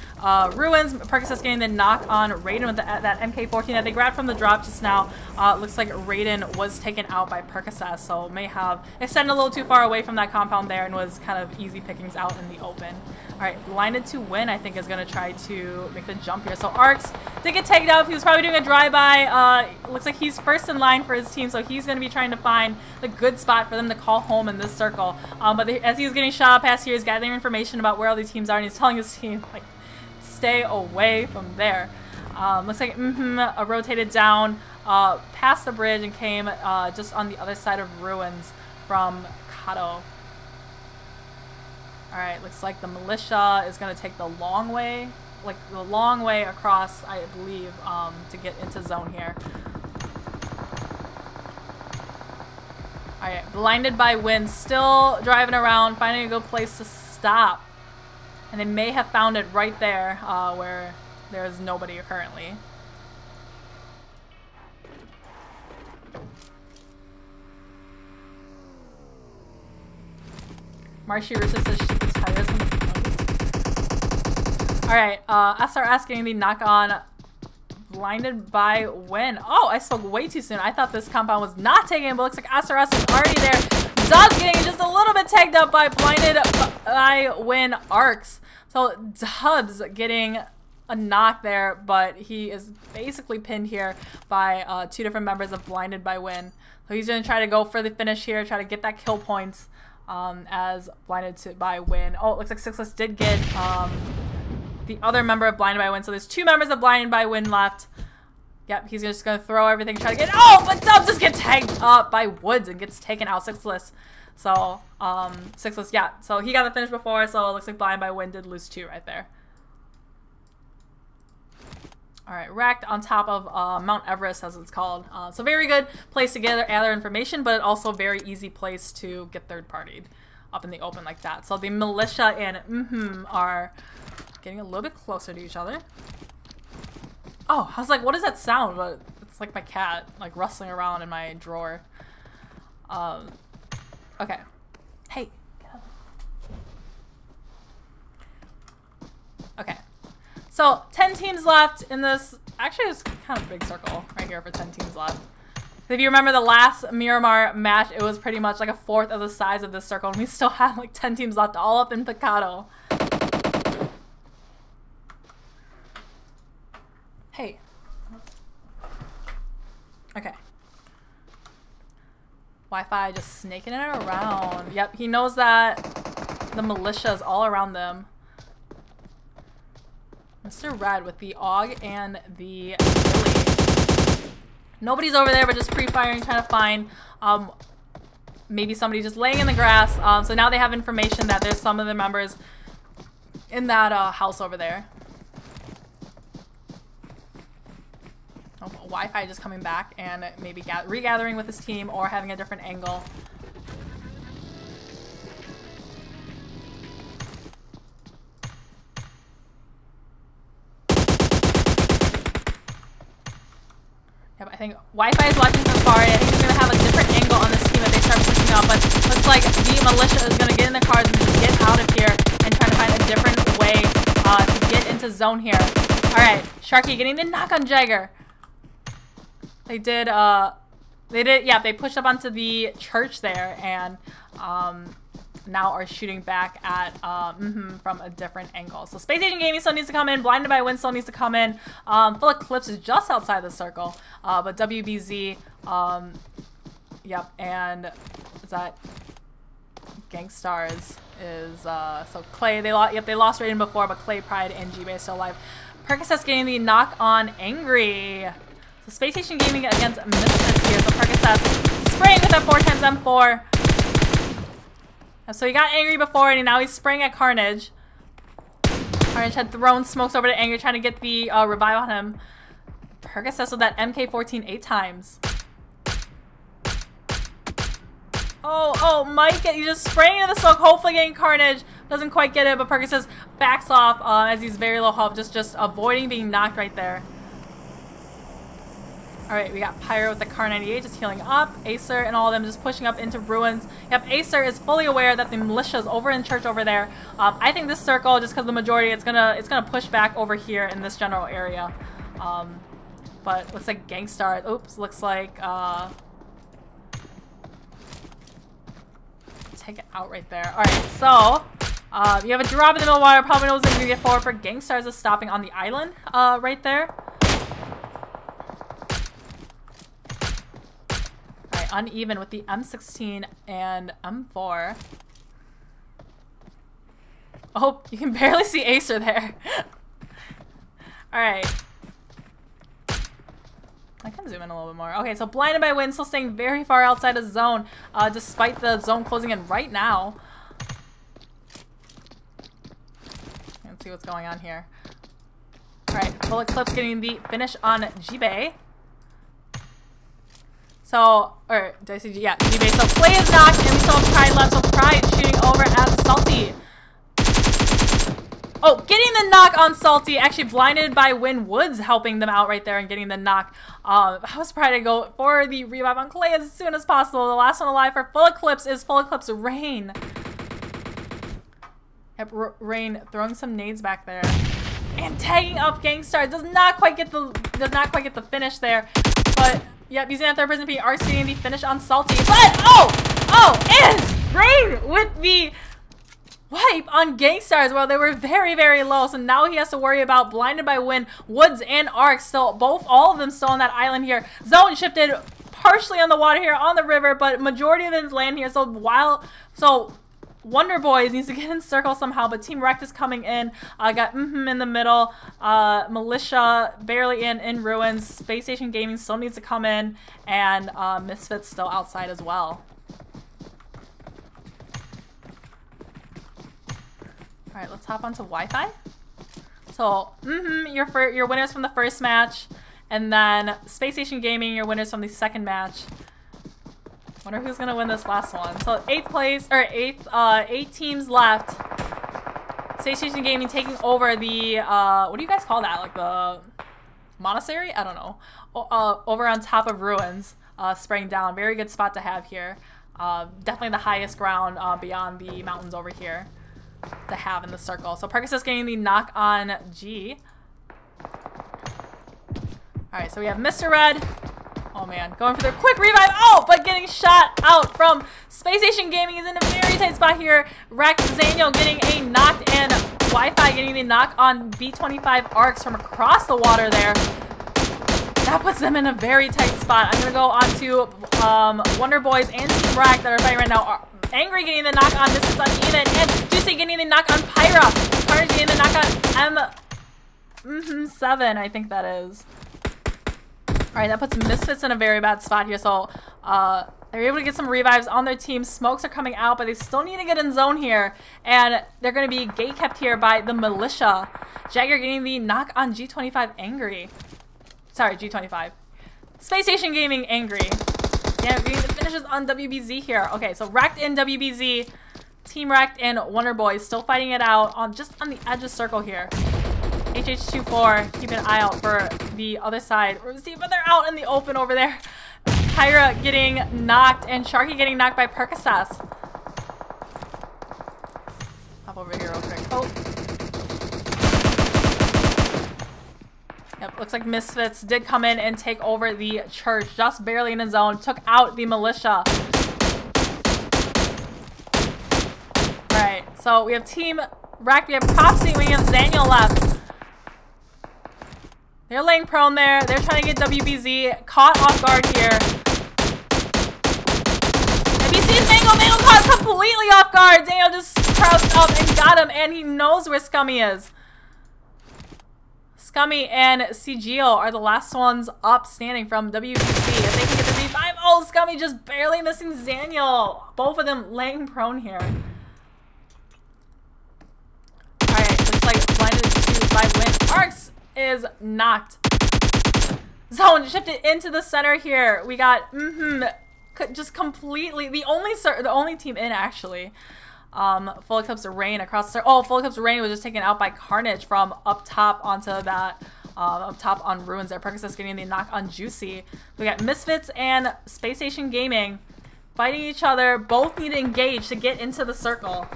Ruins. Percocet getting the knock on Raiden with that MK14 that they grabbed from the drop just now. Looks like Raiden was taken out by Percocet, so may have extended a little too far away from that compound there and was kind of easy pickings out in the open. Alright, Blinded to Win, I think, is going to try to make the jump here. So Arcs did get tagged out. He was probably doing a drive-by. Looks like he's first in line for his team, so he's going to be trying to find the good spot for them to call home in this circle. But as he was getting shot past here, he's gathering information about where all these teams are, and he's telling his team, like, stay away from there. Looks like rotated down past the bridge and came just on the other side of Ruins from Kato. Alright, looks like the militia is going to take the long way, across, I believe, to get into zone here. Alright, Blinded by Wind, still driving around, finding a good place to stop. And they may have found it right there, where there is nobody currently. Marshy Richard says she gets tires on the boat. Alright, SRS getting the knock on Blinded by Win. Oh, I spoke way too soon. I thought this compound was not taken, but looks like SRS is already there. Dubs getting just a little bit tagged up by Blinded by Win Arcs. So Dubs getting a knock there, but he is basically pinned here by 2 different members of Blinded by Win. So he's going to try to go for the finish here, try to get that kill points. As Blinded by Win. Oh, it looks like Sixless did get the other member of Blinded by Win. So there's 2 members of Blinded by Win left. Yep, he's just going to throw everything, try to get... Oh, but Dubs just gets tagged up by Woods and gets taken out. Sixless. So, Sixless, yeah. So he got the finish before, so it looks like Blinded by Win did lose 2 right there. Alright, Racked on top of Mount Everest, as it's called. So very good place to gather information, but also very easy place to get third-partied up in the open like that. So the militia and are getting a little bit closer to each other. Oh, I was like, what is that sound? But it's like my cat, like, rustling around in my drawer. Okay. Hey. Okay. So, 10 teams left in this, actually it's kind of a big circle right here for 10 teams left. If you remember the last Miramar match, it was pretty much like a 1/4 of the size of this circle, and we still have like 10 teams left, all up in Picado. Hey. Okay. Wi-Fi just snaking it around. Yep, he knows that the militia is all around them. Mr. Red with the AUG and the Billy. Nobody's over there, but just pre-firing, trying to find maybe somebody just laying in the grass. So now they have information that there's some of the members in that house over there. Oh, Wi-Fi just coming back and maybe regathering with his team or having a different angle. Yep, I think Wi-Fi is watching Safari. I think he's going to have a different angle on this team if they start pushing up, but looks like the militia is going to get in the cars and just get out of here and try to find a different way to get into zone here. Alright, Sharky getting the knock on Jagger. They pushed up onto the church there and now are shooting back at from a different angle. So Space Station Gaming still needs to come in. Blinded by Wind still needs to come in. Full Eclipse is just outside the circle. But WBZ, yep, and is that Gangstars is so Clay, they lost Raiden before, but Clay, Pride, and G-Bay is still alive. Percocet's getting the knock on Angry. So Space Station Gaming against Misfits here. So Percocet spraying with that 4x-M4. So he got Angry before, and now he's spraying at Carnage. Carnage had thrown smokes over to Angry, trying to get the revive on him. Percocet with that MK14 8 times. Oh, Mike, he's just spraying into the smoke, hopefully getting Carnage. Doesn't quite get it, but Percocet backs off as he's very low health, just avoiding being knocked right there. Alright, we got Pyro with the Car 98 just healing up. Acer and all of them just pushing up into ruins. Yep, Acer is fully aware that the militia is over in church over there. I think this circle, just because the majority, it's gonna push back over here in this general area. But looks like Gangstar. Oops, looks like take it out right there. Alright, so you have a drop in the middle of water. Probably knows they're gonna get forward for Gangstars is stopping on the island right there. Alright, uneven with the M16 and M4. Oh, you can barely see Acer there. Alright. I can zoom in a little bit more. Okay, so Blinded by Wind still staying very far outside of zone, despite the zone closing in right now. Let's see what's going on here. Alright, Full Eclipse getting the finish on G-Bay. So, or did I say G? Yeah, G-Bay. So Clay is knocked, and we still have Pride left. So Pride shooting over at Salty. Oh, getting the knock on Salty. Actually, Blinded by Wind Woods helping them out right there and getting the knock. I was trying to go for the revive on Clay as soon as possible. The last one alive for Full Eclipse is Full Eclipse Rain. Yep, Rain throwing some nades back there and tagging up Gangstar. Does not quite get the finish there, but yep, using that third person being RC and the finish on Salty. But and Rain with the wipe on Gangstar as well. They were very, very low, so now he has to worry about Blinded by Wind, Woods, and Arc still, all of them still on that island here. Zone shifted partially on the water here, on the river, but majority of it is land here, so Wonder Boys needs to get in circle somehow, but Team Wrecked is coming in. Got in the middle, Militia barely in ruins, Space Station Gaming still needs to come in, and Misfits still outside as well. Alright, let's hop onto Wi-Fi. So, your winners from the first match, and then Space Station Gaming, your winners from the second match. Wonder who's gonna win this last one. So 8th place, or 8 teams left. Space Station Gaming taking over the what do you guys call that? Like the monastery? I don't know. Over on top of ruins, spraying down. Very good spot to have here. Definitely the highest ground beyond the mountains over here to have in the circle. So Percocet's getting the knock on G. Alright, so we have Mr. Red. Oh man, going for the quick revive. Oh, but getting shot out from Space Station Gaming. Is in a very tight spot here. Rex Zaniel getting a knock, and Wi-Fi getting the knock on B25 Arcs from across the water there. That puts them in a very tight spot. I'm gonna go on to Wonder Boys and Team Rack that are fighting right now. Angry getting the knock on Misfits uneven, and Juicy getting the knock on Pyra. Carnage getting the knock on 7, I think that is. Alright, that puts Misfits in a very bad spot here, so they're able to get some revives on their team. Smokes are coming out, but they still need to get in zone here, and they're going to be gate kept here by the Militia. Jagger getting the knock on G25 Angry. Sorry, G25. Space Station Gaming angry. Yeah, getting the finishes on WBZ here. Okay, so Wrecked in WBZ. Team Wrecked and Wonder Boys still fighting it out on just on the edge of circle here. HH24, keep an eye out for the other side. We're see, but they're out in the open over there. Pyra getting knocked and Sharky getting knocked by Percocet. Hop over here real quick. Oh. Yep, looks like Misfits did come in and take over the church, just barely in his zone. Took out the militia. Alright, so we have Team Wreck, we have Propsy, we have Zaniel left. They're laying prone there. They're trying to get WBZ caught off guard here. And you see Mango. Mango caught completely off guard. Daniel just crouched up and got him, and he knows where Scummy is. Scummy and CGO are the last ones up standing from WBC. If they can get the revive. Oh, Scummy just barely missing Zaniel. Both of them laying prone here. Alright, looks like blinded to by Win. Arcs is knocked. Zone shifted into the center here. We got just completely the only team in actually. Full Eclipse of Rain across the Full Eclipse of Rain was just taken out by Carnage from up top onto that up top on Ruins there. Percocet's getting the knock on Juicy. We got Misfits and Space Station Gaming fighting each other. Both need to engage to get into the circle.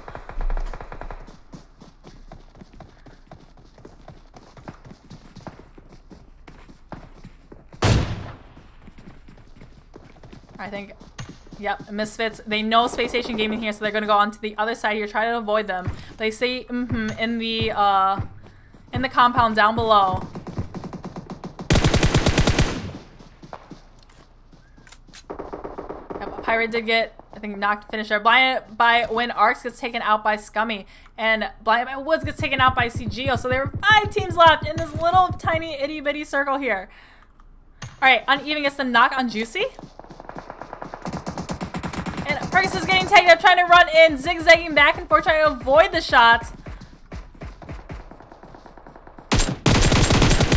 I think, yep, Misfits, they know Space Station Gaming here, so they're going to go on to the other side here, try to avoid them. They see in the compound down below. Yep, Pirate did get, I think, knocked finisher. Blinded by Win Arcs gets taken out by Scummy, and Blinded by Woods gets taken out by CGO. So there are 5 teams left in this little tiny itty bitty circle here. Alright, Uneven gets the knock on Juicy. And Percocet is getting tagged up, trying to run in, zigzagging back and forth, trying to avoid the shots.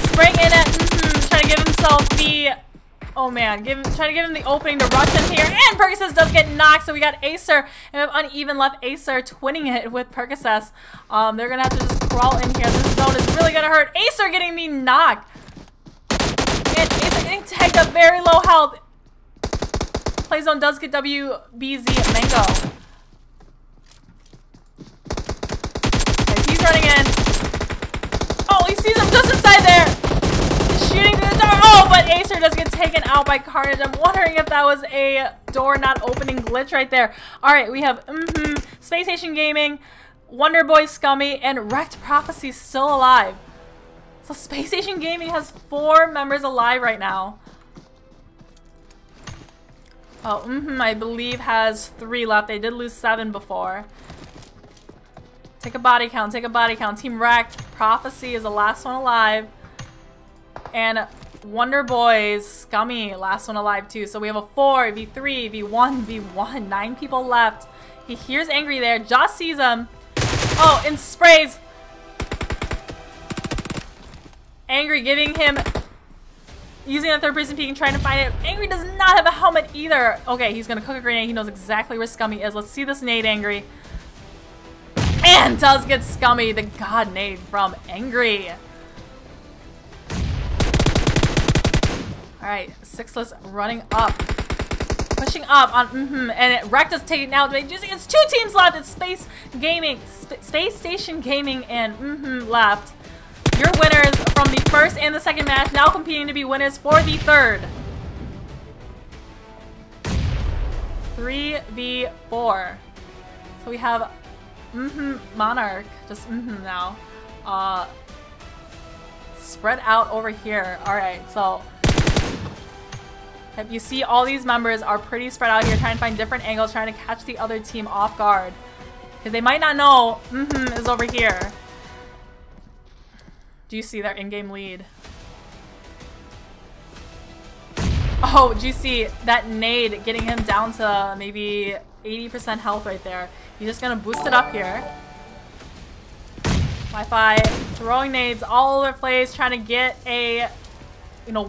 Spring in at, trying to give himself the, oh man, trying to give him the opening to rush in here. And Percocet does get knocked, so we got Acer, and we have Uneven left Acer twinning it with Percocet. They're going to have to just crawl in here. This zone is really going to hurt. Acer getting the knock. And Acer getting tagged up, very low health. Playzone does get WBZ Mango. Okay, he's running in. Oh, he sees him just inside there. He's shooting through the door. Oh, but Acer does get taken out by Carnage. I'm wondering if that was a door not opening glitch right there. Alright, we have Space Station Gaming, Wonder Boy Scummy, and Wrecked Prophecy still alive. So Space Station Gaming has 4 members alive right now. Oh, I believe has 3 left. They did lose 7 before. Take a body count, take a body count. Team Wrecked, Prophecy is the last one alive. And Wonder Boys, Scummy, last one alive too. So we have a 4, v3, v1, v1. 9 people left. He hears Angry there, just sees him. Oh, and sprays. Angry giving him, using a third person peek and trying to find it. Angry does not have a helmet either. Okay, he's gonna cook a grenade. He knows exactly where Scummy is. Let's see this nade, Angry. And does get Scummy, the god nade from Angry. Alright, Sixless running up. Pushing up on and Wrecked is taken out. It's 2 teams left. It's Space Gaming, Space Station Gaming and left. Your winners from the first and the second match, now competing to be winners for the third. 3v4. So we have Monarch, just now. Spread out over here. Alright, so if you see all these members are pretty spread out here, trying to find different angles, trying to catch the other team off guard. Because they might not know is over here. Do you see their in-game lead? Oh, do you see that nade getting him down to maybe 80% health right there? He's just gonna boost it up here. Wi-Fi throwing nades all over the place, trying to get a you know,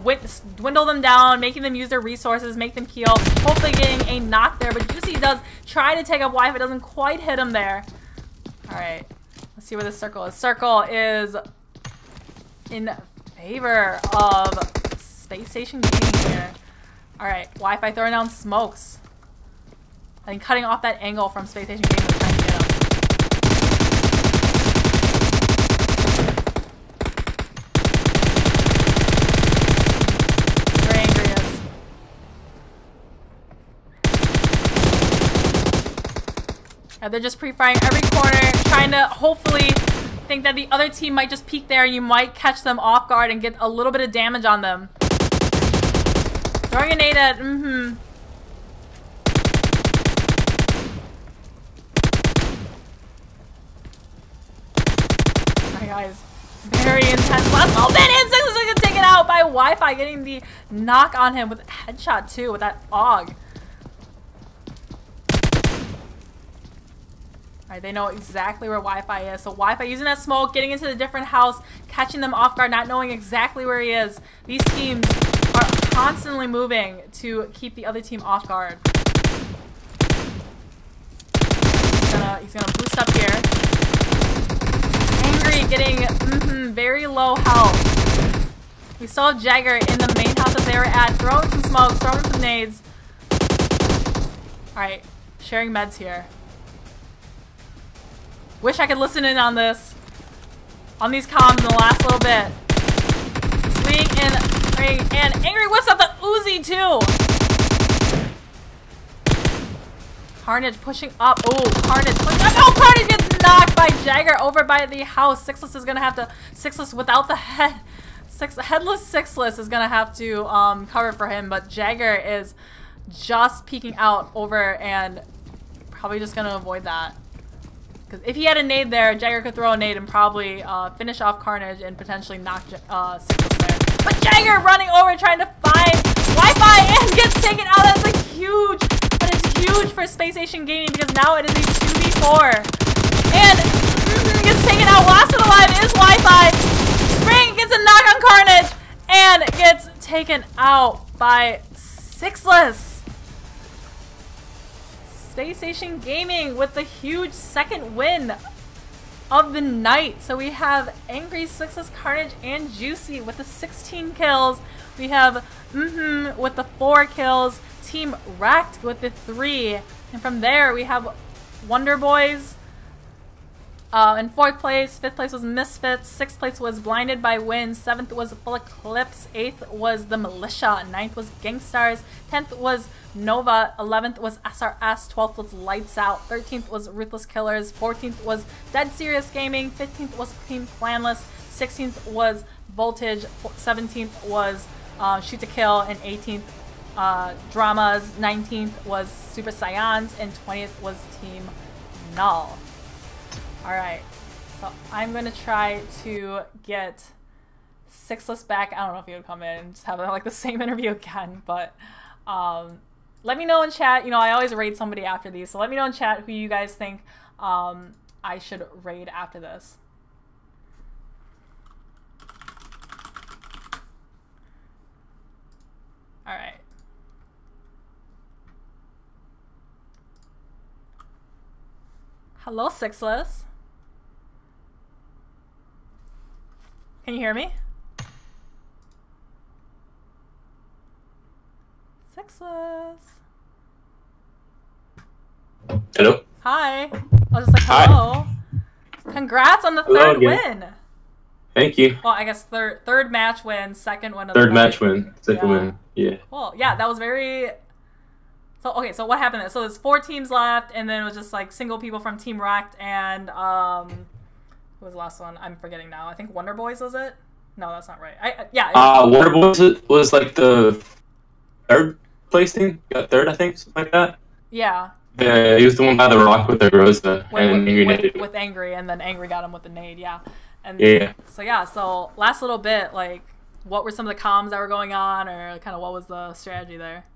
dwindle them down, making them use their resources, make them heal, hopefully getting a knock there. But Juicy does try to take up Wi-Fi, doesn't quite hit him there. All right, let's see where this circle is. Circle is in favor of Space Station Gaming here. All right, Wi-Fi throwing down smokes. I think cutting off that angle from Space Station Gaming was trying to get him. Very angry he is. Yeah, they're just pre-firing every corner, trying to hopefully think that the other team might just peek there and you might catch them off guard and get a little bit of damage on them. Throwing a nade at, Alright guys, very intense last moment, and Six is gonna get taken out by Wi-Fi, getting the knock on him with a headshot too, with that AUG. Alright, they know exactly where Wi-Fi is. So Wi-Fi using that smoke, getting into the different house, catching them off guard, not knowing exactly where he is. These teams are constantly moving to keep the other team off guard. He's gonna boost up here. Angry, getting very low health. We still have Jagger in the main house that they were at, throwing some smokes, throwing some nades. Alright, sharing meds here. Wish I could listen in on this. On these comms in the last little bit. Swing and Angry whips up the Uzi too. Carnage pushing up. Oh, Carnage pushing up. Oh, Carnage gets knocked by Jagger over by the house. Sixless is gonna have to, Sixless without the head. Headless Sixless is gonna have to cover for him, but Jagger is just peeking out over and probably just gonna avoid that. Because if he had a nade there, Jagger could throw a nade and probably finish off Carnage and potentially knock Sixless there. But Jagger running over trying to find Wi-Fi and gets taken out. That's a huge, but it's huge for Space Station Gaming because now it is a 2v4. And gets taken out. Last one alive is Wi-Fi. Spring gets a knock on Carnage and gets taken out by Sixless. Space Station Gaming with the huge second win of the night. So we have Angry, Sixless, Carnage, and Juicy with the 16 kills. We have with the 4 kills. Team Wrecked with the 3. And from there we have Wonder Boys in 4th place. 5th place was Misfits. 6th place was Blinded by Wind. 7th was Full Eclipse. 8th was The Militia. 9th was Gangstars. 10th was Nova. 11th was SRS. 12th was Lights Out. 13th was Ruthless Killers. 14th was Dead Serious Gaming. 15th was Team Planless. 16th was Voltage. 17th was Shoot to Kill. And 18th Dramas. 19th was Super Scions. And 20th was Team Null. Alright, so I'm going to try to get Sixless back. I don't know if he would come in and just have like the same interview again, but let me know in chat. You know, I always raid somebody after these, so let me know in chat who you guys think I should raid after this. Alright. Hello, Sixless. Can you hear me? Sixless. Hello. Hi. I was just like, hello. Hi. Congrats on the third win. Thank you. Well, I guess third match win, second win of third match win, second win. Yeah. Cool. Yeah, that was very. So okay, so what happened there? So there's 4 teams left, and then it was just like single people from Team Wrecked and who was the last one? I'm forgetting now. I think Wonder Boys was it? No, that's not right. Wonder Boys was like the 3rd place team. Got 3rd, I think, something like that. Yeah. Yeah, he was the one by the rock with the Rosa and with Angry, and then Angry got him with the nade. Yeah. And yeah. So last little bit, like, what were some of the comms that were going on, or kind of what was the strategy there?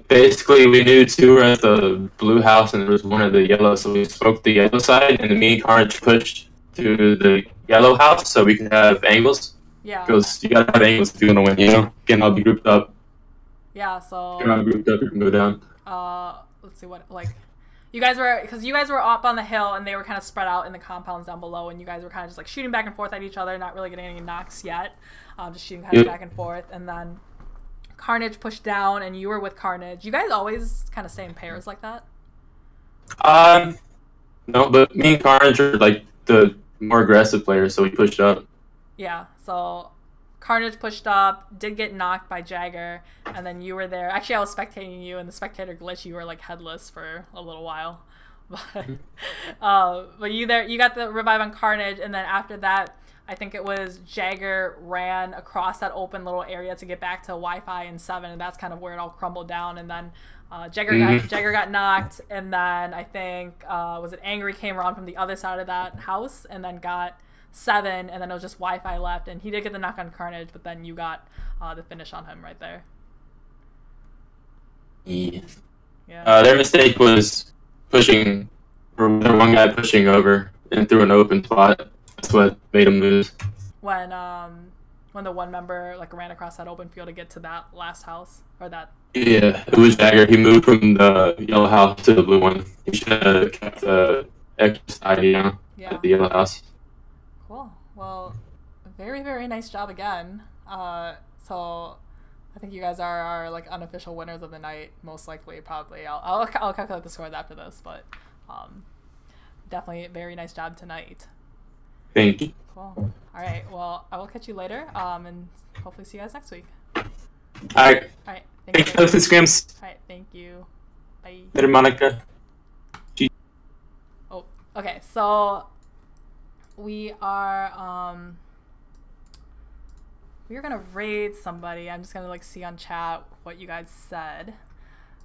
Basically, we knew 2 were at the blue house and there was 1 at the yellow, so we spoke the yellow side, and me and Carnage pushed to the yellow house so we could have angles. Yeah. Because you gotta have angles if you want to win, you know? Can't all be grouped up. Yeah, so... If you're not grouped up, you can go down. Let's see what, like... You guys were up on the hill and they were kind of spread out in the compounds down below, and you guys were kind of just like shooting back and forth at each other, not really getting any knocks yet. Just shooting kind of back and forth, and then Carnage pushed down and you were with Carnage. You guys always kind of stay in pairs like that? No, but me and Carnage are like the more aggressive players, so we pushed up. Yeah, so Carnage pushed up, did get knocked by Jagger, and then you were there. Actually, I was spectating you, and the spectator glitch, you were like headless for a little while. But you got the revive on Carnage, and then after that, I think it was Jagger ran across that open little area to get back to Wi-Fi and 7, and that's kind of where it all crumbled down. And then Jagger got knocked, and then I think was it Angry came around from the other side of that house and then got 7, and then it was just Wi-Fi left, and he did get the knock on Carnage, but then you got the finish on him right there. Yeah. Their mistake was pushing, or their one guy pushing over and through an open spot. That's what made him lose. When the one member like ran across that open field to get to that last house, or that. Yeah, it was Jagger. He moved from the yellow house to the blue one. He should have kept the extra side, you know, at the yellow house. Cool. Well, very, very nice job again. So I think you guys are like unofficial winners of the night, most likely, probably. I'll calculate the scores after this, but definitely a very nice job tonight. Thank you. Cool. All right. Well, I will catch you later, and hopefully see you guys next week. All right. All right. Thanks for the scrims. All right. Thank you. Bye. Later, Monica. Oh, okay. So we are gonna raid somebody. I'm just gonna like see on chat what you guys said.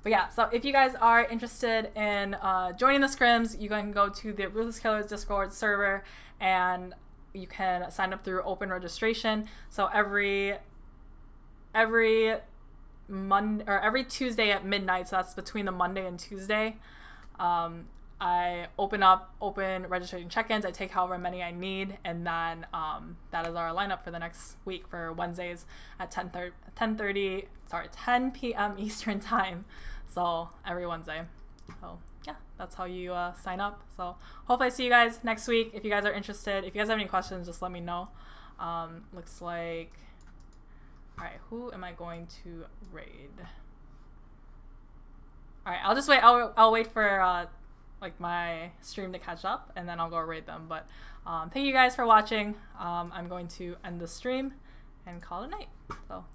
But yeah, so if you guys are interested in joining the scrims, you can go to the Ruthless Killers Discord server, and you can sign up through open registration. So every Monday or every Tuesday at midnight, so that's between the Monday and Tuesday, I open registration check-ins. I take however many I need, and then that is our lineup for the next week for Wednesdays at 10 p.m. Eastern time. So every Wednesday. So yeah, that's how you sign up. So hopefully I see you guys next week. If you guys are interested, if you guys have any questions, just let me know. Looks like, all right, who am I going to raid? All right, I'll just wait. I'll wait for like my stream to catch up, and then I'll go raid them. But thank you guys for watching. I'm going to end the stream and call it a night. So